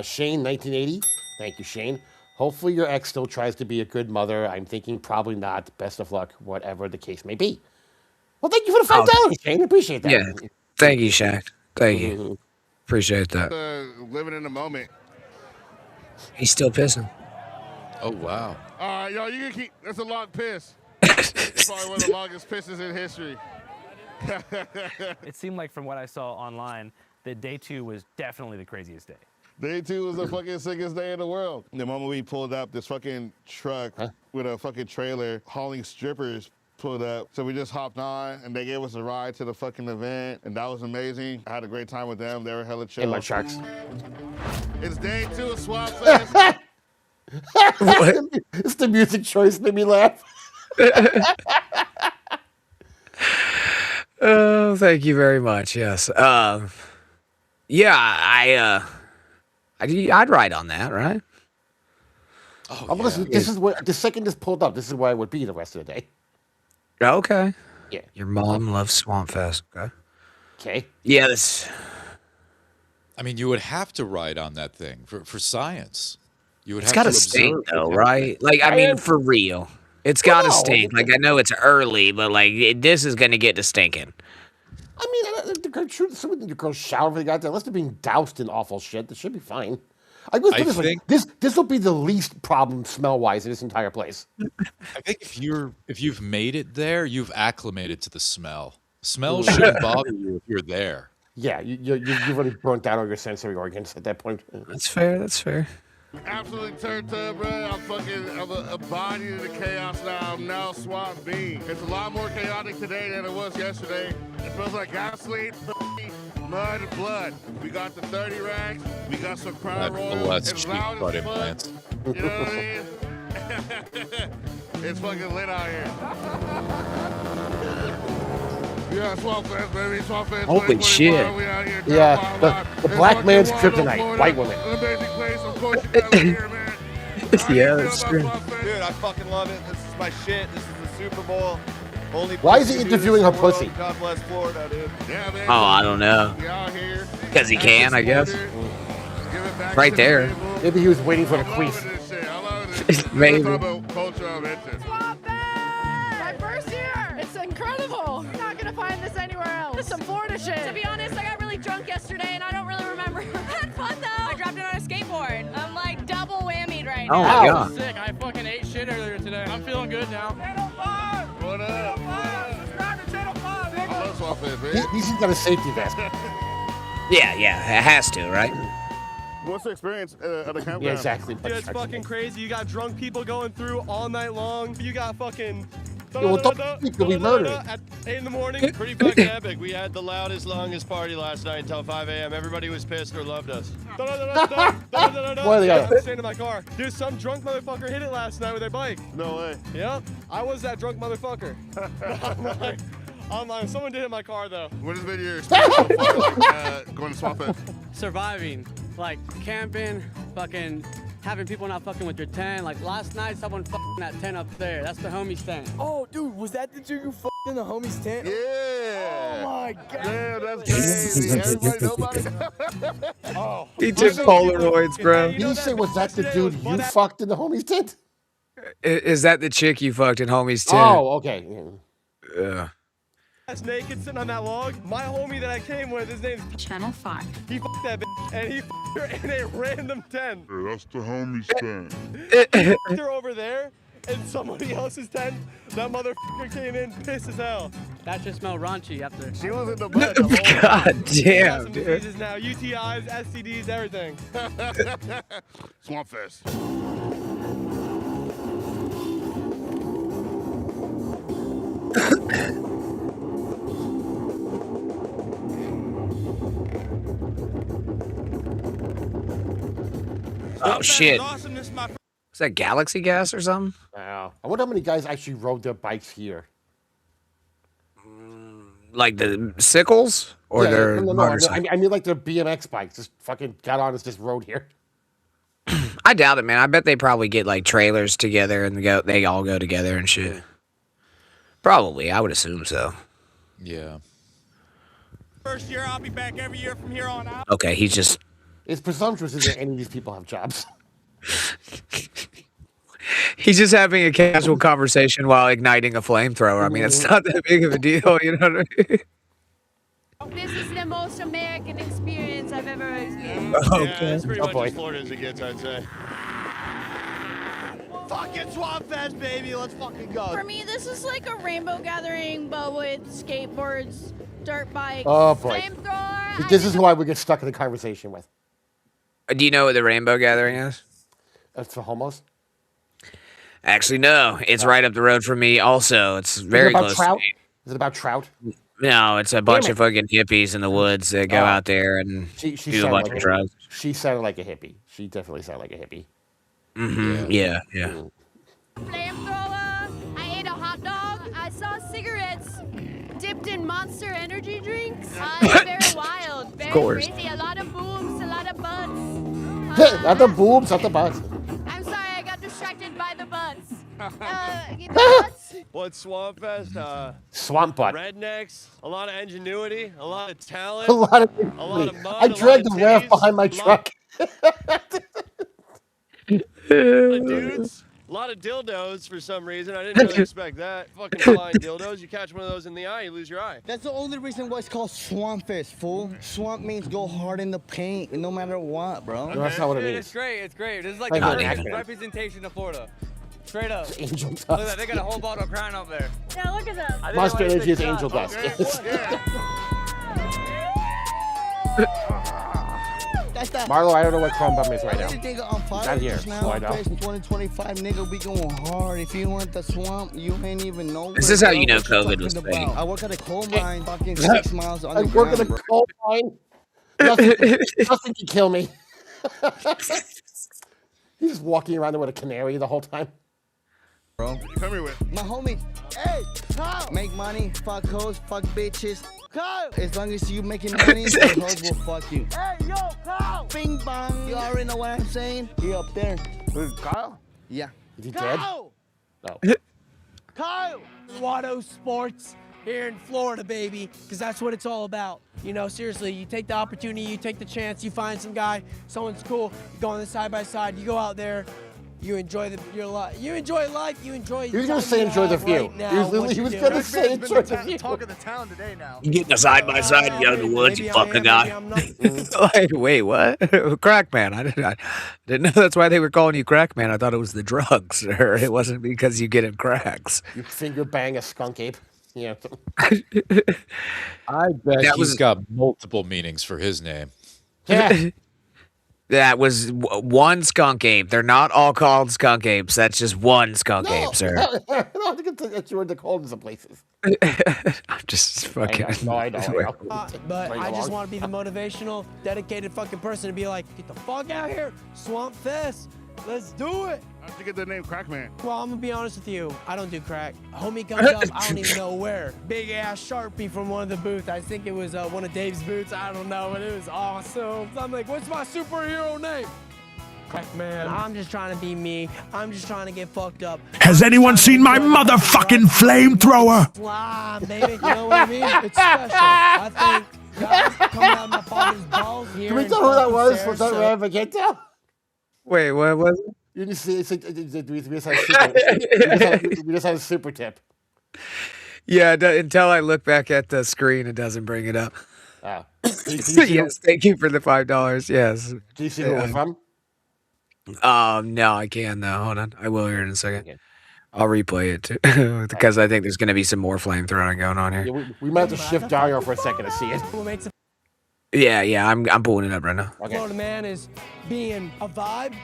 Speaker 2: Shane, 1980. Thank you, Shane. Hopefully your ex still tries to be a good mother. I'm thinking probably not. Best of luck, whatever the case may be. Well, thank you for the $5, Shane. Appreciate that.
Speaker 1: Yeah. Thank you, Shaq. Thank you. Appreciate that.
Speaker 5: living in the moment.
Speaker 1: He's still pissing.
Speaker 3: Oh, wow.
Speaker 5: All right, y'all, you can keep. That's a long piss. It's probably one of the longest pisses in history.
Speaker 12: It seemed like from what I saw online that day 2 was definitely the craziest day.
Speaker 5: Day 2 was the fucking sickest day in the world. The moment we pulled up, this fucking truck with a fucking trailer hauling strippers pulled up. So we just hopped on, and they gave us a ride to the fucking event, and that was amazing. I had a great time with them. They were hella chill.
Speaker 2: In my trucks.
Speaker 5: It's day 2 of Swamp Fest.
Speaker 2: It's the music choice made me laugh.
Speaker 1: Oh, thank you very much. Yes. Yeah, I'd ride on that, right?
Speaker 2: Oh, listen, this is what the second this pulled up. This is where I would be the rest of the day.
Speaker 1: Okay.
Speaker 2: Yeah.
Speaker 1: Your mom loves Swamp Fest. Okay.
Speaker 2: Okay.
Speaker 1: Yeah, this.
Speaker 3: I mean, you would have to ride on that thing for science. You would
Speaker 1: It's
Speaker 3: have
Speaker 1: got
Speaker 3: to
Speaker 1: to stink,
Speaker 3: observe
Speaker 1: though,
Speaker 3: it.
Speaker 1: right? Like, I mean, for real. It's got to stink. Like, I know it's early, but, like, this is going to get to stinking.
Speaker 2: I mean, the girls shower when they got there. Unless they're being doused in awful shit, this should be fine. I think this will be the least problem smell-wise in this entire place.
Speaker 3: I think if you've made it there, you've acclimated to the smell. Smell shouldn't bother you if you're there.
Speaker 2: Yeah, you've already burnt out all your sensory organs at that point.
Speaker 1: That's fair. That's fair.
Speaker 5: Absolutely turned up, bro. I'm a body to the chaos now. I'm now Swamp Bean. It's a lot more chaotic today than it was yesterday. It feels like gasoline, mud, and blood. We got the 30 racks. We got some crime rolls. It's loud as fuck. You know what I mean? It's fucking lit out here. Yeah, Swamp Fest, baby. Swamp Fest.
Speaker 1: Holy shit.
Speaker 5: We out here.
Speaker 2: Yeah, the black man's kryptonite, white women.
Speaker 5: An amazing place. Of course, you got here, man.
Speaker 1: Yeah, that's true.
Speaker 21: Dude, I fucking love it. This is my shit. This is the Super Bowl. Only
Speaker 2: Why is
Speaker 21: place
Speaker 2: he
Speaker 21: to do
Speaker 2: interviewing
Speaker 21: this
Speaker 2: her
Speaker 21: in the world.
Speaker 2: pussy?
Speaker 21: God bless Florida, dude.
Speaker 5: Yeah, man.
Speaker 1: Oh, I don't know.
Speaker 5: We out here.
Speaker 1: Because he can, I guess. Right there.
Speaker 2: Maybe he was waiting for the queef.
Speaker 1: Maybe.
Speaker 5: Culture of interest.
Speaker 9: My first year. It's incredible. You're not gonna find this anywhere else. This is some Florida shit.
Speaker 17: To be honest, I got really drunk yesterday and I don't really remember. I had fun though. I dropped it on a skateboard. I'm like double whammied right
Speaker 1: Oh,
Speaker 17: now.
Speaker 1: my God.
Speaker 19: Sick. I fucking ate shit earlier today. I'm feeling good now.
Speaker 5: What up?
Speaker 10: Subscribe to Channel 5,
Speaker 5: I love Swamp Fest, man.
Speaker 2: At least he's got a safety vest.
Speaker 1: Yeah, it has to, right?
Speaker 5: What's the experience at the campground?
Speaker 2: Yeah, exactly.
Speaker 6: Dude, it's fucking crazy. You got drunk people going through all night long. You got fucking.
Speaker 2: You'll be murdered.
Speaker 6: At 8 in the morning.
Speaker 22: Pretty fucking epic. We had the loudest, longest party last night until 5 a.m. Everybody was pissed or loved us.
Speaker 2: What are they
Speaker 6: I'm staying in my car. Dude, some drunk motherfucker hit it last night with their bike.
Speaker 5: No way.
Speaker 6: Yep. I was that drunk motherfucker. I'm like, someone did hit my car though.
Speaker 5: What has been your experience so far, like, going to Swamp Fest?
Speaker 15: Surviving, like camping, fucking having people not fucking with your tent. Like last night, someone fucking that tent up there. That's the homie's tent.
Speaker 7: Oh, dude, was that the dude who fucked in the homie's tent?
Speaker 5: Yeah.
Speaker 7: Oh my god.
Speaker 5: Damn, that's crazy. Everybody, nobody.
Speaker 7: Oh.
Speaker 1: He took Polaroids, bro.
Speaker 2: Did you say, was that the dude you fucked in the homie's tent?
Speaker 1: Is that the chick you fucked in homie's tent?
Speaker 2: Oh, okay.
Speaker 1: Yeah.
Speaker 6: That's naked sitting on that log. My homie that I came with, his name's
Speaker 9: Channel 5.
Speaker 6: He fucked that bitch and he fucked her in a random tent.
Speaker 5: That's the homie's tent.
Speaker 6: He fucked her over there
Speaker 8: in somebody else's tent. That motherfucker came in pissed as hell.
Speaker 15: That just smelled raunchy after.
Speaker 5: She was in the butt the whole time.
Speaker 1: God
Speaker 8: We got
Speaker 1: damn,
Speaker 8: some
Speaker 1: dude.
Speaker 8: diseases now, UTIs, STDs, everything.
Speaker 5: Swamp Fest.
Speaker 1: Oh shit. Is that galaxy gas or something?
Speaker 2: Wow. I wonder how many guys actually rode their bikes here.
Speaker 1: Like the sickles or
Speaker 2: Yeah,
Speaker 1: their
Speaker 2: no,
Speaker 1: motorcycles?
Speaker 2: I mean like their BMX bikes. Just fucking got on and just rode here.
Speaker 1: I doubt it, man. I bet they probably get like trailers together and they all go together and shit. Probably, I would assume so.
Speaker 3: Yeah.
Speaker 21: First year, I'll be back every year from here on out.
Speaker 1: Okay, he's just
Speaker 2: It's presumptuous that any of these people have jobs.
Speaker 1: he's just having a casual conversation while igniting a flamethrower. I mean, it's not that big of a deal, you know what I mean?
Speaker 17: This is the most American experience I've ever experienced.
Speaker 22: Yeah, that's pretty much
Speaker 2: boy.
Speaker 22: as Florida as it gets, I'd say.
Speaker 7: Fucking Swamp Fest, baby. Let's fucking go.
Speaker 17: For me, this is like a rainbow gathering, but with skateboards, dirt bikes,
Speaker 2: Oh, boy.
Speaker 17: flamethrower.
Speaker 2: This is who I would get stuck in the conversation with.
Speaker 1: Do you know what the Rainbow Gathering is?
Speaker 2: That's for homos.
Speaker 1: Actually, no. It's right up the road from me. Also, it's very
Speaker 2: Is it about
Speaker 1: close.
Speaker 2: trout?
Speaker 1: To me.
Speaker 2: Is it about trout?
Speaker 1: No, it's a bunch
Speaker 2: it.
Speaker 1: of fucking hippies in the woods that go
Speaker 2: Oh.
Speaker 1: out there and
Speaker 2: She
Speaker 1: do a
Speaker 2: sounded
Speaker 1: bunch
Speaker 2: like
Speaker 1: of drugs.
Speaker 2: She sounded like a hippie. She definitely sounded like a hippie.
Speaker 1: Mm-hmm. Yeah, yeah.
Speaker 17: Flamethrower. I ate a hot dog. I saw cigarettes dipped in Monster energy drinks. It's very wild, very
Speaker 1: course.
Speaker 17: crazy. A lot of boobs, a lot of butts.
Speaker 2: Not the boobs, not the butts.
Speaker 17: I'm sorry, I got distracted by the butts. The butts.
Speaker 22: What Swamp Fest?
Speaker 2: Swamp butt.
Speaker 22: Rednecks, a lot of ingenuity, a lot of talent,
Speaker 2: A lot of
Speaker 22: a lot of mud,
Speaker 2: I dragged the raft behind my truck.
Speaker 22: dudes, a lot of dildos for some reason. I didn't really expect that. Fucking flying dildos. You catch one of those in the eye, you lose your eye.
Speaker 7: That's the only reason why it's called Swamp Fest, fool. Swamp means go hard in the paint, no matter what, bro.
Speaker 2: No, that's not what it
Speaker 15: Dude,
Speaker 2: means.
Speaker 15: it's great. It's great. This is like
Speaker 2: Like
Speaker 15: the
Speaker 2: an
Speaker 15: perfect
Speaker 2: acronym.
Speaker 15: representation of Florida. Straight up.
Speaker 2: Angel
Speaker 15: Look at that.
Speaker 2: dust.
Speaker 15: They got a whole bottle of Crown up there.
Speaker 17: Yeah, look at them.
Speaker 2: Monster Energy is angel dust.
Speaker 7: That's that.
Speaker 2: Marlo, I don't know what Chrome Bum is right now.
Speaker 7: Everything on fire
Speaker 2: Not here,
Speaker 7: just now.
Speaker 2: so I know.
Speaker 7: In 2025, nigga, we going hard. If you want the swamp, you ain't even know.
Speaker 1: This
Speaker 7: where,
Speaker 1: is how
Speaker 7: bro.
Speaker 1: you know
Speaker 7: What you
Speaker 1: COVID was
Speaker 7: talking
Speaker 1: fake.
Speaker 7: about? I work at a coal mine, fucking 6 miles
Speaker 2: I
Speaker 7: underground.
Speaker 2: work in a coal mine. Nothing can kill me. He's just walking around there with a canary the whole time.
Speaker 7: Bro.
Speaker 5: You come here with?
Speaker 7: My homie, hey, Kyle. Make money, fuck hoes, fuck bitches. Kyle. As long as you making money, the hoes will fuck you. Hey, yo, Kyle. Bing bong. You already know what I'm saying? He up there.
Speaker 5: Who's Kyle?
Speaker 7: Yeah.
Speaker 2: Is he dead?
Speaker 7: Kyle.
Speaker 2: No.
Speaker 7: Kyle.
Speaker 10: Watto Sports here in Florida, baby, because that's what it's all about. You know, seriously, you take the opportunity, you take the chance, you find some guy, someone's cool, you go on the side by side, you go out there, you enjoy your life. You enjoy life. You enjoy.
Speaker 2: He was gonna say enjoy the view. He was gonna say enjoy the view.
Speaker 7: Talk of the town today now.
Speaker 1: You getting a side by side, you in the woods, you fucking guy. Like, wait, what? Crack man. I didn't know that's why they were calling you crack man. I thought it was the drugs, or it wasn't because you get in cracks.
Speaker 2: You finger bang a skunk ape. Yeah.
Speaker 3: I bet
Speaker 1: That
Speaker 3: he's
Speaker 1: was-
Speaker 3: got multiple meanings for his name.
Speaker 2: Yeah.
Speaker 1: That was one skunk ape. They're not all called skunk apes. That's just one skunk ape, sir.
Speaker 2: No, I think it's you're in the cold in some places.
Speaker 1: I'm just fucking.
Speaker 2: I know.
Speaker 10: But
Speaker 2: Playing
Speaker 10: I just
Speaker 2: along.
Speaker 10: want to be the motivational, dedicated fucking person to be like, get the fuck out here, Swamp Fest. Let's do it.
Speaker 5: How'd you get the name Crackman?
Speaker 10: Well, I'm gonna be honest with you. I don't do crack. A homie comes up, I don't even know where. Big ass Sharpie from one of the booths. I think it was one of Dave's booths. I don't know, but it was awesome. So I'm like, what's my superhero name? Crackman. I'm just trying to be me. I'm just trying to get fucked up.
Speaker 4: Has anyone seen my motherfucking flamethrower?
Speaker 10: Slime, baby. You know what I mean? It's special. I think guys coming out of my father's balls here.
Speaker 2: Can we
Speaker 10: in
Speaker 2: tell who that
Speaker 10: fucking
Speaker 2: was? Was that
Speaker 10: Sarasota.
Speaker 2: Ram Vegeta?
Speaker 1: Wait, what was it?
Speaker 2: You didn't see it. We just had a super tip.
Speaker 1: Yeah, until I look back at the screen, it doesn't bring it up.
Speaker 2: Oh.
Speaker 1: Yes, thank you for the $5. Yes.
Speaker 2: Do you see who it was from?
Speaker 1: No, I can though. Hold on, I will here in a second. I'll replay it too because I think there's going to be some more flamethrowing going on
Speaker 2: Yeah,
Speaker 1: here.
Speaker 2: we might have to shift Dario for a second to see it.
Speaker 10: What makes a
Speaker 1: Yeah, I'm pulling it up right now.
Speaker 10: Florida man is being a vibe,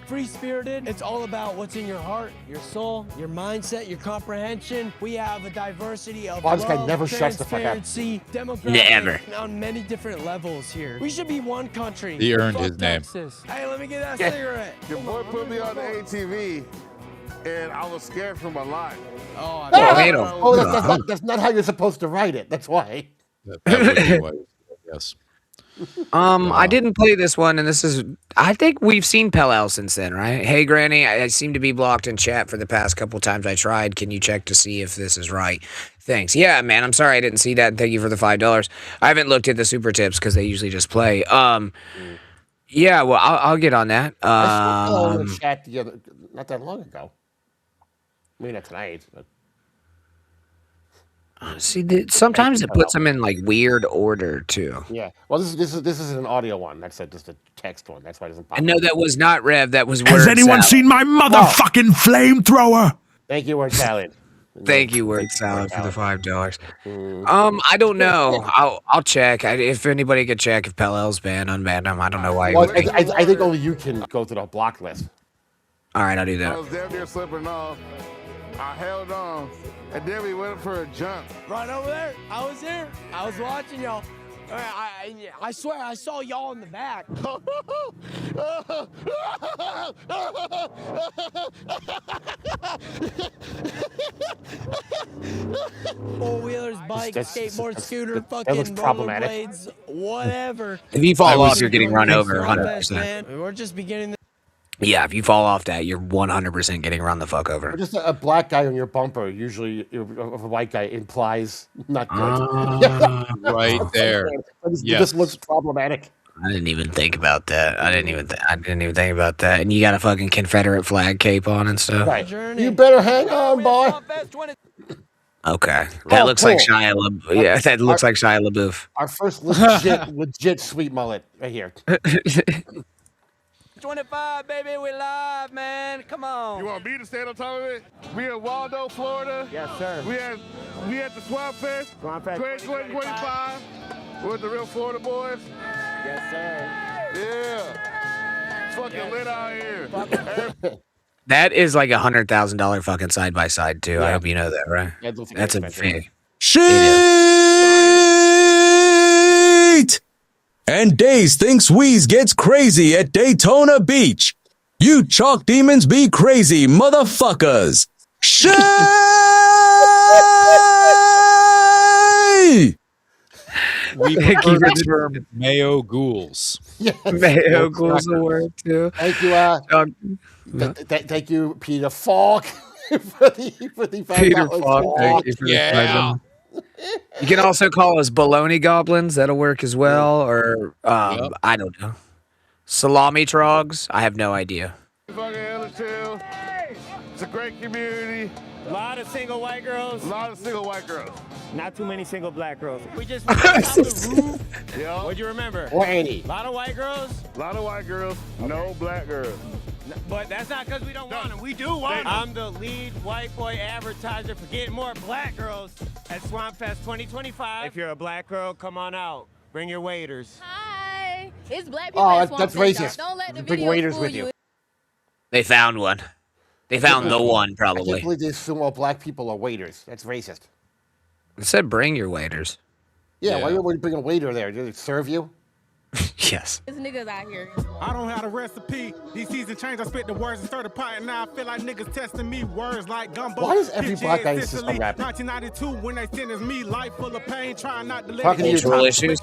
Speaker 10: free-spirited. It's all about what's in your heart, your soul, your mindset, your comprehension. We have a diversity of
Speaker 2: Wow, this guy
Speaker 10: love,
Speaker 2: never shuts the fuck up.
Speaker 10: transparency, demographic,
Speaker 1: Never.
Speaker 10: on many different levels here. We should be one country.
Speaker 3: He earned
Speaker 10: Fuck
Speaker 3: his name.
Speaker 10: Texas. Hey, let me get that
Speaker 2: Yeah.
Speaker 10: cigarette.
Speaker 5: Your boy put me on the ATV, and I was scared for my life.
Speaker 10: Oh,
Speaker 2: That's not how you're supposed to write it. That's why.
Speaker 3: That would be what- yes.
Speaker 1: I didn't play this one, and this is. I think we've seen Pell since then, right? Hey, Granny, I seem to be blocked in chat for the past couple times I tried. Can you check to see if this is right? Thanks. Yeah, man. I'm sorry I didn't see that. Thank you for the $5. I haven't looked at the super tips because they usually just play. Yeah. Well, I'll get on that.
Speaker 2: I saw Pell in the chat not that long ago. I mean, not tonight. But
Speaker 1: See, sometimes it puts them in like weird order too.
Speaker 2: yeah. Well, this is an audio one. That's just a text one. That's why it doesn't pop.
Speaker 1: And no,
Speaker 2: up.
Speaker 1: that was not Rev. That was.
Speaker 4: Has
Speaker 1: Word
Speaker 4: anyone
Speaker 1: Salad.
Speaker 4: seen my motherfucking flamethrower?
Speaker 2: Thank you, Word Salad.
Speaker 1: Thank you, Word Salad, for the $5. I don't know. I'll check. If anybody could check if Pell banned, unbanned him. I don't know why.
Speaker 2: Well, I think only you can go to the block list.
Speaker 1: All right, I'll do
Speaker 5: I
Speaker 1: that.
Speaker 5: was damn near slipping off. I held on, and then we went for a jump.
Speaker 10: Right over there. I was here. I was watching y'all. I swear I saw y'all in the back. Four-wheelers, bikes, skateboard, scooter, fucking
Speaker 2: problematic.
Speaker 10: rollerblades, whatever.
Speaker 1: If you fall off, you're getting run over 100%.
Speaker 10: Man, we're just beginning.
Speaker 1: Yeah, if you fall off that, you're 100% getting run the fuck over.
Speaker 2: Just a black guy on your bumper, usually of a white guy, implies not good.
Speaker 3: Right there.
Speaker 2: This looks problematic.
Speaker 1: I didn't even think about that. I didn't even think about that. And you got a fucking Confederate flag cape on and stuff.
Speaker 2: Right. You better hang on, boy.
Speaker 1: Okay, that looks like
Speaker 2: cool.
Speaker 1: Shia LaBeouf. Yeah, that looks like Shia LaBeouf.
Speaker 2: Our first legit sweet mullet right here.
Speaker 11: 25, baby, we live, man. Come on.
Speaker 5: You want me to stand on top of it? We in Waldo, Florida.
Speaker 7: Yes, sir.
Speaker 5: We at the Swamp Fest.
Speaker 7: Swamp Fest
Speaker 5: 2025 with the real Florida boys.
Speaker 7: Yes, sir.
Speaker 5: Yeah. It's fucking lit out here.
Speaker 1: That is like $100,000 fucking side by side too. I
Speaker 2: Yeah.
Speaker 1: hope you know that, right?
Speaker 2: Yeah, those are
Speaker 1: That's a
Speaker 2: expensive.
Speaker 1: big.
Speaker 13: Shit! And Daze thinks Wheeze gets crazy at Daytona Beach. You chalk demons be crazy, motherfuckers. Shit!
Speaker 3: We prefer the term Mayo ghouls.
Speaker 2: Yes.
Speaker 1: Mayo ghouls will work too.
Speaker 2: Thank you, thank you, Peter Falk, for the
Speaker 1: Peter
Speaker 2: $5
Speaker 1: Falk, thank you for the $5. You can also call us baloney goblins. That'll work as well. Or I don't know. Salami trogs. I have no idea.
Speaker 5: Fucking Ellisville. It's a great community.
Speaker 6: A lot of single white girls.
Speaker 5: A lot of single white girls.
Speaker 6: Not too many single black girls. We just went out the roof.
Speaker 5: Yeah.
Speaker 6: What'd you remember?
Speaker 2: Or Annie.
Speaker 6: A lot of white girls.
Speaker 5: A lot of white girls. No black girls.
Speaker 6: But that's not because we don't want them. We do want them. I'm the lead white boy advertiser for getting more black girls at Swamp Fest 2025. If you're a black girl, come on out. Bring your waiters.
Speaker 9: Hi. It's black people
Speaker 2: Oh,
Speaker 9: at Swamp
Speaker 2: that's
Speaker 9: Fest.
Speaker 2: racist.
Speaker 9: Don't let the
Speaker 2: Bring
Speaker 9: video
Speaker 2: waiters
Speaker 9: fool
Speaker 2: with you.
Speaker 1: They found one. They found the one
Speaker 2: I
Speaker 1: probably.
Speaker 2: can't believe they assume all black people are waiters. That's racist.
Speaker 1: It said bring your waiters.
Speaker 2: Yeah, why would you bring a waiter there? Do they serve you?
Speaker 1: Yes.
Speaker 9: There's niggas out here.
Speaker 16: I don't have the recipe. These seasons change. I spit the words and stir the pot, and now I feel like niggas testing me. Words like gumbo.
Speaker 2: Why does every
Speaker 16: Bitch
Speaker 2: black guy
Speaker 16: ass
Speaker 2: insist on
Speaker 16: Sicily.
Speaker 2: rapping?
Speaker 16: 1992 when they sentenced me, life full of pain, trying not to let
Speaker 2: Talking
Speaker 16: it
Speaker 2: to you,
Speaker 16: Cultural
Speaker 2: Tom.
Speaker 16: issues.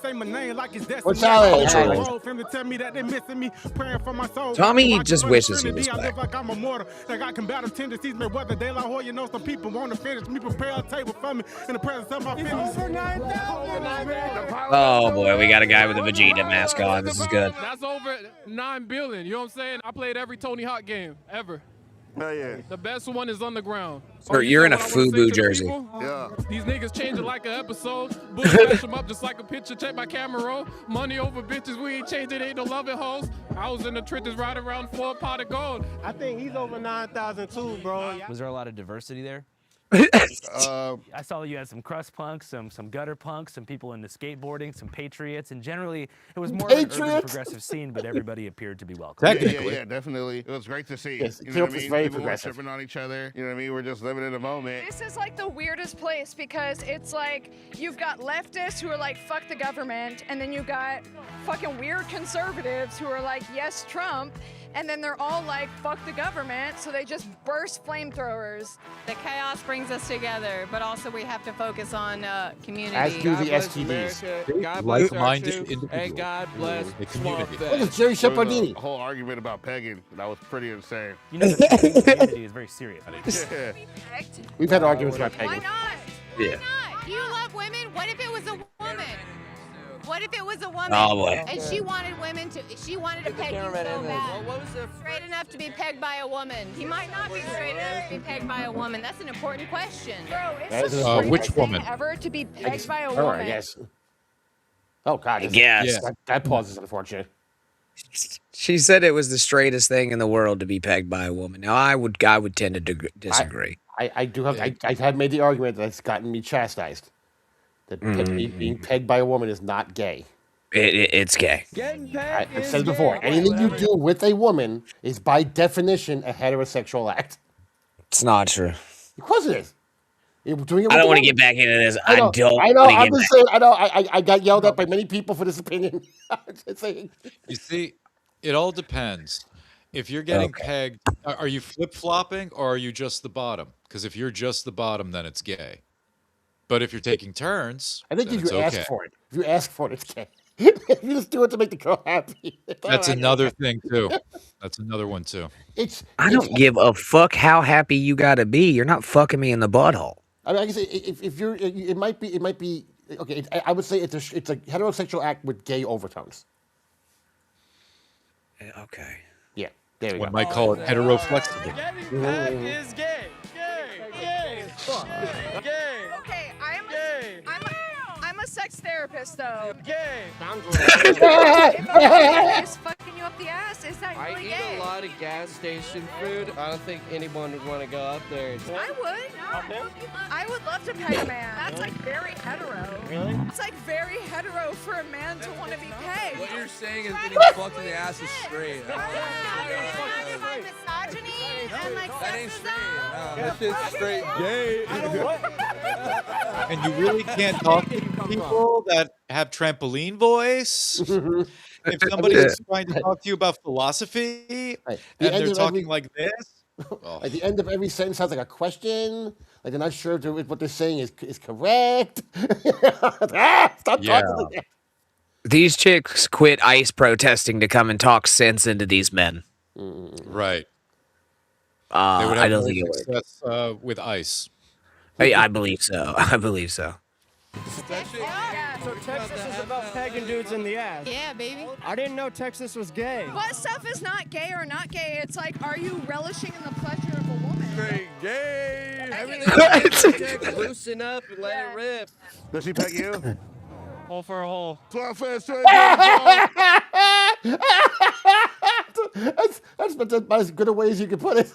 Speaker 16: Say my name like it's destiny.
Speaker 2: What's that?
Speaker 16: Cultural
Speaker 2: Cultural.
Speaker 16: road for them to tell me that they missing me, praying for my soul.
Speaker 1: Tommy
Speaker 16: Watching
Speaker 1: just
Speaker 16: for the
Speaker 1: wishes he
Speaker 16: Trinity,
Speaker 1: was
Speaker 16: I live
Speaker 1: black.
Speaker 16: like I'm immortal. They got combative tendencies, may weather De La Hoya. Know some people want to finish me, prepare a table for me in the presence of my feelings.
Speaker 1: Oh boy, we got a guy with a Vegeta mask on. This is good.
Speaker 8: That's over 9 billion. You know what I'm saying? I played every Tony Hawk game ever.
Speaker 5: Oh yeah.
Speaker 8: The best one is Underground.
Speaker 1: Or you're in a FUBU jersey.
Speaker 5: Yeah.
Speaker 8: These niggas changing like an episode. Bulls smash them up just like a picture. Check my camera roll. Money over bitches. We ain't changing. Ain't no loving hoes. I was in the trenches right around 4 pot of gold.
Speaker 16: I think he's over 9,000 too, bro.
Speaker 12: Was there a lot of diversity there? I saw you had some crust punks, some gutter punks, some people into skateboarding, some patriots, and generally it was more of an urban progressive scene, but everybody appeared to be welcome.
Speaker 5: Yeah, definitely. It was great to see.
Speaker 2: Yes,
Speaker 5: You know what I
Speaker 2: it's
Speaker 5: mean?
Speaker 2: very
Speaker 5: People were
Speaker 2: progressive.
Speaker 5: tripping on each other. You know what I mean? We're just living in the moment.
Speaker 9: This is like the weirdest place because it's like you've got leftists who are like, fuck the government, and then you've got fucking weird conservatives who are like, yes, Trump, and then they're all like, fuck the government, so they just burst flamethrowers.
Speaker 14: The chaos brings us together, but also we have to focus on community.
Speaker 2: As do the
Speaker 14: God bless
Speaker 2: STDs.
Speaker 14: America, God bless
Speaker 3: Like-minded
Speaker 14: our troops,
Speaker 3: individuals.
Speaker 14: and God bless
Speaker 3: The
Speaker 14: Swamp
Speaker 3: community.
Speaker 14: Fest.
Speaker 2: Look at Jerry
Speaker 5: There was
Speaker 2: Shepardini.
Speaker 5: a whole argument about pegging. That was pretty insane.
Speaker 12: You know, the pegging community is very serious.
Speaker 5: Yeah.
Speaker 2: We've had arguments about
Speaker 14: Why
Speaker 2: pegging.
Speaker 14: not?
Speaker 1: Yeah.
Speaker 14: Do you love women? What if it was a woman? What if it was a woman
Speaker 1: Oh, boy.
Speaker 14: and she wanted women to, she wanted to peg you so bad?
Speaker 15: What was the
Speaker 14: Straight enough to be pegged by a woman. He might not be straight enough to be pegged by a woman. That's an important question.
Speaker 9: Bro, it's
Speaker 2: That
Speaker 9: the
Speaker 2: is a-
Speaker 9: straightest
Speaker 3: which
Speaker 9: thing
Speaker 3: woman?
Speaker 9: ever to be pegged by a
Speaker 2: Her,
Speaker 9: woman.
Speaker 2: I guess. Oh God. this-
Speaker 1: guess.
Speaker 2: That pause is unfortunate.
Speaker 1: She said it was the straightest thing in the world to be pegged by a woman. Now I would tend to disagree.
Speaker 2: I do have. I have made the argument that it's gotten me chastised. That being pegged by a woman is not gay.
Speaker 1: It's gay.
Speaker 10: Getting
Speaker 2: I've
Speaker 10: pegged
Speaker 2: said it
Speaker 10: is
Speaker 2: before.
Speaker 10: gay.
Speaker 2: Anything you do with a woman is by definition a heterosexual act.
Speaker 1: It's not true.
Speaker 2: Of course it is. You're doing it
Speaker 1: I
Speaker 2: with
Speaker 1: don't
Speaker 2: a
Speaker 1: want to
Speaker 2: woman.
Speaker 1: get back into this.
Speaker 2: I know.
Speaker 1: I don't.
Speaker 2: I'm just saying. I know. I got yelled at by many people for this opinion. I'm just saying.
Speaker 3: You see, it all depends. If you're getting pegged, are you flip-flopping or are you just the bottom? Because if you're just the bottom, then it's gay. But if you're taking turns,
Speaker 2: I think
Speaker 3: then
Speaker 2: if
Speaker 3: it's
Speaker 2: you
Speaker 3: okay.
Speaker 2: ask for it, if you ask for it, it's gay. If you just do it to make the girl happy. it's all
Speaker 3: That's
Speaker 2: right.
Speaker 3: another thing too. That's another one too.
Speaker 1: I don't give a fuck how happy you gotta be. You're not fucking me in the butthole.
Speaker 2: I mean, like I say, if you're, it might be. Okay, I would say it's a heterosexual act with gay overtones.
Speaker 1: Okay.
Speaker 2: Yeah, there we
Speaker 3: One
Speaker 2: go.
Speaker 3: might call it hetero-flexible.
Speaker 15: Getting pegged is gay. Gay. Gay.
Speaker 9: Okay, I'm a sex therapist though.
Speaker 15: Gay.
Speaker 9: If a guy is fucking you up the ass, is that
Speaker 15: I
Speaker 9: really
Speaker 15: eat
Speaker 9: gay?
Speaker 15: a lot of gas station food. I don't think anyone would want to go up there.
Speaker 9: I would. I would love to peg a man. That's like very hetero.
Speaker 15: Really?
Speaker 9: It's like very hetero for a man to want to be pegged.
Speaker 15: What you're saying is getting fucked in the ass is straight.
Speaker 14: Misogyny and like
Speaker 15: That ain't
Speaker 14: sexism.
Speaker 15: That shit's straight gay.
Speaker 3: And you really can't talk to people that have trampoline voice. If somebody is trying to talk to you about philosophy and they're talking like this,
Speaker 2: At the end of every sentence sounds like a question. Like they're not sure if what they're saying is correct. Stop
Speaker 1: Yeah.
Speaker 2: talking like that.
Speaker 1: These chicks quit ICE protesting to come and talk sense into these men.
Speaker 3: right? They would
Speaker 1: I
Speaker 3: have
Speaker 1: don't
Speaker 3: more
Speaker 1: think it would.
Speaker 3: success with ice.
Speaker 1: I believe so. I believe so.
Speaker 6: So Texas is about pegging dudes in the ass.
Speaker 14: Yeah, baby.
Speaker 6: I didn't know Texas was gay.
Speaker 9: What stuff is not gay or not gay? It's like, are you relishing in the pleasure of a woman?
Speaker 15: Straight gay. Everything. Loosen up and let it rip.
Speaker 5: Does she peg you?
Speaker 19: Hole for a hole.
Speaker 2: That's about as good a way as you can put it.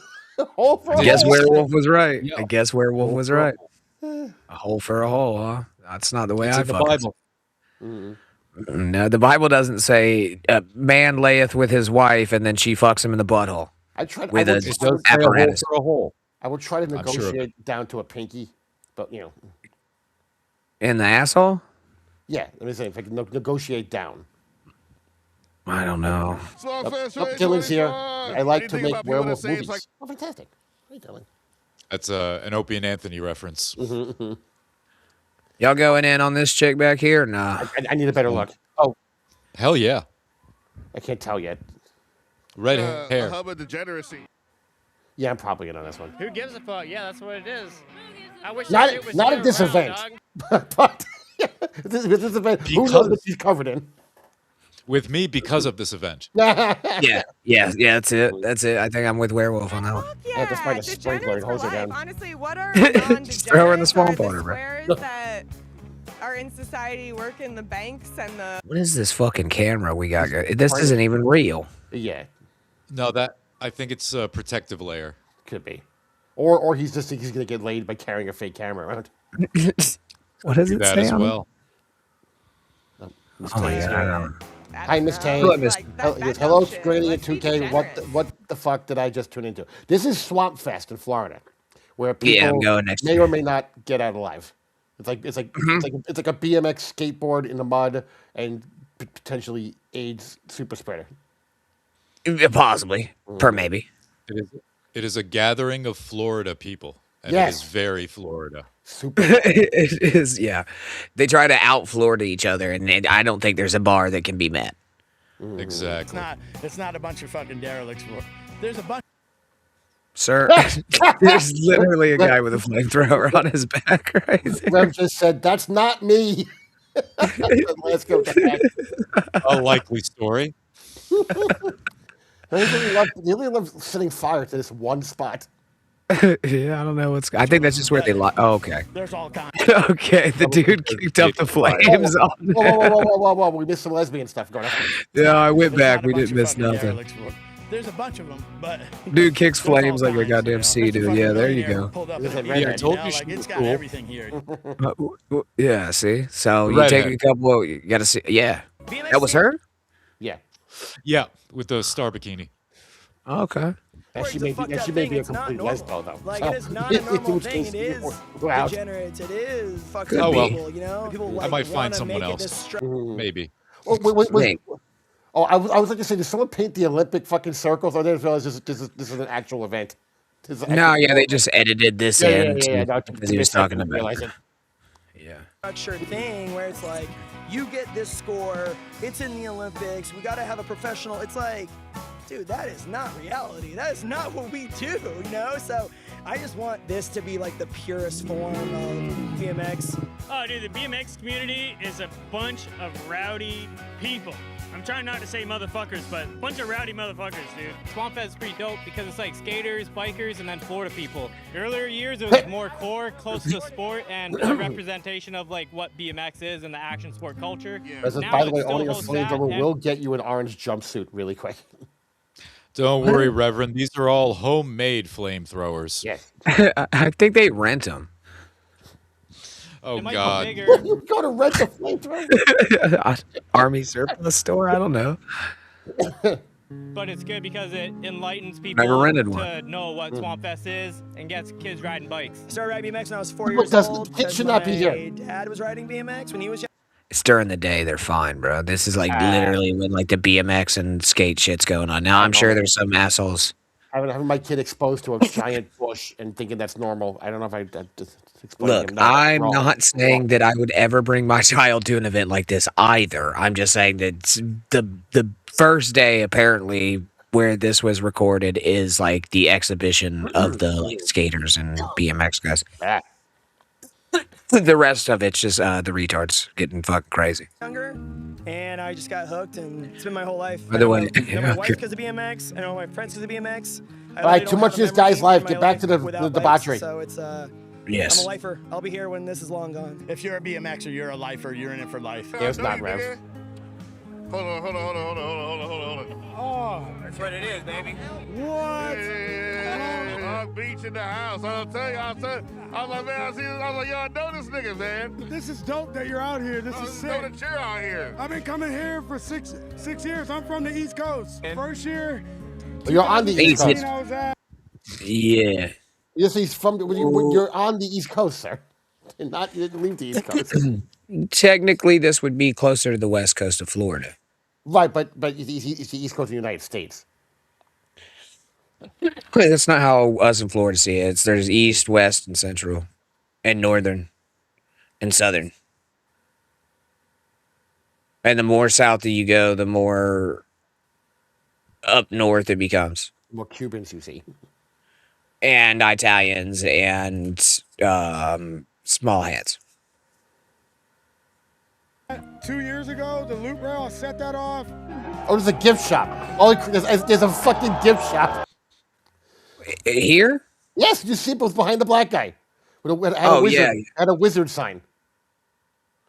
Speaker 2: Hole for a
Speaker 1: I guess
Speaker 2: hole.
Speaker 1: Werewolf was right. I guess Werewolf was right. A hole for a hole, huh? That's not the way
Speaker 3: It's
Speaker 1: I
Speaker 3: in the
Speaker 1: fucking
Speaker 3: Bible.
Speaker 1: No, the Bible doesn't say a man layeth with his wife and then she fucks him in the butthole.
Speaker 2: I tried
Speaker 1: with
Speaker 2: I
Speaker 1: a
Speaker 2: would,
Speaker 3: It does say
Speaker 1: apparatus.
Speaker 3: a hole.
Speaker 2: I would try to
Speaker 3: I'm sure of
Speaker 2: negotiate down to a pinky, but you know,
Speaker 1: In the asshole?
Speaker 2: yeah. Let me say, if I can negotiate down.
Speaker 1: I don't know.
Speaker 2: Dylan's here. I like to make werewolf movies. Oh, fantastic! Hey, Dylan.
Speaker 3: That's an Opie and Anthony reference.
Speaker 1: Y'all going in on this chick back here? Nah.
Speaker 2: I need a better look. Oh,
Speaker 3: Hell yeah.
Speaker 2: I can't tell yet.
Speaker 3: Red
Speaker 5: The
Speaker 3: hair.
Speaker 5: hub of degeneracy.
Speaker 2: Yeah, I'm probably in on this one.
Speaker 20: Who gives a fuck? Yeah, that's what it is. I wish
Speaker 2: Not
Speaker 20: that shit was
Speaker 2: not
Speaker 20: still
Speaker 2: at this
Speaker 20: around,
Speaker 2: event,
Speaker 20: dog.
Speaker 2: but this event. Who knows what she's covered in?
Speaker 3: With me because of this event.
Speaker 1: Yeah, that's it. That's it. I think I'm with Werewolf on that one.
Speaker 2: Yeah, just find a sprinkler and hose her down.
Speaker 18: Honestly, what are
Speaker 1: Just throw her in the swamp water, bro.
Speaker 18: squares that are in society working the banks and the...
Speaker 1: What is this fucking camera we got? This isn't even real.
Speaker 2: Yeah.
Speaker 3: No, I think it's a protective layer.
Speaker 2: Could be. Or he's just thinking he's going to get laid by carrying a fake camera around.
Speaker 1: What does it
Speaker 3: that
Speaker 1: say
Speaker 3: as
Speaker 1: on it?
Speaker 3: well.
Speaker 1: Oh my God.
Speaker 2: Hi, Miss Tay.
Speaker 1: Hello, Miss-
Speaker 2: Hello, Granny at 2K. What the fuck did I just tune into? This is Swamp Fest in Florida, where people
Speaker 1: Yeah, I'm going next
Speaker 2: may
Speaker 1: year.
Speaker 2: or may not get out alive. It's like a BMX skateboard in the mud and potentially AIDS super spreader.
Speaker 1: Possibly. Per maybe.
Speaker 3: It is a gathering of Florida people. And
Speaker 2: Yes.
Speaker 3: it is very Florida.
Speaker 2: Super.
Speaker 1: It is, yeah. They try to out Florida each other, and I don't think there's a bar that can be met.
Speaker 3: Exactly.
Speaker 21: It's not a bunch of fucking derelicts. There's a bunch.
Speaker 1: Sir, there's literally a guy with a flamethrower on his back, right?
Speaker 2: Rev just said, "That's not me." Let's go back.
Speaker 3: A likely story.
Speaker 2: They really love setting fire to this one spot.
Speaker 1: Yeah, I don't know what's. I think that's just where they. Oh, okay.
Speaker 21: There's all kinds.
Speaker 1: Okay, the dude kicked up the flames on.
Speaker 2: Whoa! We missed some lesbian stuff going on.
Speaker 1: Yeah, I went back. We didn't miss nothing.
Speaker 21: There's a bunch of them, but
Speaker 1: Dude kicks flames like a goddamn sea dude. Yeah, there you go.
Speaker 3: Yeah, I told you she
Speaker 21: it's
Speaker 3: was
Speaker 21: got
Speaker 3: cool.
Speaker 21: everything here.
Speaker 1: Yeah, see. So you
Speaker 3: Redhead.
Speaker 1: take a couple. You gotta see. Yeah, that was her.
Speaker 2: Yeah.
Speaker 3: Yeah, with the star bikini.
Speaker 1: Okay.
Speaker 2: And she may be a complete lesbo though.
Speaker 6: Like,
Speaker 2: So,
Speaker 6: it is not a normal
Speaker 2: which
Speaker 6: thing.
Speaker 2: case,
Speaker 6: It is
Speaker 2: we're out.
Speaker 6: degenerates. It is fucking
Speaker 3: Oh, well.
Speaker 6: people, you know? People, like,
Speaker 3: I might find
Speaker 6: wanna
Speaker 3: someone
Speaker 6: make it
Speaker 3: else.
Speaker 6: this
Speaker 3: Maybe.
Speaker 2: Oh, wait. Oh, I was like to say, did someone paint the Olympic fucking circles? I didn't realize this is an actual event. This is an
Speaker 1: No,
Speaker 2: actual
Speaker 1: yeah, they
Speaker 2: event.
Speaker 1: just edited this
Speaker 2: Yeah,
Speaker 1: in
Speaker 2: no,
Speaker 1: because he was talking about.
Speaker 2: realize it.
Speaker 1: Yeah.
Speaker 6: structured thing where it's like, you get this score, it's in the Olympics, we gotta have a professional. It's like, dude, that is not reality. That is not what we do, you know? So I just want this to be like the purest form of BMX.
Speaker 20: Oh, dude, the BMX community is a bunch of rowdy people. I'm trying not to say motherfuckers, but a bunch of rowdy motherfuckers, dude.
Speaker 11: Swamp Fest is pretty dope because it's like skaters, bikers, and then Florida people. Earlier years, it was more core, close to sport, and a representation of like what BMX is and the action sport culture.
Speaker 2: By
Speaker 11: Now
Speaker 2: the way,
Speaker 11: it still
Speaker 2: owning a
Speaker 11: holds that,
Speaker 2: flamethrower
Speaker 11: and-
Speaker 2: will get you an orange jumpsuit really quick.
Speaker 3: Don't worry, Reverend. These are all homemade flamethrowers.
Speaker 2: Yes.
Speaker 1: I think they rent them.
Speaker 3: Oh,
Speaker 11: It might be
Speaker 3: God.
Speaker 11: bigger.
Speaker 2: You go to rent a flamethrower?
Speaker 1: Army surplus store. I don't know.
Speaker 11: But it's good because it enlightens people
Speaker 1: Never rented
Speaker 11: to
Speaker 1: one.
Speaker 11: know what Swamp Fest is and gets kids riding bikes.
Speaker 6: I started riding BMX when I was 4
Speaker 2: Look,
Speaker 6: years
Speaker 2: that's-
Speaker 6: old.
Speaker 2: it
Speaker 6: because
Speaker 2: should not be
Speaker 6: my
Speaker 2: here.
Speaker 6: dad was riding BMX when he was young.
Speaker 1: It's during the day. They're fine, bro. This is like literally when like the BMX and skate shit's going on. Now I'm sure there's some assholes.
Speaker 2: Having my kid exposed to a giant bush and thinking that's normal. I don't know if I just explained
Speaker 1: Look,
Speaker 2: him that.
Speaker 1: I'm
Speaker 2: Wrong.
Speaker 1: not saying that I would ever bring my child to an event like this either. I'm just saying that the first day apparently where this was recorded is like the exhibition of the like skaters and BMX guys.
Speaker 2: Ah.
Speaker 1: The rest of it's just the retards getting fucking crazy.
Speaker 6: Younger, and I just got hooked, and it's been my whole life.
Speaker 1: By the way,
Speaker 6: I know my wife
Speaker 1: okay.
Speaker 6: because of BMX, I know my friends because of BMX. I
Speaker 2: All right,
Speaker 6: literally
Speaker 2: too
Speaker 6: don't
Speaker 2: much
Speaker 6: have
Speaker 2: of
Speaker 6: a
Speaker 2: this guy's
Speaker 6: memory
Speaker 2: life.
Speaker 6: in
Speaker 2: Get
Speaker 6: my
Speaker 2: back to
Speaker 6: life
Speaker 2: the
Speaker 6: without
Speaker 2: debauchery.
Speaker 6: bikes, so it's
Speaker 1: Yes.
Speaker 6: I'm a lifer. I'll be here when this is long gone.
Speaker 21: If you're a BMXer, you're a lifer. You're in it for life.
Speaker 2: There's not Rev.
Speaker 5: Hold on.
Speaker 20: Oh, that's what it is, baby.
Speaker 21: What?
Speaker 5: Yeah, beach in the house. I'll tell you, I was like, man, I was like, yo, I know this nigga, man.
Speaker 16: This is dope that you're out here. This is
Speaker 5: Know
Speaker 16: sick.
Speaker 5: that you're out here.
Speaker 16: I've been coming here for six years. I'm from the East Coast. First year.
Speaker 2: You're on the East
Speaker 16: 2016,
Speaker 2: Coast.
Speaker 16: I was at.
Speaker 1: Yeah.
Speaker 2: Yes, he's from. You're on the East Coast, sir. You didn't leave the East Coast.
Speaker 1: Technically, this would be closer to the west coast of Florida.
Speaker 2: Right, but it's the East Coast of the United States.
Speaker 1: That's not how us in Florida see it. There's east, west, and central, and northern, and southern. And the more south that you go, the more up north it becomes.
Speaker 2: More Cubans you see.
Speaker 1: And Italians and small hands.
Speaker 16: 2 years ago, the loop rail, I set that off.
Speaker 2: Oh, there's a gift shop. There's a fucking gift shop.
Speaker 1: Here?
Speaker 2: Yes, you see it was behind the black guy. Had a wizard sign.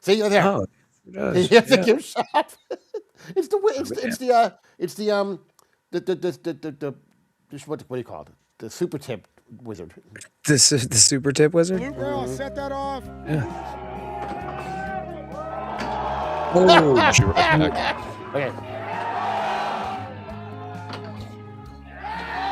Speaker 2: See, you're there.
Speaker 1: Oh, it does.
Speaker 2: It's a
Speaker 1: Yeah.
Speaker 2: gift shop. It's the what do you call it? The super tip wizard.
Speaker 1: The super tip wizard?
Speaker 16: Loop rail, I set that off.
Speaker 1: Yeah.
Speaker 3: Oh,
Speaker 2: Okay.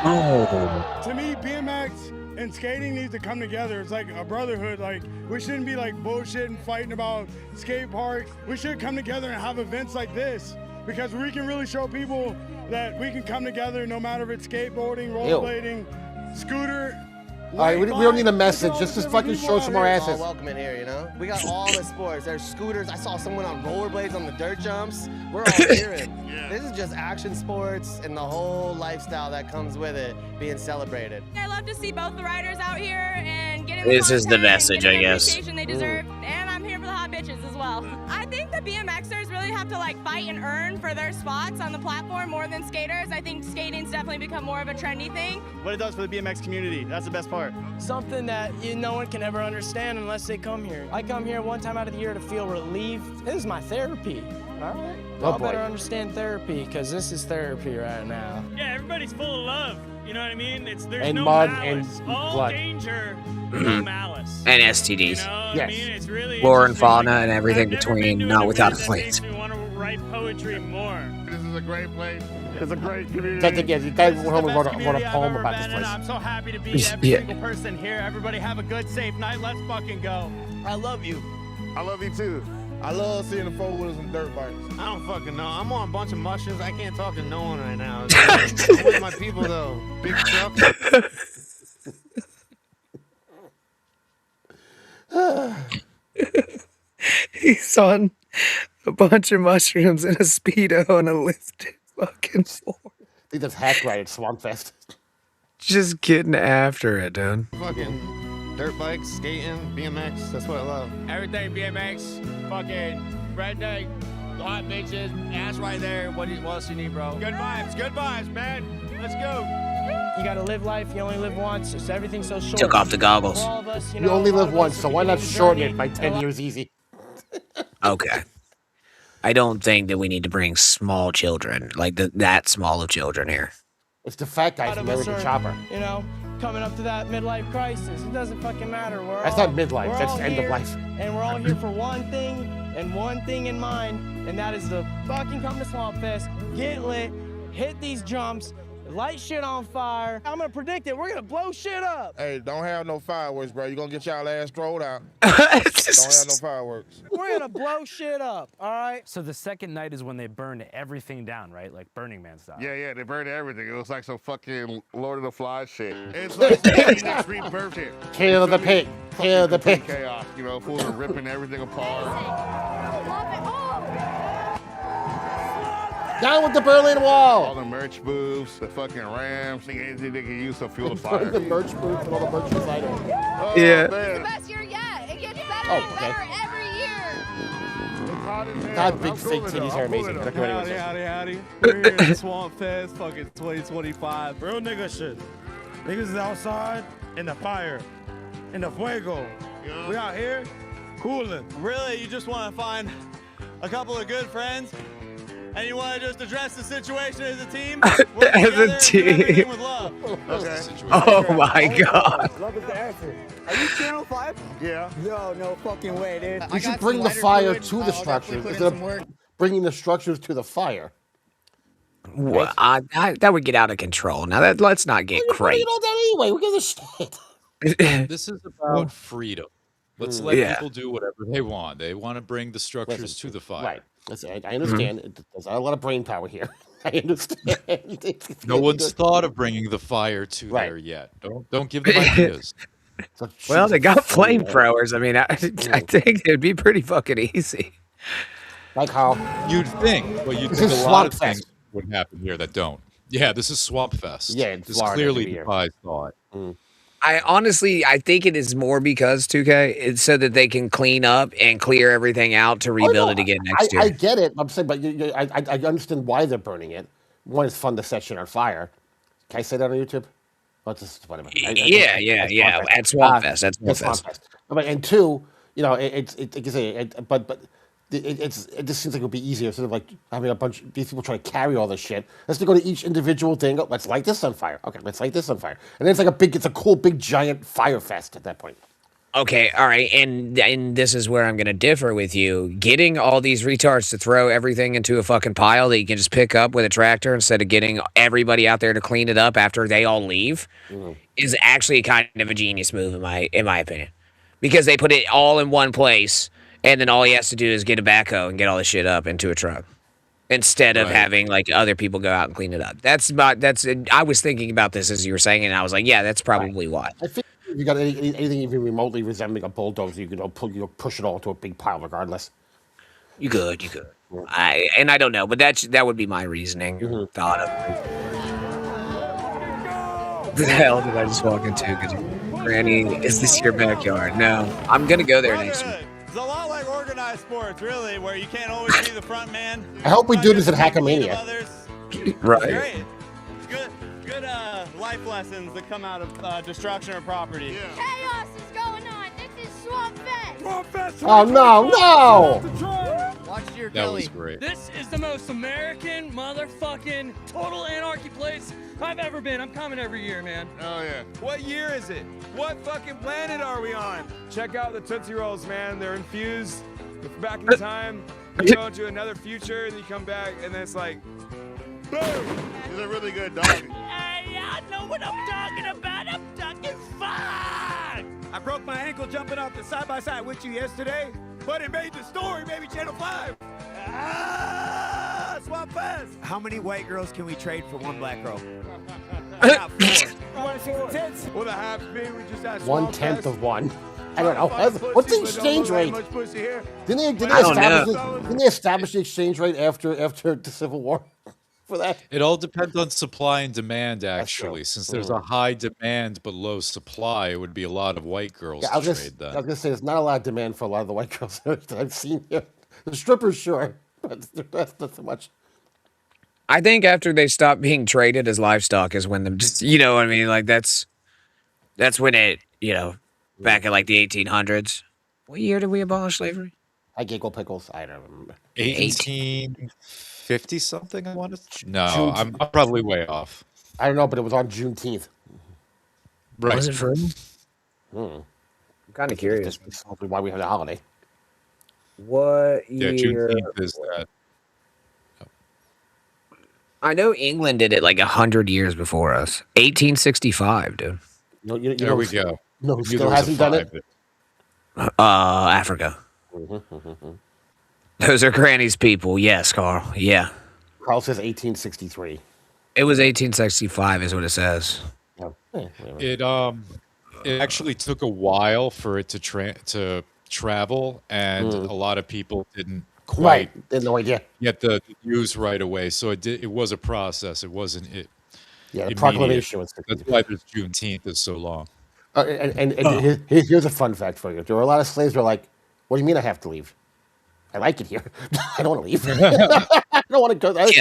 Speaker 1: Oh.
Speaker 16: To me, BMX and skating needs to come together. It's like a brotherhood. Like, we shouldn't be like bullshitting, fighting about skate parks. We should come together and have events like this because we can really show people that we can come together no matter if it's skateboarding, rollerblading, scooter.
Speaker 2: All right, we don't need a message. Just fucking show some more asses.
Speaker 7: Welcome in here, you know? We got all the sports. There's scooters. I saw someone on rollerblades on the dirt jumps. We're all cheering. This is just action sports and the whole lifestyle that comes with it being celebrated.
Speaker 17: I love to see both the riders out here and get in
Speaker 1: This is the message, I guess.
Speaker 17: appreciation they deserve. And I'm here for the hot bitches as well. I think the BMXers really have to like fight and earn for their spots on the platform more than skaters. I think skating's definitely become more of a trendy thing.
Speaker 21: What it does for the BMX community, that's the best part.
Speaker 10: Something that no one can ever understand unless they come here. I come here one time out of the year to feel relieved. This is my therapy. All right? Y'all better understand therapy because this is therapy right now.
Speaker 20: Yeah, everybody's full of love. You know what I mean? There's
Speaker 2: And
Speaker 20: no
Speaker 2: mud
Speaker 20: malice.
Speaker 2: and
Speaker 20: All
Speaker 2: blood.
Speaker 20: danger, no malice.
Speaker 1: And STDs.
Speaker 20: You know what I mean? It's really
Speaker 1: Flora and
Speaker 20: interesting.
Speaker 1: fauna and everything between, not without a
Speaker 20: That
Speaker 1: fleet.
Speaker 20: makes me want to write poetry more.
Speaker 5: This is a great place. It's a great community.
Speaker 2: The guy went home and wrote a poem about this place.
Speaker 12: I'm so happy to be every
Speaker 1: Yeah.
Speaker 12: single person here. Everybody have a good, safe night. Let's fucking go.
Speaker 21: I love you.
Speaker 5: I love you too.
Speaker 21: I love seeing the four-wheelers and dirt bikes.
Speaker 22: I don't fucking know. I'm on a bunch of mushrooms. I can't talk to no one right now. I'm with my people though. Big truck.
Speaker 1: He's on a bunch of mushrooms and a Speedo and a lifted fucking floor.
Speaker 2: He does hack ride at Swampfest.
Speaker 1: Just getting after it, dude.
Speaker 22: Fucking dirt bikes, skating, BMX. That's what I love.
Speaker 19: Everything BMX, fucking redneck, hot bitches, ass right there. What else you need, bro? Good vibes, man. Let's go.
Speaker 10: You gotta live life. You only live once. It's everything's so short.
Speaker 1: Took off the goggles.
Speaker 10: For all of us,
Speaker 2: You
Speaker 10: know,
Speaker 2: only
Speaker 10: a lot
Speaker 2: live
Speaker 10: of
Speaker 2: once,
Speaker 10: us
Speaker 2: so
Speaker 10: are
Speaker 2: why not
Speaker 10: beginning
Speaker 2: shorten
Speaker 10: journey.
Speaker 2: it by 10 years easy?
Speaker 1: Okay. I don't think that we need to bring small children, like that small of children here.
Speaker 2: It's the fat
Speaker 10: A
Speaker 2: guys
Speaker 10: lot
Speaker 2: who
Speaker 10: of
Speaker 2: married
Speaker 10: us
Speaker 2: the
Speaker 10: are,
Speaker 2: chopper.
Speaker 10: you know, coming up to that midlife crisis. It doesn't fucking matter.
Speaker 2: That's not midlife, that's end of life.
Speaker 10: And we're all here for one thing and one thing in mind, and that is to fucking come to Swamp Fest, get lit, hit these jumps, light shit on fire. I'm gonna predict it. We're gonna blow shit up.
Speaker 21: Hey, don't have no fireworks, bro. You're gonna get y'all ass thrown out. Don't have no fireworks.
Speaker 10: We're gonna blow shit up. All right.
Speaker 12: So the second night is when they burn everything down, right? Like Burning Man style.
Speaker 5: Yeah, they burned everything. It was like some fucking Lord of the Flies shit. It's like some Phoenix Rebirth shit.
Speaker 2: Kill the pig. Kill the pig.
Speaker 5: Chaos, you know, fools are ripping everything apart.
Speaker 2: Down with the Berlin Wall.
Speaker 5: All the merch booths, the fucking ramps, anything they can use to fuel the
Speaker 2: Burn
Speaker 5: fire.
Speaker 2: the merch booth and all the merch inside of it.
Speaker 5: Oh,
Speaker 1: Yeah.
Speaker 5: man.
Speaker 9: Best year yet. It gets better
Speaker 2: Oh,
Speaker 9: and
Speaker 2: okay.
Speaker 9: better every year.
Speaker 2: God, big fake titties are amazing. Okay, anyways.
Speaker 21: Howdy. We're here at Swamp Fest, fucking 2025.
Speaker 16: Real nigga shit. Niggas is outside in the fire, in the fuego. We out here cooling.
Speaker 21: Really, you just want to find a couple of good friends, and you want to just address the situation as a team? Work
Speaker 1: As a
Speaker 21: together, do
Speaker 1: team.
Speaker 21: everything with love.
Speaker 5: Okay.
Speaker 1: Oh my god.
Speaker 7: Love is the answer. Are you Channel 5?
Speaker 5: Yeah.
Speaker 7: No fucking way, dude.
Speaker 2: We should bring the fire to the structures instead of bringing the structures to the fire.
Speaker 1: Well, that would get out of control. Now let's not get crazy.
Speaker 2: You know that anyway. Who gives a shit?
Speaker 3: This is about freedom. Let's let people do whatever they want. They want to bring the structures to the fire.
Speaker 2: Right. Listen, I understand. There's not a lot of brain power here. I understand.
Speaker 3: No one's thought of bringing the fire to there yet. Don't give them ideas.
Speaker 1: Well, they got flamethrowers. I mean, I think it'd be pretty fucking easy.
Speaker 2: Like how
Speaker 3: You'd think, but you'd
Speaker 2: This
Speaker 3: think
Speaker 2: is
Speaker 3: a lot of
Speaker 2: Swamp
Speaker 3: things
Speaker 2: Fest.
Speaker 3: would happen here that don't. Yeah, this is Swamp Fest.
Speaker 2: Yeah, in
Speaker 3: this
Speaker 2: Florida
Speaker 3: clearly
Speaker 2: every year.
Speaker 3: defies thought.
Speaker 1: I honestly, I think it is more because 2K, it's so that they can clean up and clear everything out to rebuild it again next year.
Speaker 2: I get it. I'm saying, but I understand why they're burning it. One, it's fun to set shit on fire. Can I say that on YouTube? Well, just whatever.
Speaker 1: Yeah. At Swamp Fest. That's Swamp Fest.
Speaker 2: And two, it just seems like it would be easier instead of like having a bunch of these people trying to carry all this shit. Let's go to each individual thing. Oh, let's light this on fire. Okay, let's light this on fire. And then it's a cool big giant fire fest at that point.
Speaker 1: Okay, all right, and this is where I'm gonna differ with you. Getting all these retards to throw everything into a fucking pile that you can just pick up with a tractor instead of getting everybody out there to clean it up after they all leave is actually kind of a genius move in my opinion, because they put it all in one place, and then all he has to do is get a backhoe and get all this shit up into a truck, instead of having like other people go out and clean it up. I was thinking about this as you were saying, and I was like, yeah, that's probably why.
Speaker 2: I think if you got anything even remotely resembling a bulldozer, you can push it all into a big pile regardless.
Speaker 1: You could. I don't know, but that would be my reasoning. Thought of it. The hell did I just walk into? Granny, is this your backyard? No, I'm gonna go there next week.
Speaker 21: It's a lot like organized sports, really, where you can't always be the front man.
Speaker 2: I hope we do this at Hackamania.
Speaker 21: Right. Good life lessons that come out of destruction of property.
Speaker 17: Chaos is going on. This is Swamp Fest. Swamp Fest.
Speaker 2: Oh no!
Speaker 11: Watch your
Speaker 3: That was great.
Speaker 11: This is the most American motherfucking total anarchy place I've ever been. I'm coming every year, man.
Speaker 5: Oh yeah.
Speaker 21: What year is it? What fucking planet are we on?
Speaker 4: Check out the Tootsie Rolls, man. They're infused back in time. You go into another future, and you come back, and then it's like, boom!
Speaker 5: He's a really good dog.
Speaker 11: Hey, I know what I'm talking about. I'm talking fun.
Speaker 13: I broke my ankle jumping off the side-by-side with you yesterday, but it made the story, maybe Channel 5. Swamp Fest. How many white girls can we trade for one black girl? I got 4. You want to see the tits?
Speaker 4: Well, the half speed, we just had
Speaker 2: 1/10 of one. I don't know. What's the exchange rate? Didn't they establish the exchange rate after the Civil War for that?
Speaker 3: It all depends on supply and demand, actually. Since there's a high demand but low supply, it would be a lot of white girls to trade that.
Speaker 2: I was going to say, there's not a lot of demand for a lot of the white girls that I've seen here. The strippers, sure, but that's not so much.
Speaker 1: I think after they stop being traded as livestock is when them just, you know what I mean? Like that's when it, back in like the 1800s. What year did we abolish slavery?
Speaker 2: I giggle pickles. I don't remember.
Speaker 3: 1850 something, I want to. No, I'm probably way off.
Speaker 2: I don't know, but it was on Juneteenth.
Speaker 3: Right.
Speaker 1: Was it for him?
Speaker 2: I'm
Speaker 1: kind of curious.
Speaker 2: That's probably why we have the holiday.
Speaker 1: What
Speaker 3: Yeah,
Speaker 1: year?
Speaker 3: Juneteenth is that.
Speaker 1: I know England did it like 100 years before us. 1865, dude.
Speaker 2: No,
Speaker 3: There we go.
Speaker 2: No, who
Speaker 3: Knew
Speaker 2: still
Speaker 3: there was a
Speaker 2: hasn't done it?
Speaker 3: 5.
Speaker 1: Africa. Those are Granny's people. Yes, Carl. Yeah.
Speaker 2: Carl says 1863.
Speaker 1: It was 1865 is what it says.
Speaker 3: It actually took a while for it to travel, and a lot of people didn't quite
Speaker 2: no idea.
Speaker 3: Get the news right away. So it was a process. It wasn't it.
Speaker 2: Yeah, the proclamation was.
Speaker 3: That's why this Juneteenth is so long.
Speaker 2: Here's a fun fact for you. There were a lot of slaves who were like, "What do you mean I have to leave? I like it here. I don't want to leave. I don't want to go. I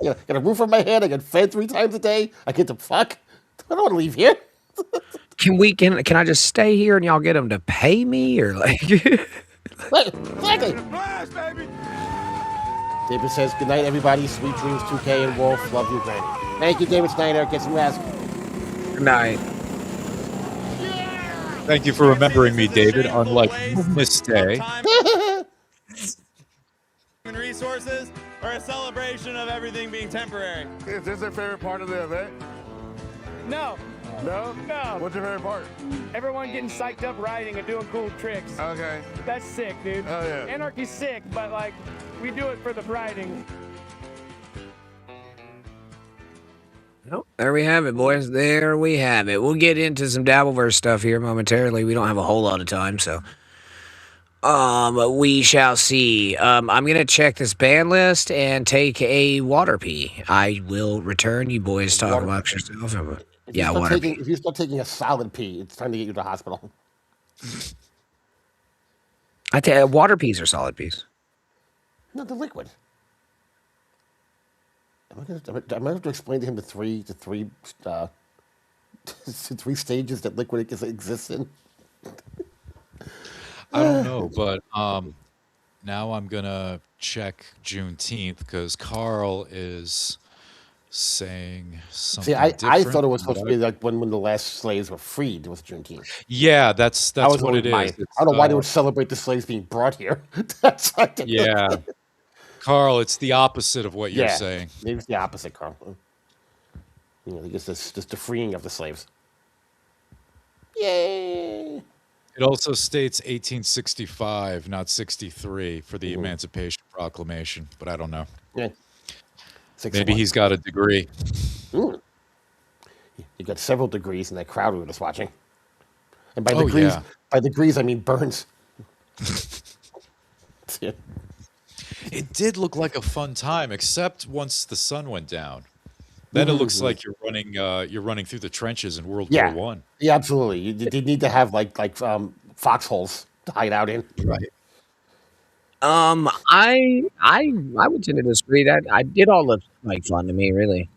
Speaker 2: got a roof over my head. I get fed 3 times a day. I get to fuck. I don't want to leave here."
Speaker 1: Can I just stay here and y'all get them to pay me or like?
Speaker 2: Exactly. David says, "Good night, everybody. Sweet dreams, 2K and Wolf. Love you, Granny." Thank you, David Snyder. Get some rest.
Speaker 1: Good night.
Speaker 3: Thank you for remembering me, David. Unlike this day.
Speaker 21: Human resources or a celebration of everything being temporary.
Speaker 5: Is this their favorite part of the event?
Speaker 10: No.
Speaker 5: No?
Speaker 10: No.
Speaker 5: What's your favorite part?
Speaker 10: Everyone getting psyched up riding and doing cool tricks.
Speaker 5: Okay.
Speaker 10: That's sick, dude.
Speaker 5: Oh, yeah.
Speaker 10: Anarchy's sick, but like, we do it for the riding.
Speaker 1: There we have it, boys. There we have it. We'll get into some Dabbleverse stuff here momentarily. We don't have a whole lot of time, so we shall see. I'm gonna check this ban list and take a water pee. I will return. You boys talk amongst yourself. Yeah, water pee.
Speaker 2: If you start taking a solid pee, it's time to get you to the hospital.
Speaker 1: I tell you, water peas are solid peas.
Speaker 2: No, the liquid. Am I gonna have to explain to him the three stages that liquid exists in?
Speaker 3: I don't know, but now I'm gonna check Juneteenth because Carl is saying something.
Speaker 2: See, I
Speaker 3: different
Speaker 2: thought it was
Speaker 3: than
Speaker 2: supposed to
Speaker 3: what
Speaker 2: be like when the last slaves were freed was Juneteenth.
Speaker 3: Yeah, that's
Speaker 2: That was
Speaker 3: what it is.
Speaker 2: I don't know why they would celebrate the slaves being brought here. That's like
Speaker 3: Yeah, Carl, it's the opposite of what you're
Speaker 2: yeah,
Speaker 3: saying.
Speaker 2: maybe it's the opposite, Carl. You know, I guess it's just the freeing of the slaves. Yay!
Speaker 3: It also states 1865, not 63, for the Emancipation Proclamation, but I don't know.
Speaker 2: Yeah.
Speaker 3: Maybe he's got a degree.
Speaker 2: Ooh. You got several degrees in that crowd we were just watching. And by degrees, I mean burns. Yeah.
Speaker 3: It did look like a fun time, except once the sun went down. Then it looks like you're running through the trenches in World War One.
Speaker 2: Yeah, absolutely. You need to have like foxholes to hide out in.
Speaker 3: Right.
Speaker 1: I would tend to disagree. That it all looked like fun to me, really.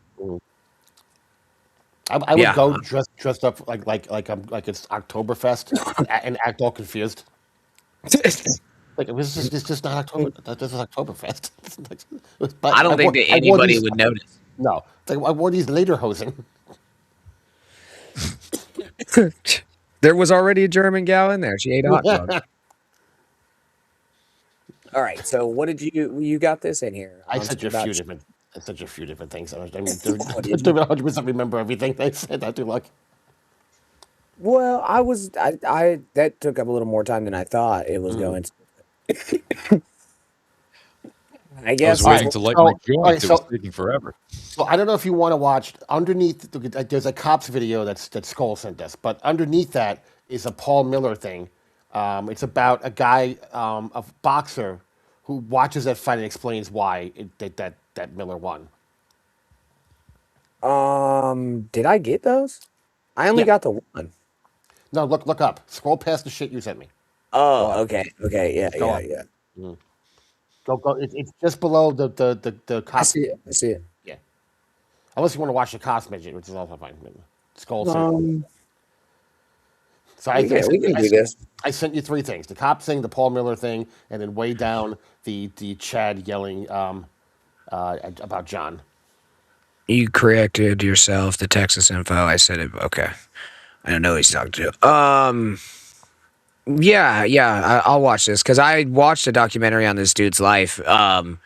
Speaker 2: I would go dressed up like it's Oktoberfest and act all confused. Like it's just not October. This is Oktoberfest. But
Speaker 1: I don't think that anybody would notice.
Speaker 2: No, it's like I wore these lederhosen.
Speaker 1: There was already a German gal in there. She ate a hot dog. All right. So what did you got this in here?
Speaker 2: I said a few different things. I mean, don't 100% remember everything they said. I do like.
Speaker 1: Well, I that took up a little more time than I thought it was going to. I guess
Speaker 3: I was waiting to light my joint. It was taking forever.
Speaker 2: So I don't know if you want to watch underneath. There's a cops video that Skull sent us, but underneath that is a Paul Miller thing. It's about a guy, a boxer, who watches that fight and explains why that Miller won.
Speaker 1: Did I get those? I only got the one.
Speaker 2: No, look up. Scroll past the shit you sent me.
Speaker 1: Oh, okay, yeah.
Speaker 2: Mm. Go. It's just below the cops.
Speaker 1: I see it.
Speaker 2: Yeah. Unless you want to watch the cops midget, which is also fine. Skull. So
Speaker 1: we can do this.
Speaker 2: I sent you three things: the cop thing, the Paul Miller thing, and then way down the Chad yelling about John.
Speaker 1: You corrected yourself. The Texas info. I said it. Okay. I don't know who he's talking to. Yeah. I'll watch this because I watched a documentary on this dude's life. About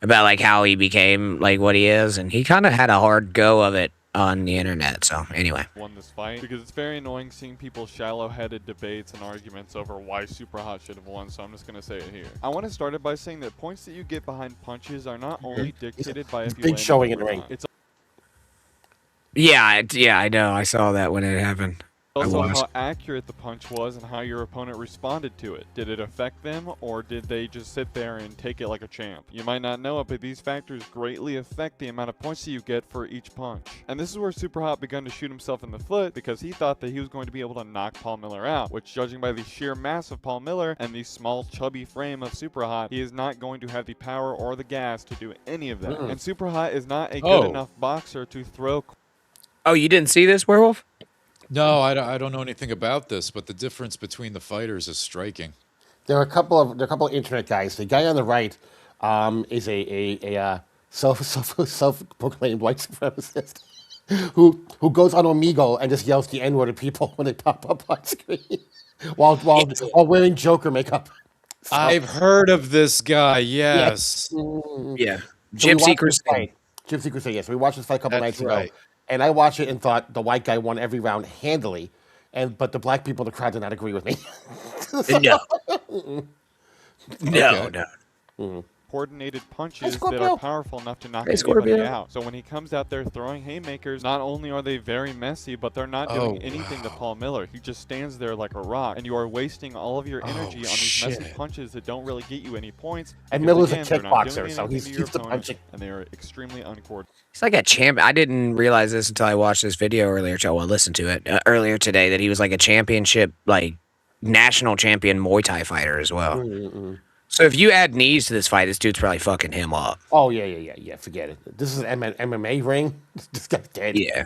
Speaker 1: like how he became like what he is, and he kind of had a hard go of it on the internet. So anyway,
Speaker 8: won this fight because it's very annoying seeing people's shallow-headed debates and arguments over why Super Hot should have won. So I'm just gonna say it here. I want to start it by saying that points that you get behind punches are not only dictated by if you
Speaker 2: big
Speaker 8: land
Speaker 2: showing
Speaker 8: them
Speaker 2: in the
Speaker 8: or
Speaker 2: ring.
Speaker 8: not. It's
Speaker 1: yeah, I know. I saw that when it happened.
Speaker 8: also how accurate the punch was and how your opponent responded to it. Did it affect them, or did they just sit there and take it like a champ? You might not know it, but these factors greatly affect the amount of points that you get for each punch. And this is where Super Hot begun to shoot himself in the foot because he thought that he was going to be able to knock Paul Miller out, which, judging by the sheer mass of Paul Miller and the small chubby frame of Super Hot, he is not going to have the power or the gas to do any of that. And Super Hot is not a good enough boxer to throw.
Speaker 1: Oh, you didn't see this, Werewolf?
Speaker 3: No, I don't know anything about this, but the difference between the fighters is striking.
Speaker 2: There are a couple of internet guys. The guy on the right is a self-proclaimed white supremacist who goes on Omegle and just yells the N-word at people when they pop up on screen while wearing Joker makeup. So,
Speaker 3: I've heard of this guy. Yes.
Speaker 1: Yeah.
Speaker 2: Gypsy Crusade. Gypsy Crusade. Yes, we watched this fight a couple nights ago. And I watched it and thought the white guy won every round handily, but the black people in the crowd did not agree with me.
Speaker 1: No. No.
Speaker 8: coordinated punches that
Speaker 2: Scorpio.
Speaker 8: are powerful enough to knock
Speaker 1: Hey,
Speaker 8: anybody
Speaker 1: Scorpio.
Speaker 8: out. So when he comes out there throwing haymakers, not only are they very messy, but they're not doing anything to Paul Miller. He just stands there like a rock, and you are wasting all of your energy on these messy punches that don't really get you any points.
Speaker 2: And
Speaker 8: because,
Speaker 2: Miller's a
Speaker 8: again, they're not doing
Speaker 2: kickboxer, so
Speaker 8: anything
Speaker 2: he's
Speaker 8: to your
Speaker 2: used to
Speaker 8: opponent,
Speaker 2: punching.
Speaker 8: and they are extremely uncoordinated.
Speaker 1: He's like a champ. I didn't realize this until I watched this video earlier. I listened to it earlier today that he was like a championship, like national champion Muay Thai fighter as well. So if you add knees to this fight, this dude's probably fucking him up.
Speaker 2: Oh yeah. Forget it. This is an MMA ring. This guy's dead.
Speaker 1: Yeah.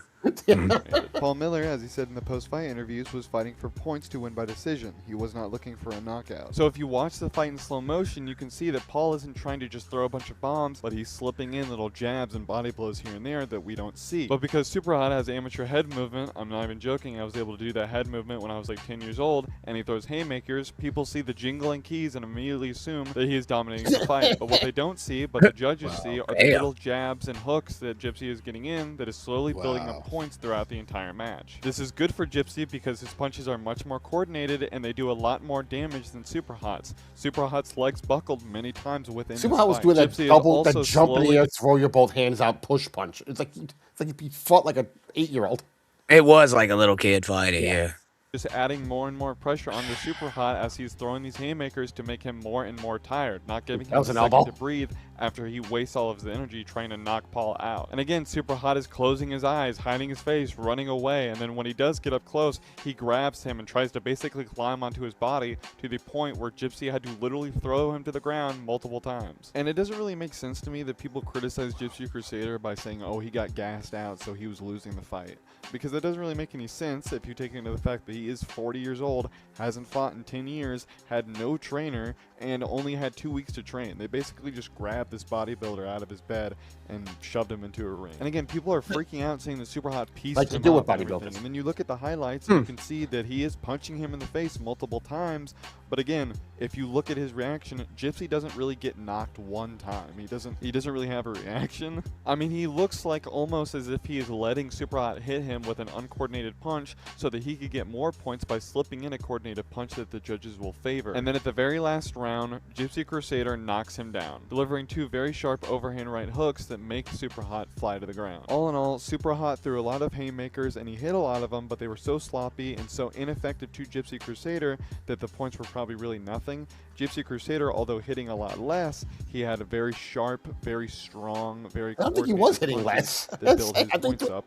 Speaker 8: Paul Miller, as he said in the post-fight interviews, was fighting for points to win by decision. He was not looking for a knockout. So if you watch the fight in slow motion, you can see that Paul isn't trying to just throw a bunch of bombs, but he's slipping in little jabs and body blows here and there that we don't see. But because Super Hot has amateur head movement, I'm not even joking, I was able to do that head movement when I was like 10 years old, and he throws haymakers, people see the jingling keys and immediately assume that he is dominating the fight. But what they don't see, but the judges see, are the little jabs and hooks that Gypsy is getting in that is slowly building up points throughout the entire match. This is good for Gypsy because his punches are much more coordinated and they do a lot more damage than Super Hot's. Super Hot's legs buckled many times within
Speaker 2: Super
Speaker 8: this
Speaker 2: Hot was
Speaker 8: fight.
Speaker 2: doing that
Speaker 8: Gypsy is
Speaker 2: double, that
Speaker 8: also
Speaker 2: jump in the
Speaker 8: slowly-
Speaker 2: air, throw your both hands out, push punch. It's like he fought like an 8-year-old.
Speaker 1: It was like a little kid fighting, yeah.
Speaker 8: Just adding more and more pressure on the Super Hot as he's throwing these haymakers to make him more and more tired, not giving him a
Speaker 2: was an
Speaker 8: second
Speaker 2: elbow.
Speaker 8: to breathe after he wastes all of his energy trying to knock Paul out. And again, Super Hot is closing his eyes, hiding his face, running away, and then when he does get up close, he grabs him and tries to basically climb onto his body to the point where Gypsy had to literally throw him to the ground multiple times. And it doesn't really make sense to me that people criticize Gypsy Crusader by saying, oh, he got gassed out, so he was losing the fight. Because that doesn't really make any sense if you take into the fact that he is 40 years old, hasn't fought in 10 years, had no trainer, and only had 2 weeks to train. They basically just grabbed this bodybuilder out of his bed and shoved him into a ring. And again, people are freaking out saying the Super Hot pieced
Speaker 2: Like you
Speaker 8: him
Speaker 2: do
Speaker 8: up
Speaker 2: with
Speaker 8: and everything.
Speaker 2: bodybuilders.
Speaker 8: And then you look at the highlights and you can see that he is punching him in the face multiple times. But again, if you look at his reaction, Gypsy doesn't really get knocked one time. He doesn't really have a reaction. I mean, he looks like almost as if he is letting Super Hot hit him with an uncoordinated punch so that he could get more points by slipping in a coordinated punch that the judges will favor. And then at the very last round, Gypsy Crusader knocks him down, delivering 2 very sharp overhand right hooks that make Super Hot fly to the ground. All in all, Super Hot threw a lot of haymakers and he hit a lot of them, but they were so sloppy and so ineffective to Gypsy Crusader that the points were probably really nothing. Gypsy Crusader, although hitting a lot less, he had a very sharp, very strong, very
Speaker 2: I don't think he was hitting
Speaker 8: coordinated
Speaker 2: less.
Speaker 8: punches that built his
Speaker 2: I think
Speaker 8: points up.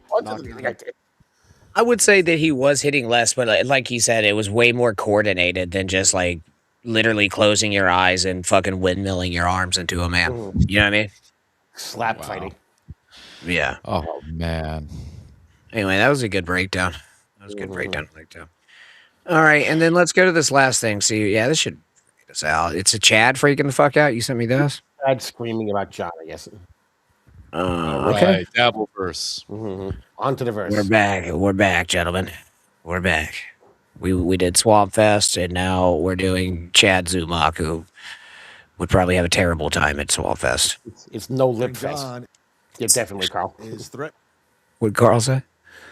Speaker 1: I would say that he was hitting less, but like he said, it was way more coordinated than just like literally closing your eyes and fucking windmilling your arms into a man. You know what I mean?
Speaker 2: Slap fighting.
Speaker 1: Yeah.
Speaker 3: Oh man.
Speaker 1: Anyway, that was a good breakdown. That was a good breakdown. All right, and then let's go to this last thing. See, yeah, this should freak us out. It's a Chad freaking the fuck out. You sent me this?
Speaker 2: Chad screaming about John, I guess.
Speaker 1: Okay.
Speaker 3: Right, Dabbleverse.
Speaker 2: On to the verse.
Speaker 1: We're back, gentlemen. We're back. We did Swamp Fest, and now we're doing Chad Zumock, who would probably have a terrible time at Swamp Fest.
Speaker 2: It's no lip fest.
Speaker 14: John
Speaker 2: Yeah, definitely, Carl.
Speaker 14: is threat.
Speaker 1: What'd Carl say?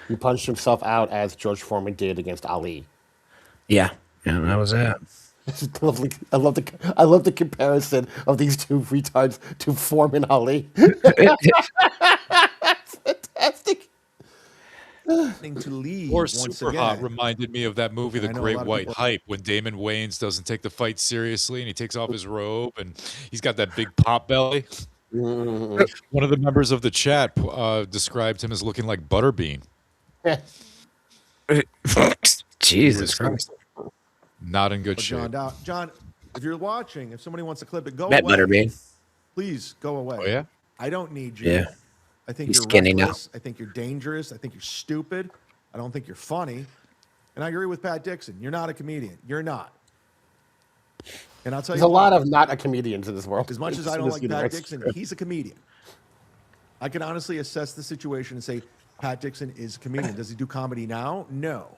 Speaker 2: He punched himself out as George Foreman did against Ali.
Speaker 1: Yeah, that was it.
Speaker 2: It's lovely. I love the comparison of these two retards to Foreman Ali. Fantastic.
Speaker 14: To lead
Speaker 3: Or
Speaker 14: once
Speaker 3: Super Hot
Speaker 14: again.
Speaker 3: reminded me of that movie, The
Speaker 14: I know a
Speaker 3: Great
Speaker 14: lot of
Speaker 3: White
Speaker 14: people-
Speaker 3: Hype, when Damon Wayans doesn't take the fight seriously and he takes off his robe and he's got that big pop belly. One of the members of the chat described him as looking like Butterbean.
Speaker 1: Jesus Christ.
Speaker 3: Not in good
Speaker 14: But
Speaker 3: shape.
Speaker 14: John, if you're watching, if somebody wants to clip it, go
Speaker 1: Met
Speaker 14: away.
Speaker 1: Butterbean.
Speaker 14: Please go away.
Speaker 3: Oh, yeah?
Speaker 14: I don't need you.
Speaker 1: Yeah.
Speaker 14: I think
Speaker 1: He's
Speaker 14: you're
Speaker 1: skinny now.
Speaker 14: reckless. I think you're dangerous. I think you're stupid. I don't think you're funny. And I agree with Pat Dixon. You're not a comedian. You're not. And I'll tell
Speaker 2: There's
Speaker 14: you
Speaker 2: a lot
Speaker 14: why.
Speaker 2: of not a comedians in this world.
Speaker 14: As much as I
Speaker 2: In
Speaker 14: don't
Speaker 2: this
Speaker 14: like
Speaker 2: universe.
Speaker 14: Pat Dixon, he's a comedian. I can honestly assess the situation and say Pat Dixon is a comedian. Does he do comedy now? No.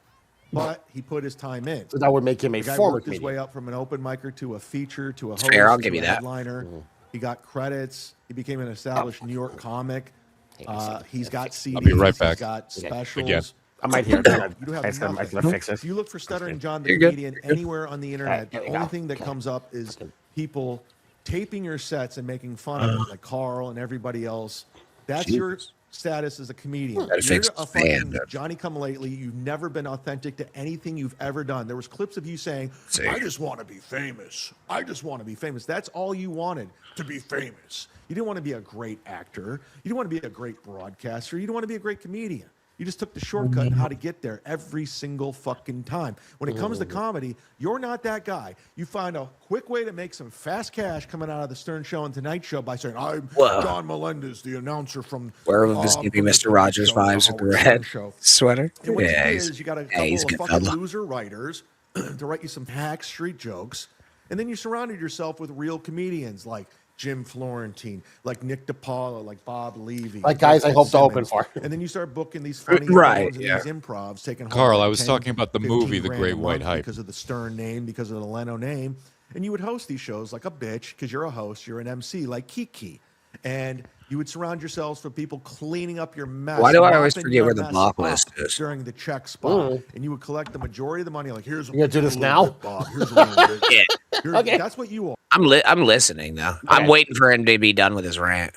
Speaker 14: But he put his time in.
Speaker 2: So that would make him a
Speaker 14: The guy
Speaker 2: former
Speaker 14: worked his
Speaker 2: comedian.
Speaker 14: way up from an open micer to a feature to a host
Speaker 1: fair, I'll
Speaker 14: to
Speaker 1: give you
Speaker 14: a
Speaker 1: that.
Speaker 14: headliner. He got credits. He became an established New York comic. He's got CDs.
Speaker 3: I'll be right back.
Speaker 14: He's got specials.
Speaker 3: Again.
Speaker 2: I might hear it.
Speaker 14: You have
Speaker 2: I said I might
Speaker 14: nothing.
Speaker 2: fix this.
Speaker 14: If you look for Stuttering John the
Speaker 1: You're good.
Speaker 14: comedian anywhere on the internet,
Speaker 2: there
Speaker 14: the
Speaker 2: you
Speaker 14: only
Speaker 2: go.
Speaker 14: thing that comes up is people taping your sets and making fun of it, like Carl and everybody else. That's your status as a comedian.
Speaker 1: Gotta
Speaker 14: You're
Speaker 1: fix
Speaker 14: a
Speaker 1: the
Speaker 14: fucking
Speaker 1: band.
Speaker 14: Johnny Come Lately. You've never been authentic to anything you've ever done. There was clips of you saying, I just want to be famous. I just want to be famous. That's all you wanted, to be famous. You didn't want to be a great actor. You didn't want to be a great broadcaster. You didn't want to be a great comedian. You just took the shortcut in how to get there every single fucking time. When it comes to comedy, you're not that guy. You find a quick way to make some fast cash coming out of the Stern Show and Tonight Show by saying, I'm
Speaker 1: Whoa.
Speaker 14: John Melendez, the announcer from...
Speaker 1: Where was giving Mr. Rogers vibes with the red sweater?
Speaker 14: And what
Speaker 1: Yeah,
Speaker 14: you do is you got a couple
Speaker 1: he's
Speaker 14: of
Speaker 1: good
Speaker 14: fucking
Speaker 1: fella.
Speaker 14: loser writers to write you some hack street jokes, and then you surrounded yourself with real comedians like Jim Florentine, like Nick DiPaolo, like Bob Levy.
Speaker 2: Like guys I hope to open for.
Speaker 14: And then you start booking these funny
Speaker 3: Right,
Speaker 14: shows and
Speaker 3: yeah.
Speaker 14: these improvs, taking
Speaker 3: Carl,
Speaker 14: home
Speaker 3: I was
Speaker 14: 10,
Speaker 3: talking about the
Speaker 14: 15
Speaker 3: movie, The
Speaker 14: grand
Speaker 3: Great
Speaker 14: a
Speaker 3: White
Speaker 14: month
Speaker 3: Hype.
Speaker 14: because of the Stern name, because of the Leno name, and you would host these shows like a bitch because you're a host, you're an MC, like Kiki, and you would surround yourselves with people cleaning up your mess.
Speaker 1: Why do I always
Speaker 14: mopping
Speaker 1: forget
Speaker 14: your
Speaker 1: where the
Speaker 14: mess
Speaker 1: block
Speaker 14: up
Speaker 1: list is?
Speaker 14: during the check spot,
Speaker 2: Mm.
Speaker 14: and you would collect the majority of the money. Like, here's
Speaker 2: You gonna do this
Speaker 14: a little
Speaker 2: now?
Speaker 14: bit, Bob. Here's a little bit.
Speaker 1: Yeah.
Speaker 14: Here's-
Speaker 2: Okay.
Speaker 14: That's what you are.
Speaker 1: I'm listening though. I'm waiting for him to be done with his rant.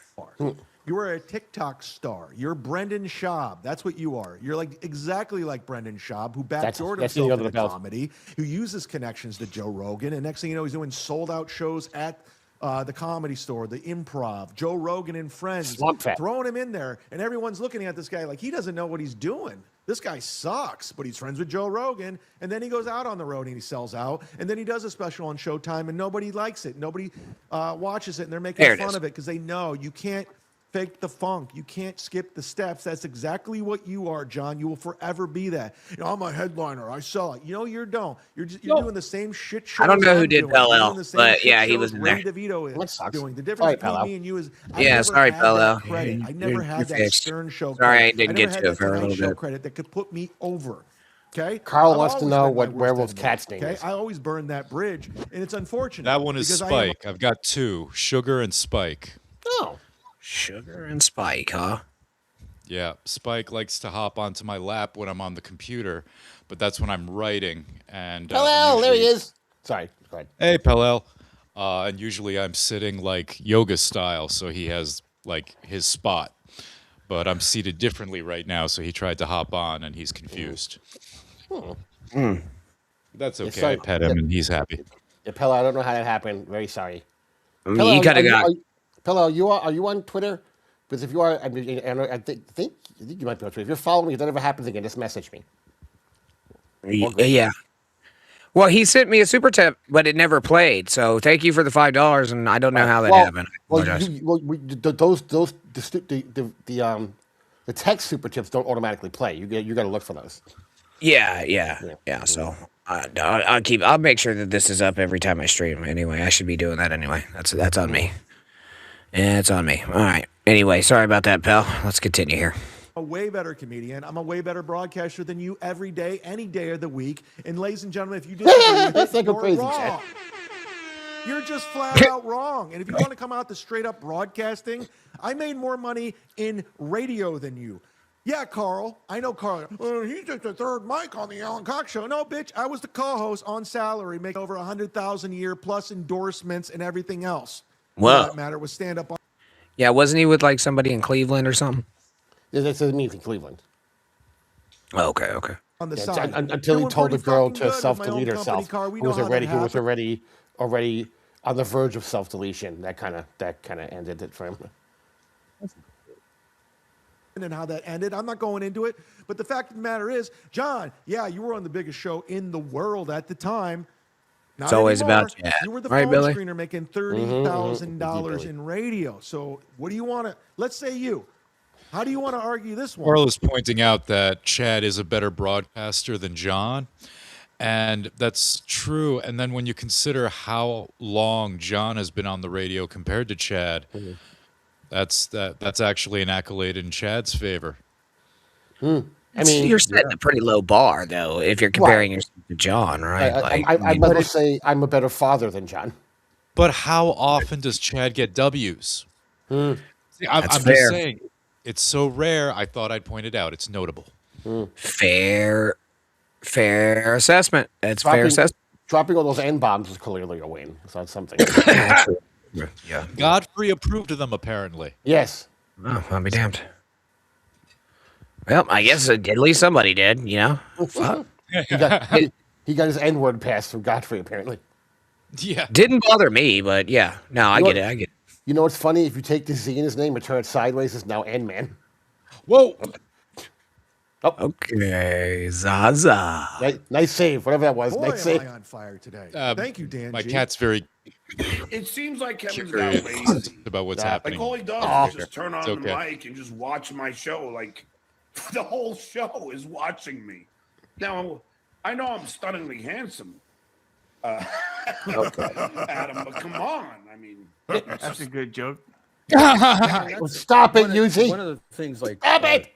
Speaker 14: You are a TikTok star. You're Brendan Schaub. That's what you are. You're like exactly like Brendan Schaub, who backdoored
Speaker 2: that's the
Speaker 14: himself
Speaker 2: other
Speaker 14: into
Speaker 2: belt.
Speaker 14: comedy, who uses connections to Joe Rogan, and next thing you know, he's doing sold-out shows at the Comedy Store, the Improv, Joe Rogan and Friends,
Speaker 2: Swamp Fat.
Speaker 14: throwing him in there, and everyone's looking at this guy like he doesn't know what he's doing. This guy sucks, but he's friends with Joe Rogan, and then he goes out on the road and he sells out, and then he does a special on Showtime, and nobody likes it. Nobody watches it, and they're making
Speaker 1: There it
Speaker 14: fun
Speaker 1: is.
Speaker 14: of it because they know you can't fake the funk. You can't skip the steps. That's exactly what you are, John. You will forever be that. You know, I'm a headliner. I sell it. You know, you don't. You're doing the same shit shows
Speaker 1: I don't know who
Speaker 14: I'm
Speaker 1: did
Speaker 14: doing.
Speaker 1: Pell
Speaker 14: You're
Speaker 1: L,
Speaker 14: doing the same
Speaker 1: but
Speaker 14: shit
Speaker 1: yeah, he
Speaker 14: shows
Speaker 1: was in
Speaker 14: Ray
Speaker 1: there.
Speaker 14: DeVito
Speaker 2: That
Speaker 14: is
Speaker 2: sucks.
Speaker 14: doing. The difference
Speaker 2: Sorry,
Speaker 14: between
Speaker 2: Pell L.
Speaker 14: me and you is I
Speaker 1: Yeah,
Speaker 14: never
Speaker 1: sorry,
Speaker 14: had
Speaker 1: Pell
Speaker 14: that
Speaker 1: L.
Speaker 14: credit. I never
Speaker 1: You're
Speaker 14: had that
Speaker 1: fixed.
Speaker 14: Stern Show
Speaker 1: Sorry,
Speaker 14: credit.
Speaker 1: I didn't
Speaker 14: never
Speaker 1: get
Speaker 14: had
Speaker 1: to it
Speaker 14: that
Speaker 1: for a
Speaker 14: Tonight
Speaker 1: little
Speaker 14: Show
Speaker 1: bit.
Speaker 14: credit that could put me over. Okay?
Speaker 2: Carl
Speaker 14: I've
Speaker 2: wants to
Speaker 14: always
Speaker 2: know
Speaker 14: been my
Speaker 2: what
Speaker 14: worst
Speaker 2: Werewolf's
Speaker 14: enemy,
Speaker 2: cat's name
Speaker 14: okay?
Speaker 2: is.
Speaker 14: I always burn that bridge, and it's unfortunate.
Speaker 3: That one is
Speaker 14: because I am-
Speaker 3: Spike. I've got two, Sugar and Spike.
Speaker 2: Oh.
Speaker 1: Sugar and Spike, huh?
Speaker 3: Yeah, Spike likes to hop onto my lap when I'm on the computer, but that's when I'm writing. And
Speaker 2: Hello, there he
Speaker 3: usually-
Speaker 2: is. Sorry, go ahead.
Speaker 3: Hey, Pellel. And usually I'm sitting like yoga style, so he has like his spot. But I'm seated differently right now, so he tried to hop on and he's confused. That's
Speaker 2: Yeah,
Speaker 3: okay.
Speaker 2: sorry.
Speaker 3: I pet him and he's happy.
Speaker 2: Yeah, Pella, I don't know how that happened. Very sorry.
Speaker 1: I mean, you kind of got.
Speaker 2: Pella, are you on Twitter? Because if you are, I mean, and I think you might be on Twitter. If you're following me, if that ever happens again, just message me.
Speaker 1: Yeah. Well, he sent me a super tip, but it never played. So thank you for the $5, and I don't know how that happened. I apologize.
Speaker 2: The text super tips don't automatically play. You got to look for those.
Speaker 1: Yeah. So I'll make sure that this is up every time I stream. Anyway, I should be doing that anyway. That's on me. Yeah, it's on me. All right. Anyway, sorry about that, pal. Let's continue here.
Speaker 14: A way better comedian. I'm a way better broadcaster than you every day, any day of the week. And ladies and gentlemen, if you disagree with
Speaker 2: That's
Speaker 14: it,
Speaker 2: like a
Speaker 14: you're
Speaker 2: crazy
Speaker 14: wrong.
Speaker 2: chat.
Speaker 14: You're just flat out wrong. And if you want to come out to straight up broadcasting, I made more money in radio than you. Yeah, Carl. I know Carl. He's just the third mic on the Alan Cox show. No, bitch. I was the co-host on salary, making over $100,000 a year, plus endorsements and everything else.
Speaker 1: Whoa.
Speaker 14: For that matter, was stand up on.
Speaker 1: Yeah, wasn't he with like somebody in Cleveland or something?
Speaker 2: Yeah, that's me in Cleveland.
Speaker 1: Okay.
Speaker 14: On the
Speaker 2: Yeah,
Speaker 14: side.
Speaker 2: until he
Speaker 14: Doing
Speaker 2: told the
Speaker 14: pretty
Speaker 2: girl
Speaker 14: fucking
Speaker 2: to
Speaker 14: good with my own
Speaker 2: self-delete
Speaker 14: company
Speaker 2: herself.
Speaker 14: car. We
Speaker 2: He was
Speaker 14: know how that
Speaker 2: already on the verge of self-deletion. That kind of ended it for him.
Speaker 14: And how that ended. I'm not going into it. But the fact of the matter is, John, yeah, you were on the biggest show in the world at the time. Not
Speaker 1: It's always
Speaker 14: anymore.
Speaker 1: about Chad.
Speaker 14: You were the
Speaker 1: Right,
Speaker 14: phone
Speaker 1: Billy?
Speaker 14: screener making $30,000
Speaker 2: Billy.
Speaker 14: in radio. So what do you want to, let's say you, how do you want to argue this one?
Speaker 3: Carl is pointing out that Chad is a better broadcaster than John. And that's true. And then when you consider how long John has been on the radio compared to Chad, that's actually an accolade in Chad's favor.
Speaker 2: I mean,
Speaker 1: you're setting a pretty low bar, though, if you're comparing yourself to John, right?
Speaker 2: I might as well say I'm a better father than John.
Speaker 3: But how often does Chad get W's? See, I'm
Speaker 1: That's
Speaker 3: just
Speaker 1: fair.
Speaker 3: saying, it's so rare. I thought I'd point it out. It's notable.
Speaker 1: Fair assessment. That's fair assessment.
Speaker 2: Dropping all those N-bombs was clearly a win. So that's something.
Speaker 1: Yeah.
Speaker 3: Godfrey approved of them, apparently.
Speaker 2: Yes.
Speaker 1: Oh, I'll be damned. Well, I guess at least somebody did, you know? Fuck.
Speaker 2: He got his N-word passed from Godfrey, apparently.
Speaker 3: Yeah.
Speaker 1: Didn't bother me, but yeah. No, I get it. I get it.
Speaker 2: You know what's funny? If you take the Z in his name and turn it sideways, it's now N-Man.
Speaker 3: Whoa.
Speaker 2: Oh.
Speaker 1: Okay, Zaza.
Speaker 2: Nice save, whatever that was.
Speaker 14: Boy,
Speaker 2: nice save.
Speaker 14: am I on fire today. Thank you, Dan.
Speaker 3: My
Speaker 14: G.
Speaker 3: cat's very
Speaker 15: It seems like Kevin's
Speaker 3: curious
Speaker 15: got lazy.
Speaker 3: about what's
Speaker 15: Like
Speaker 3: happening.
Speaker 15: all he does is just turn on
Speaker 3: It's
Speaker 15: the
Speaker 3: okay.
Speaker 15: mic and just watch my show. Like the whole show is watching me. Now I know I'm stunningly handsome, Adam, but come on. I mean,
Speaker 22: That's a good joke.
Speaker 2: Stop it, Yuzi.
Speaker 18: One of the things like
Speaker 2: Stop it.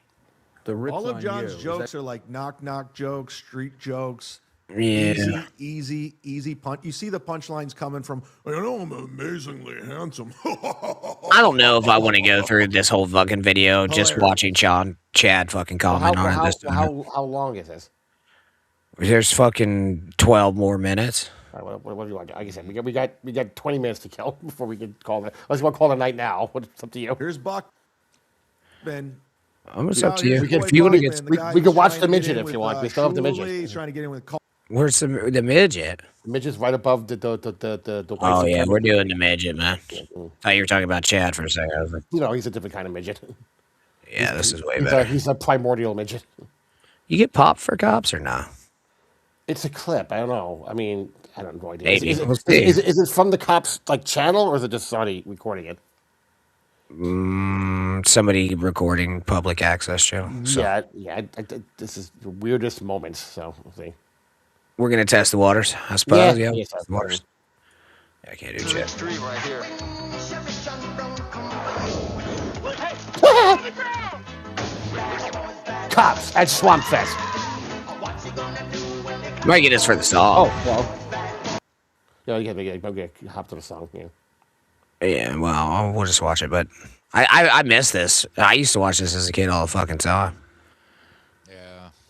Speaker 18: the rips
Speaker 14: All of
Speaker 18: on
Speaker 14: John's
Speaker 18: you is
Speaker 14: jokes
Speaker 18: that-
Speaker 14: are like knock jokes, street jokes.
Speaker 1: Yeah.
Speaker 14: Easy punch. You see the punchlines coming from, I know I'm amazingly handsome.
Speaker 1: I don't know if I want to go through this whole fucking video just watching Chad fucking comment on it this time.
Speaker 2: How long is this?
Speaker 1: There's fucking 12 more minutes.
Speaker 2: All right, what do you want? Like I said, we got 20 minutes to kill before we can call it. Unless you want to call it a night now. It's up to you.
Speaker 14: Here's Buck. Ben.
Speaker 1: It's up to you.
Speaker 2: We
Speaker 1: If you want to get,
Speaker 2: we can watch the midget if you want. We still have the midget.
Speaker 14: He's trying to get in with
Speaker 1: where's the midget?
Speaker 2: The midget's right above the white
Speaker 1: Oh yeah,
Speaker 2: supremacy.
Speaker 1: we're doing the midget, man. Thought you were talking about Chad for a second. I was like,
Speaker 2: You know, he's a different kind of midget.
Speaker 1: yeah, this is way
Speaker 2: He's
Speaker 1: better.
Speaker 2: he's a primordial midget.
Speaker 1: You get popped for cops or not?
Speaker 2: It's a clip. I don't know. I mean, I don't know idea.
Speaker 1: Maybe.
Speaker 2: Is
Speaker 1: We'll see.
Speaker 2: is it from the cops like channel or is it just Saudi recording it?
Speaker 1: Somebody recording public access channel. So
Speaker 2: Yeah. This is the weirdest moments. So we'll see.
Speaker 1: we're gonna test the waters, I suppose. Yeah,
Speaker 2: Yes,
Speaker 1: test the waters. Yeah, I can't do shit.
Speaker 2: Cops at Swamp Fest.
Speaker 1: Might get this for the song.
Speaker 2: Oh well. Yeah, you get hop to the song. Yeah.
Speaker 1: Yeah, well, we'll just watch it. But I miss this. I used to watch this as a kid all the fucking time.
Speaker 3: Yeah.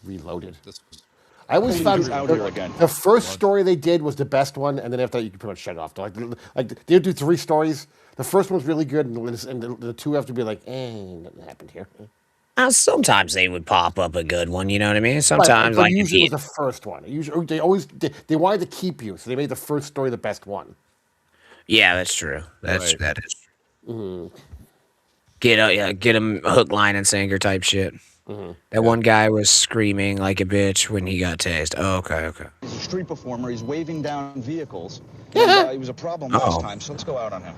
Speaker 2: Reloaded.
Speaker 3: This was
Speaker 2: I always found
Speaker 23: out here again.
Speaker 2: the first story they did was the best one, and then after that you can pretty much shut it off. Like they do 3 stories. The first one was really good, and the 2 have to be like, nothing happened here.
Speaker 1: Sometimes they would pop up a good one. You know what I mean? Sometimes
Speaker 2: but
Speaker 1: like
Speaker 2: usually it was the first one. Usually they wanted to keep you, so they made the first story the best one.
Speaker 1: yeah, that's true. That is
Speaker 2: Mm-hmm.
Speaker 1: get them hook, line, and sinker type shit.
Speaker 2: Mm-hmm.
Speaker 1: That one guy was screaming like a bitch when he got tased. Oh, okay.
Speaker 23: He's a street performer. He's waving down vehicles. And, he was a problem last time, so let's go out on him.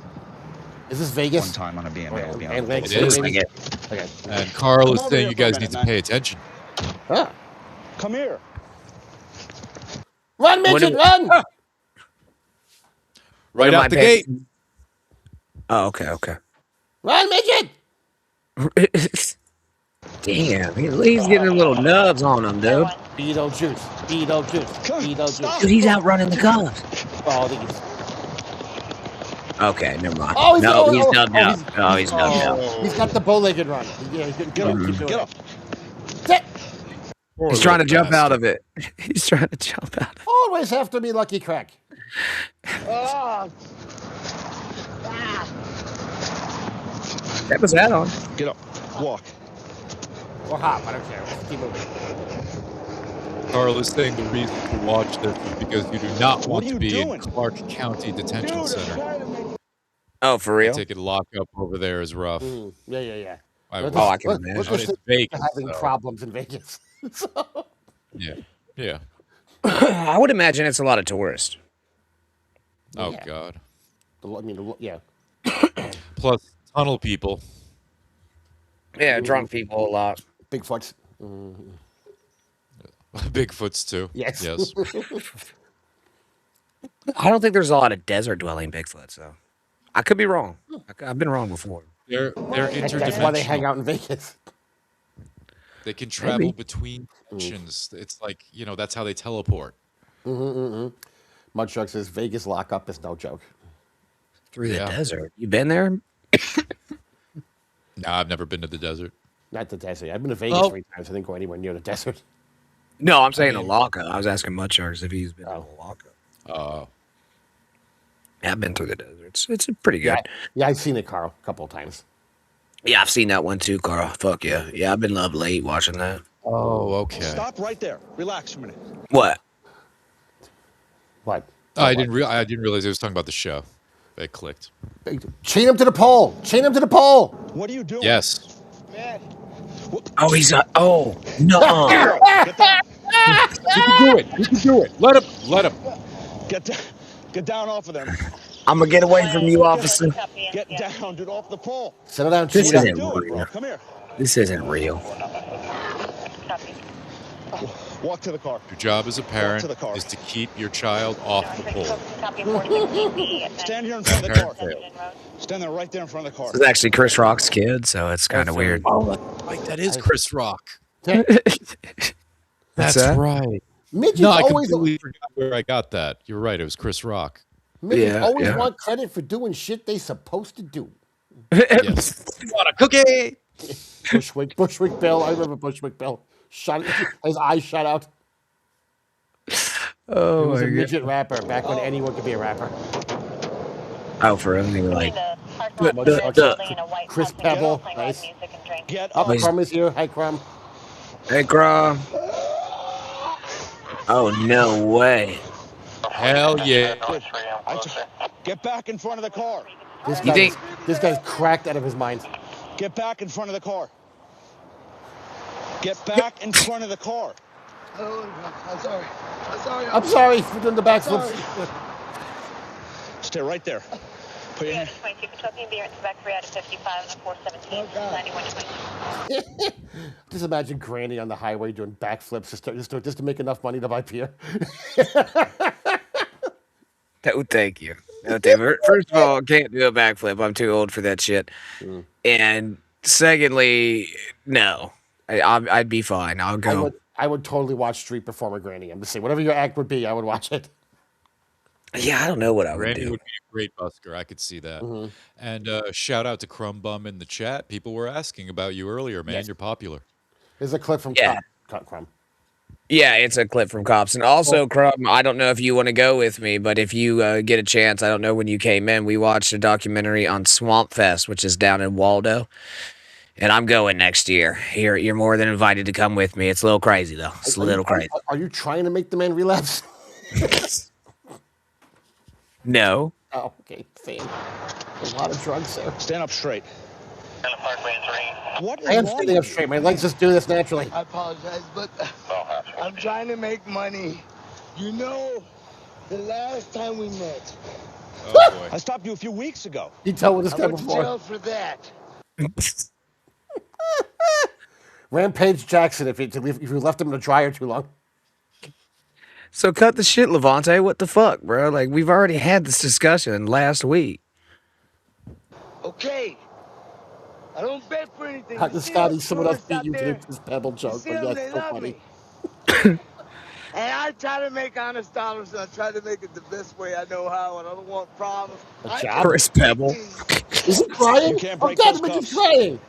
Speaker 2: Is this Vegas?
Speaker 23: One time on a BMW.
Speaker 2: Atlantic
Speaker 3: It
Speaker 2: City,
Speaker 3: is.
Speaker 2: maybe?
Speaker 1: Like
Speaker 2: Okay.
Speaker 3: And Carl is
Speaker 23: Come over
Speaker 3: saying
Speaker 23: here
Speaker 3: you
Speaker 23: for a
Speaker 3: guys
Speaker 23: minute,
Speaker 3: need to pay attention.
Speaker 2: Ah.
Speaker 23: Come here.
Speaker 2: Run, midget, run!
Speaker 3: Right
Speaker 1: am
Speaker 3: out
Speaker 1: I
Speaker 3: the
Speaker 1: paying-
Speaker 3: gate.
Speaker 1: Oh, okay.
Speaker 2: Run, midget!
Speaker 1: Damn, he's getting a little nubs on him, dude.
Speaker 2: Beetlejuice.
Speaker 1: Dude, he's outrunning the cops.
Speaker 2: Oh, I think he's...
Speaker 1: Okay, never mind.
Speaker 2: Oh, he's
Speaker 1: no,
Speaker 2: oh,
Speaker 1: he's
Speaker 2: oh,
Speaker 1: nubbed
Speaker 2: oh,
Speaker 1: out.
Speaker 2: he's-
Speaker 1: Oh, he's nubbed out.
Speaker 2: He's got the bow-legged run. Yeah, get up, keep doing
Speaker 23: Get
Speaker 2: it.
Speaker 23: up.
Speaker 2: Sit.
Speaker 1: He's trying to jump out of it. He's trying to jump out.
Speaker 2: Always after me, Lucky Crack.
Speaker 1: That was that on.
Speaker 23: Get up. Walk.
Speaker 2: Or hop, I don't care. Let's keep moving.
Speaker 3: Carl is saying the reason to watch this is because you do not want
Speaker 23: are
Speaker 3: to
Speaker 23: you
Speaker 3: be
Speaker 23: doing?
Speaker 3: in Clark County Detention Center.
Speaker 1: Oh, for real?
Speaker 3: Taking lockup over there is rough.
Speaker 2: Yeah.
Speaker 3: I
Speaker 2: Let's
Speaker 3: will-
Speaker 1: I can
Speaker 2: let's
Speaker 1: imagine.
Speaker 2: just
Speaker 3: It's
Speaker 2: say
Speaker 3: Vegas,
Speaker 2: they're having
Speaker 3: so-
Speaker 2: problems in Vegas.
Speaker 3: Yeah.
Speaker 1: I would imagine it's a lot of tourists.
Speaker 3: Oh
Speaker 2: Yeah.
Speaker 3: God.
Speaker 2: Yeah.
Speaker 3: Plus tunnel people.
Speaker 1: Yeah, drunk people a lot.
Speaker 2: Bigfoots.
Speaker 3: Bigfoots too.
Speaker 2: Yes.
Speaker 3: Yes.
Speaker 1: I don't think there's a lot of desert dwelling Bigfoot, so I could be wrong. I've been wrong before.
Speaker 3: They're interdimensional.
Speaker 2: That's why they hang out in Vegas.
Speaker 3: They can travel
Speaker 1: Maybe.
Speaker 3: between dimensions. It's like, that's how they teleport.
Speaker 2: Mudshark says Vegas lockup is no joke.
Speaker 1: Through the
Speaker 3: Yeah.
Speaker 1: desert. You been there?
Speaker 3: No, I've never been to the desert.
Speaker 2: Not the desert. I've been to Vegas
Speaker 1: Oh.
Speaker 2: 3 times. I didn't go anywhere near the desert.
Speaker 1: No, I'm saying a lockup. I was asking Mudsharks if he's been to a lockup. Yeah, I've been through the deserts. It's pretty good.
Speaker 2: Yeah, I've seen it, Carl, a couple of times.
Speaker 1: Yeah, I've seen that one too, Carl. Fuck yeah. Yeah, I've been up late watching that.
Speaker 3: Oh, okay.
Speaker 23: Stop right there. Relax for a minute.
Speaker 1: What?
Speaker 2: What?
Speaker 3: I didn't realize I was talking about the show. It clicked.
Speaker 2: Chain him to the pole. Chain him to the pole.
Speaker 23: What are you doing?
Speaker 3: Yes.
Speaker 1: Oh, he's oh no.
Speaker 23: Get down.
Speaker 3: You can do it. You can do it. Let him.
Speaker 23: Get down off of them.
Speaker 1: I'm gonna get away from you, officer.
Speaker 23: Get down, dude, off the pole.
Speaker 2: Settle down,
Speaker 1: This
Speaker 2: Cheetah.
Speaker 1: isn't real.
Speaker 23: Come here.
Speaker 1: This isn't real.
Speaker 23: Walk to the car.
Speaker 3: Your job as a parent
Speaker 23: to the car.
Speaker 3: is to keep your child off the pole.
Speaker 23: Stand here in front of the car. Stand there right there in front of the car.
Speaker 1: This is actually Chris Rock's kid, so it's kind of weird.
Speaker 3: Oh, like that is Chris Rock.
Speaker 1: What's
Speaker 3: That's
Speaker 1: that?
Speaker 3: right.
Speaker 2: Midgets
Speaker 3: No, I
Speaker 2: always,
Speaker 3: completely forgot where I got that. You're right. It was Chris Rock.
Speaker 2: midgets
Speaker 1: Yeah,
Speaker 2: always
Speaker 1: yeah.
Speaker 2: want credit for doing shit they supposed to do.
Speaker 3: Yes. You want a cookie?
Speaker 2: Bushwick Bill. I remember Bushwick Bill. His eyes shut out.
Speaker 1: Oh
Speaker 2: He was
Speaker 1: my
Speaker 2: a
Speaker 1: god.
Speaker 2: midget rapper back when anyone could be a rapper.
Speaker 1: Oh, for real? They were like,
Speaker 2: Chris Pebble. Nice.
Speaker 23: Get
Speaker 2: Up,
Speaker 23: up.
Speaker 2: Crumb is here. Hi, Crumb.
Speaker 1: hey, Grom. Oh, no way.
Speaker 3: Hell yeah.
Speaker 23: Get back in front of the car.
Speaker 2: This guy's cracked out of his mind.
Speaker 23: Get back in front of the car. Get back in front of the car.
Speaker 2: I'm sorry for doing the backflips.
Speaker 23: Stay right there. Put your hand.
Speaker 2: Just imagine Granny on the highway doing backflips just to make enough money to buy beer.
Speaker 1: Thank you. No, David. First of all, I can't do a backflip. I'm too old for that shit. And secondly, no. I'd be fine. I'll go.
Speaker 2: I would totally watch Street Performer Granny. I'm just saying, whatever your act would be, I would watch it.
Speaker 1: Yeah, I don't know what I would
Speaker 3: Randy
Speaker 1: do.
Speaker 3: would be a great busker. I could see that.
Speaker 2: Mhm.
Speaker 3: And shout out to Crumb Bum in the chat. People were asking about you earlier, man.
Speaker 2: Yes.
Speaker 3: You're popular.
Speaker 2: There's a clip from
Speaker 1: Yeah.
Speaker 2: Crumb.
Speaker 1: Yeah, it's a clip from Cops. And also, Crumb, I don't know if you want to go with me, but if you get a chance, I don't know when you came in, we watched a documentary on Swamp Fest, which is down in Waldo. And I'm going next year. You're more than invited to come with me. It's a little crazy, though. It's a little crazy.
Speaker 2: Are you trying to make the man relapse?
Speaker 1: No.
Speaker 2: Oh, okay. Same. A lot of drugs there.
Speaker 23: Stand up straight. What is
Speaker 2: I am
Speaker 23: wrong
Speaker 2: standing up
Speaker 23: with you?
Speaker 2: straight. My legs just do this naturally.
Speaker 7: I apologize, but I'm trying to make money. You know, the last time we met,
Speaker 3: Oh, boy.
Speaker 23: I stopped you a few weeks ago.
Speaker 2: You dealt with this
Speaker 7: I
Speaker 2: guy
Speaker 7: went to
Speaker 2: before.
Speaker 7: jail for that.
Speaker 2: Rampage Jackson, if you left him in the dryer too long.
Speaker 1: So cut the shit, Levante. What the fuck, bro? Like, we've already had this discussion last week.
Speaker 7: Okay. I don't bet for anything.
Speaker 2: Cut the
Speaker 7: You see
Speaker 2: Scotty,
Speaker 7: those
Speaker 2: someone else
Speaker 7: tourists
Speaker 2: beat
Speaker 7: out
Speaker 2: you to
Speaker 7: there?
Speaker 2: this Pebble
Speaker 7: You
Speaker 2: joke,
Speaker 7: see
Speaker 2: but
Speaker 7: them,
Speaker 2: that's
Speaker 7: they
Speaker 2: so
Speaker 7: love
Speaker 2: funny.
Speaker 7: me. And I try to make honest dollars, and I try to make it the best way I know how, and I don't want problems.
Speaker 2: A job?
Speaker 1: Chris Pebble.
Speaker 2: Is he crying?
Speaker 23: You can't
Speaker 2: Oh,
Speaker 23: break
Speaker 2: God,
Speaker 23: those
Speaker 2: the midget's
Speaker 23: cuffs.
Speaker 2: crying.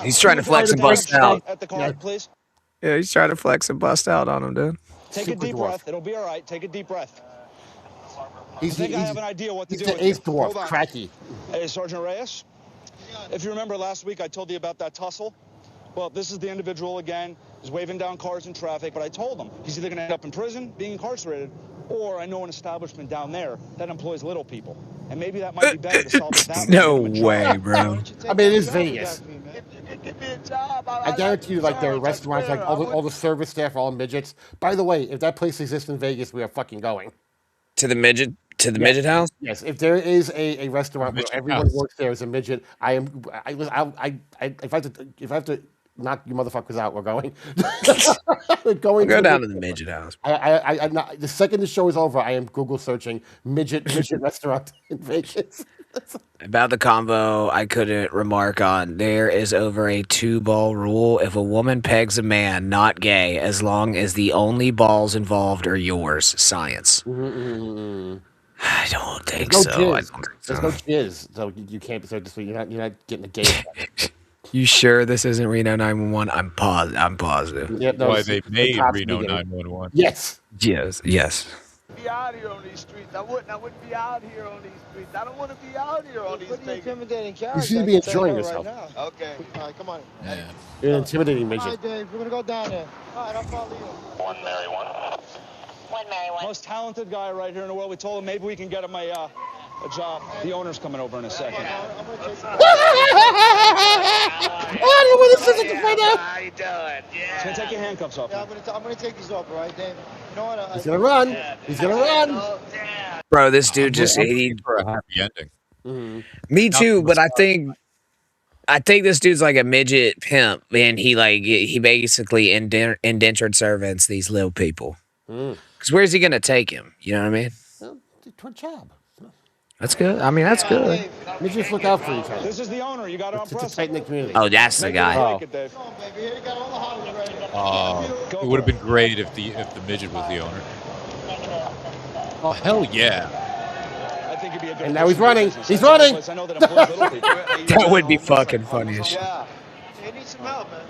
Speaker 1: He's trying to flex and bust out.
Speaker 23: At the car, please.
Speaker 1: Yeah, he's trying to flex and bust out on him, dude.
Speaker 23: Take a
Speaker 2: Super
Speaker 23: deep
Speaker 2: dwarf.
Speaker 23: breath. It'll be all right. Take a deep breath. I
Speaker 2: He's
Speaker 23: think I have an idea what to
Speaker 2: he's
Speaker 23: do.
Speaker 2: the
Speaker 23: with you.
Speaker 2: eighth dwarf,
Speaker 23: Hold on.
Speaker 2: cracky.
Speaker 23: Hey, Sergeant Reyes. If you remember last week, I told you about that tussle. Well, this is the individual again. He's waving down cars in traffic, but I told him he's either going to end up in prison, being incarcerated, or I know an establishment down there that employs little people. And maybe that might be better to solve it that way.
Speaker 1: No
Speaker 23: than give him a
Speaker 1: way,
Speaker 23: job.
Speaker 1: bro.
Speaker 2: I mean, it is Vegas.
Speaker 7: Give me a job.
Speaker 2: I guarantee you, like, their restaurants, like, all the service staff are all midgets. By the way, if that place exists in Vegas, we are fucking going.
Speaker 1: To the midget house?
Speaker 2: Yes, if there is a restaurant where
Speaker 3: Midget
Speaker 2: everyone
Speaker 3: house.
Speaker 2: works there as a midget, if I have to knock you motherfuckers out, we're going. We're going
Speaker 1: Go
Speaker 2: to
Speaker 1: down to the midget house.
Speaker 2: I'm not, the second the show is over, I am Google searching midget restaurant in Vegas.
Speaker 1: About the convo, I couldn't remark on. There is over a 2-ball rule. If a woman pegs a man, not gay, as long as the only balls involved are yours. Science. I don't think
Speaker 2: There's
Speaker 1: so.
Speaker 2: no
Speaker 1: I
Speaker 2: jizz.
Speaker 1: don't think
Speaker 2: There's
Speaker 1: so.
Speaker 2: no jizz, so you can't. So you're not getting a gay.
Speaker 1: You sure this isn't Reno 911? I'm positive.
Speaker 2: Yep, no,
Speaker 3: Why
Speaker 2: it's
Speaker 3: they
Speaker 2: the
Speaker 3: made
Speaker 2: cops
Speaker 3: Reno
Speaker 2: begin.
Speaker 3: 911.
Speaker 2: Yes.
Speaker 1: Yes.
Speaker 6: be out here on these streets. I wouldn't be out here on these streets. I don't want to be out here on these streets.
Speaker 7: Intimidating
Speaker 2: You
Speaker 7: character.
Speaker 2: seem to be enjoying yourself.
Speaker 6: Okay.
Speaker 7: All right, come on.
Speaker 3: Yeah.
Speaker 2: You're an intimidating
Speaker 7: All
Speaker 2: midget.
Speaker 7: right, Dave, we're gonna go down there. All right, I'll follow you.
Speaker 23: One Mary One. Most talented guy right here in the world. We told him maybe we can get him a job. The owner's coming over in a second.
Speaker 2: I don't know where this is right now.
Speaker 6: How you doing?
Speaker 23: He's gonna take your handcuffs off.
Speaker 7: Yeah, I'm gonna take these off, all right, Dave? You know what?
Speaker 2: He's gonna run. He's gonna run.
Speaker 1: Bro, this dude just
Speaker 3: for a happy ending.
Speaker 1: Me too, but I think this dude's like a midget pimp, and he basically indentured servants these little people. Because where's he gonna take him? You know what I mean?
Speaker 2: Well, to a job.
Speaker 1: That's good. I mean, that's good.
Speaker 2: Midgets look out for each other.
Speaker 23: This is the owner. You got to
Speaker 2: It's a
Speaker 23: impress
Speaker 2: tight knit community.
Speaker 1: Oh, that's the guy.
Speaker 3: It would have been great if the midget was the owner. Oh hell yeah!
Speaker 23: I think you'd be a good
Speaker 2: And now he's
Speaker 23: person for
Speaker 2: running.
Speaker 23: business.
Speaker 2: He's running.
Speaker 23: I know that employs little people.
Speaker 1: That would be fucking funny as shit.
Speaker 7: They need some help, man.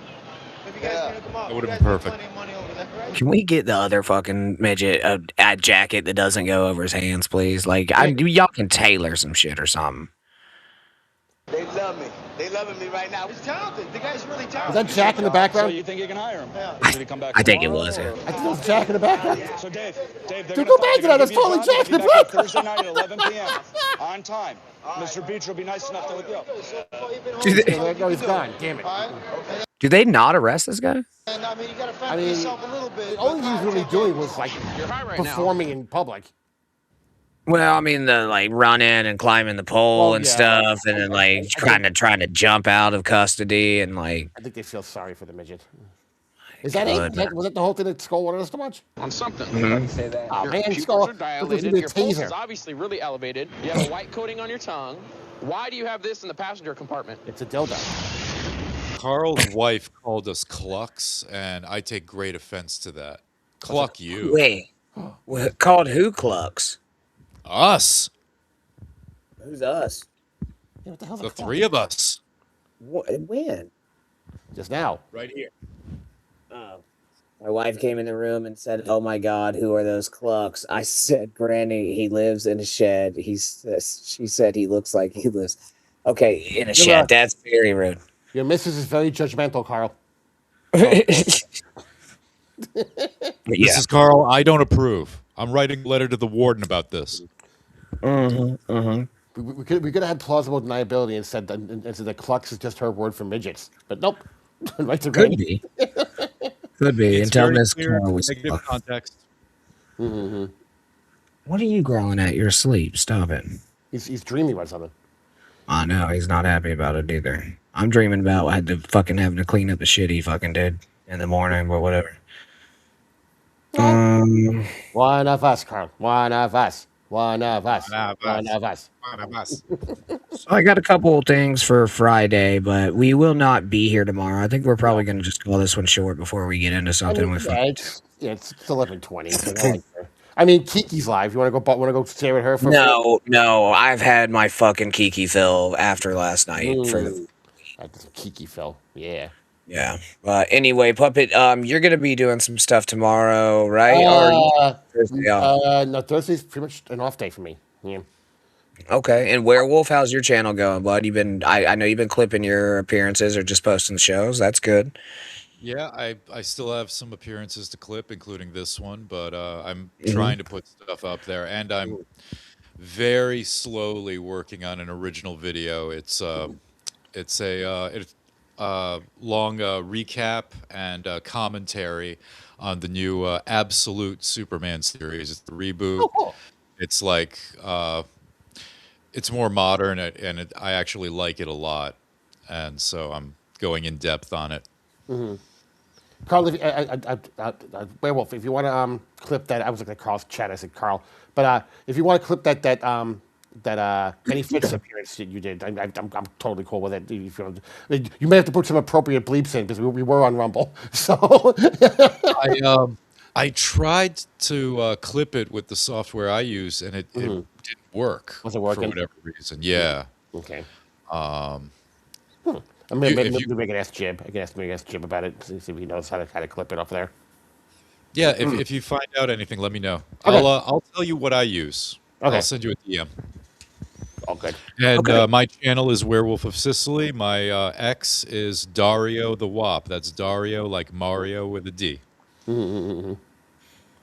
Speaker 7: Maybe you guys need to come out.
Speaker 3: That would
Speaker 7: You
Speaker 3: have been
Speaker 7: guys got
Speaker 3: perfect.
Speaker 7: plenty of money over there, right?
Speaker 1: Can we get the other fucking midget a jacket that doesn't go over his hands, please? Like, y'all can tailor some shit or something.
Speaker 6: They love me. They loving me right now.
Speaker 7: He's talented. The guy's really
Speaker 2: Is
Speaker 7: talented.
Speaker 2: that Jack in the
Speaker 23: So
Speaker 2: background?
Speaker 23: you think you can hire him?
Speaker 7: Yeah.
Speaker 23: Did he come back
Speaker 1: I think it
Speaker 23: tomorrow,
Speaker 1: was, yeah.
Speaker 23: or-
Speaker 2: I think it was Jack in the background.
Speaker 23: So Dave, they're
Speaker 2: Dude,
Speaker 23: gonna
Speaker 2: go
Speaker 23: find-
Speaker 2: back to
Speaker 23: they're
Speaker 2: that. It's
Speaker 23: gonna
Speaker 2: totally
Speaker 23: give you a
Speaker 2: Jack in
Speaker 23: job.
Speaker 2: the
Speaker 23: You'll be back
Speaker 2: background.
Speaker 23: Thursday night at 11 p.m. on time. Mr. Beach will be nice enough to hook you up.
Speaker 2: There you go. He's gone. Damn it.
Speaker 1: Do they not arrest this guy?
Speaker 7: And I mean, you gotta fend
Speaker 2: I
Speaker 7: for
Speaker 2: mean,
Speaker 7: yourself a little bit.
Speaker 2: the only thing he was really doing was like performing in public.
Speaker 1: Well, I mean, the like running and climbing the pole
Speaker 2: Oh,
Speaker 1: and
Speaker 2: yeah.
Speaker 1: stuff, and then like trying to jump out of custody and like.
Speaker 2: I think they feel sorry for the midget. Is that it? Was that the whole thing that Skull wanted us to watch?
Speaker 18: On something.
Speaker 1: Mhm.
Speaker 18: Say that
Speaker 2: Oh,
Speaker 18: your
Speaker 2: man,
Speaker 18: pupils
Speaker 2: Skull.
Speaker 18: are
Speaker 2: Look,
Speaker 18: dilated.
Speaker 2: there's
Speaker 18: Your
Speaker 2: a
Speaker 18: pulse
Speaker 2: taser.
Speaker 18: is obviously really elevated. You have a white coating on your tongue. Why do you have this in the passenger compartment?
Speaker 2: It's a dildo.
Speaker 3: Carl's wife called us clucks, and I take great offense to that. Cluck you.
Speaker 1: Wait, called who clucks?
Speaker 3: Us.
Speaker 1: Who's us?
Speaker 2: Yeah, what the hell's
Speaker 3: The
Speaker 2: a cluck?
Speaker 3: three of us.
Speaker 1: What? When?
Speaker 2: Just now.
Speaker 3: Right here.
Speaker 1: Oh. My wife came in the room and said, "Oh my God, who are those clucks?" I said, "Granny, he lives in a shed." She said he looks like he lives. Okay, in a shed. That's very rude.
Speaker 2: Your missus is very judgmental, Carl.
Speaker 3: Mrs. Carl, I don't approve. I'm writing a letter to the warden about this.
Speaker 2: We could have had plausible deniability and said that clucks is just her word for midgets, but nope. Right to
Speaker 1: Could
Speaker 2: Granny.
Speaker 1: be. Could be.
Speaker 3: It's
Speaker 1: Until
Speaker 3: very
Speaker 1: Miss
Speaker 3: clear,
Speaker 1: Carl was.
Speaker 3: negative context.
Speaker 1: What are you growling at? You're asleep. Stop it.
Speaker 2: He's dreaming about something.
Speaker 1: I know he's not happy about it either. I'm dreaming about having to clean up the shit he fucking did in the morning, but whatever.
Speaker 2: One of us, Carl. One of us. One of us. One of us.
Speaker 3: One of us.
Speaker 1: So I got a couple of things for Friday, but we will not be here tomorrow. I think we're probably going to just call this one short before we get into something with.
Speaker 2: It's 11:20. So I mean, Kiki's live. You want to go stay with her for?
Speaker 1: No, I've had my fucking Kiki fill after last night.
Speaker 2: That's Kiki Phil. Yeah.
Speaker 1: Yeah. Anyway, Puppet, you're gonna be doing some stuff tomorrow, right? Or Thursday off?
Speaker 2: No, Thursday's pretty much an off day for me. Yeah.
Speaker 1: Okay. And Werewolf, how's your channel going, bud? I know you've been clipping your appearances or just posting the shows. That's good.
Speaker 3: Yeah, I still have some appearances to clip, including this one, but I'm trying to put stuff up there, and I'm very slowly working on an original video. It's a long recap and commentary on the new Absolute Superman series. It's the reboot.
Speaker 2: Oh, cool.
Speaker 3: It's like it's more modern, and I actually like it a lot, and so I'm going in depth on it.
Speaker 2: Carl, Werewolf, if you want to clip that, I was looking at Carl's chat. I said Carl, but if you want to clip that Benny Fitz appearance that you did, I'm totally cool with it. You may have to put some appropriate bleeps in because we were on Rumble. So
Speaker 3: I tried to clip it with the software I use, and it didn't work.
Speaker 2: Was it working?
Speaker 3: For whatever reason? Yeah.
Speaker 2: Okay.
Speaker 3: Um,
Speaker 2: Maybe we can ask Jib. I can ask Jib about it. See if he knows how to clip it off there.
Speaker 3: Yeah, if you find out anything, let me know.
Speaker 2: Okay.
Speaker 3: I'll tell you what I use.
Speaker 2: Okay.
Speaker 3: I'll send you a DM.
Speaker 2: All good.
Speaker 3: And my channel is Werewolf of Sicily. My X is Dario the Wop. That's Dario like Mario with a D.
Speaker 1: Well,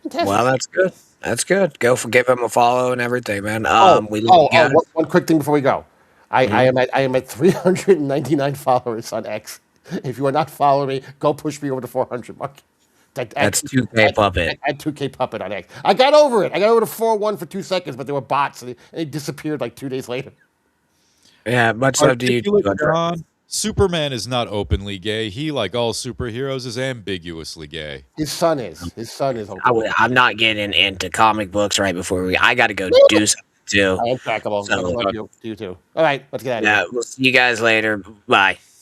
Speaker 1: that's good. That's good. Give him a follow and everything, man.
Speaker 2: One quick thing before we go. I am at 399 followers on X. If you are not following me, go push me over the 400 mark.
Speaker 1: That's 2K Puppet.
Speaker 2: I had 2K Puppet on X. I got over it. I got over to 4-1 for 2 seconds, but they were bots, and they disappeared like 2 days later.
Speaker 1: Yeah, much love to you.
Speaker 3: John, Superman is not openly gay. He, like all superheroes, is ambiguously gay.
Speaker 2: His son is. His son is.
Speaker 1: I'm not getting into comic books right before I got to go do something too.
Speaker 2: I am trackable. You too. All right, let's get out of here.
Speaker 1: Yeah, we'll see you guys later. Bye.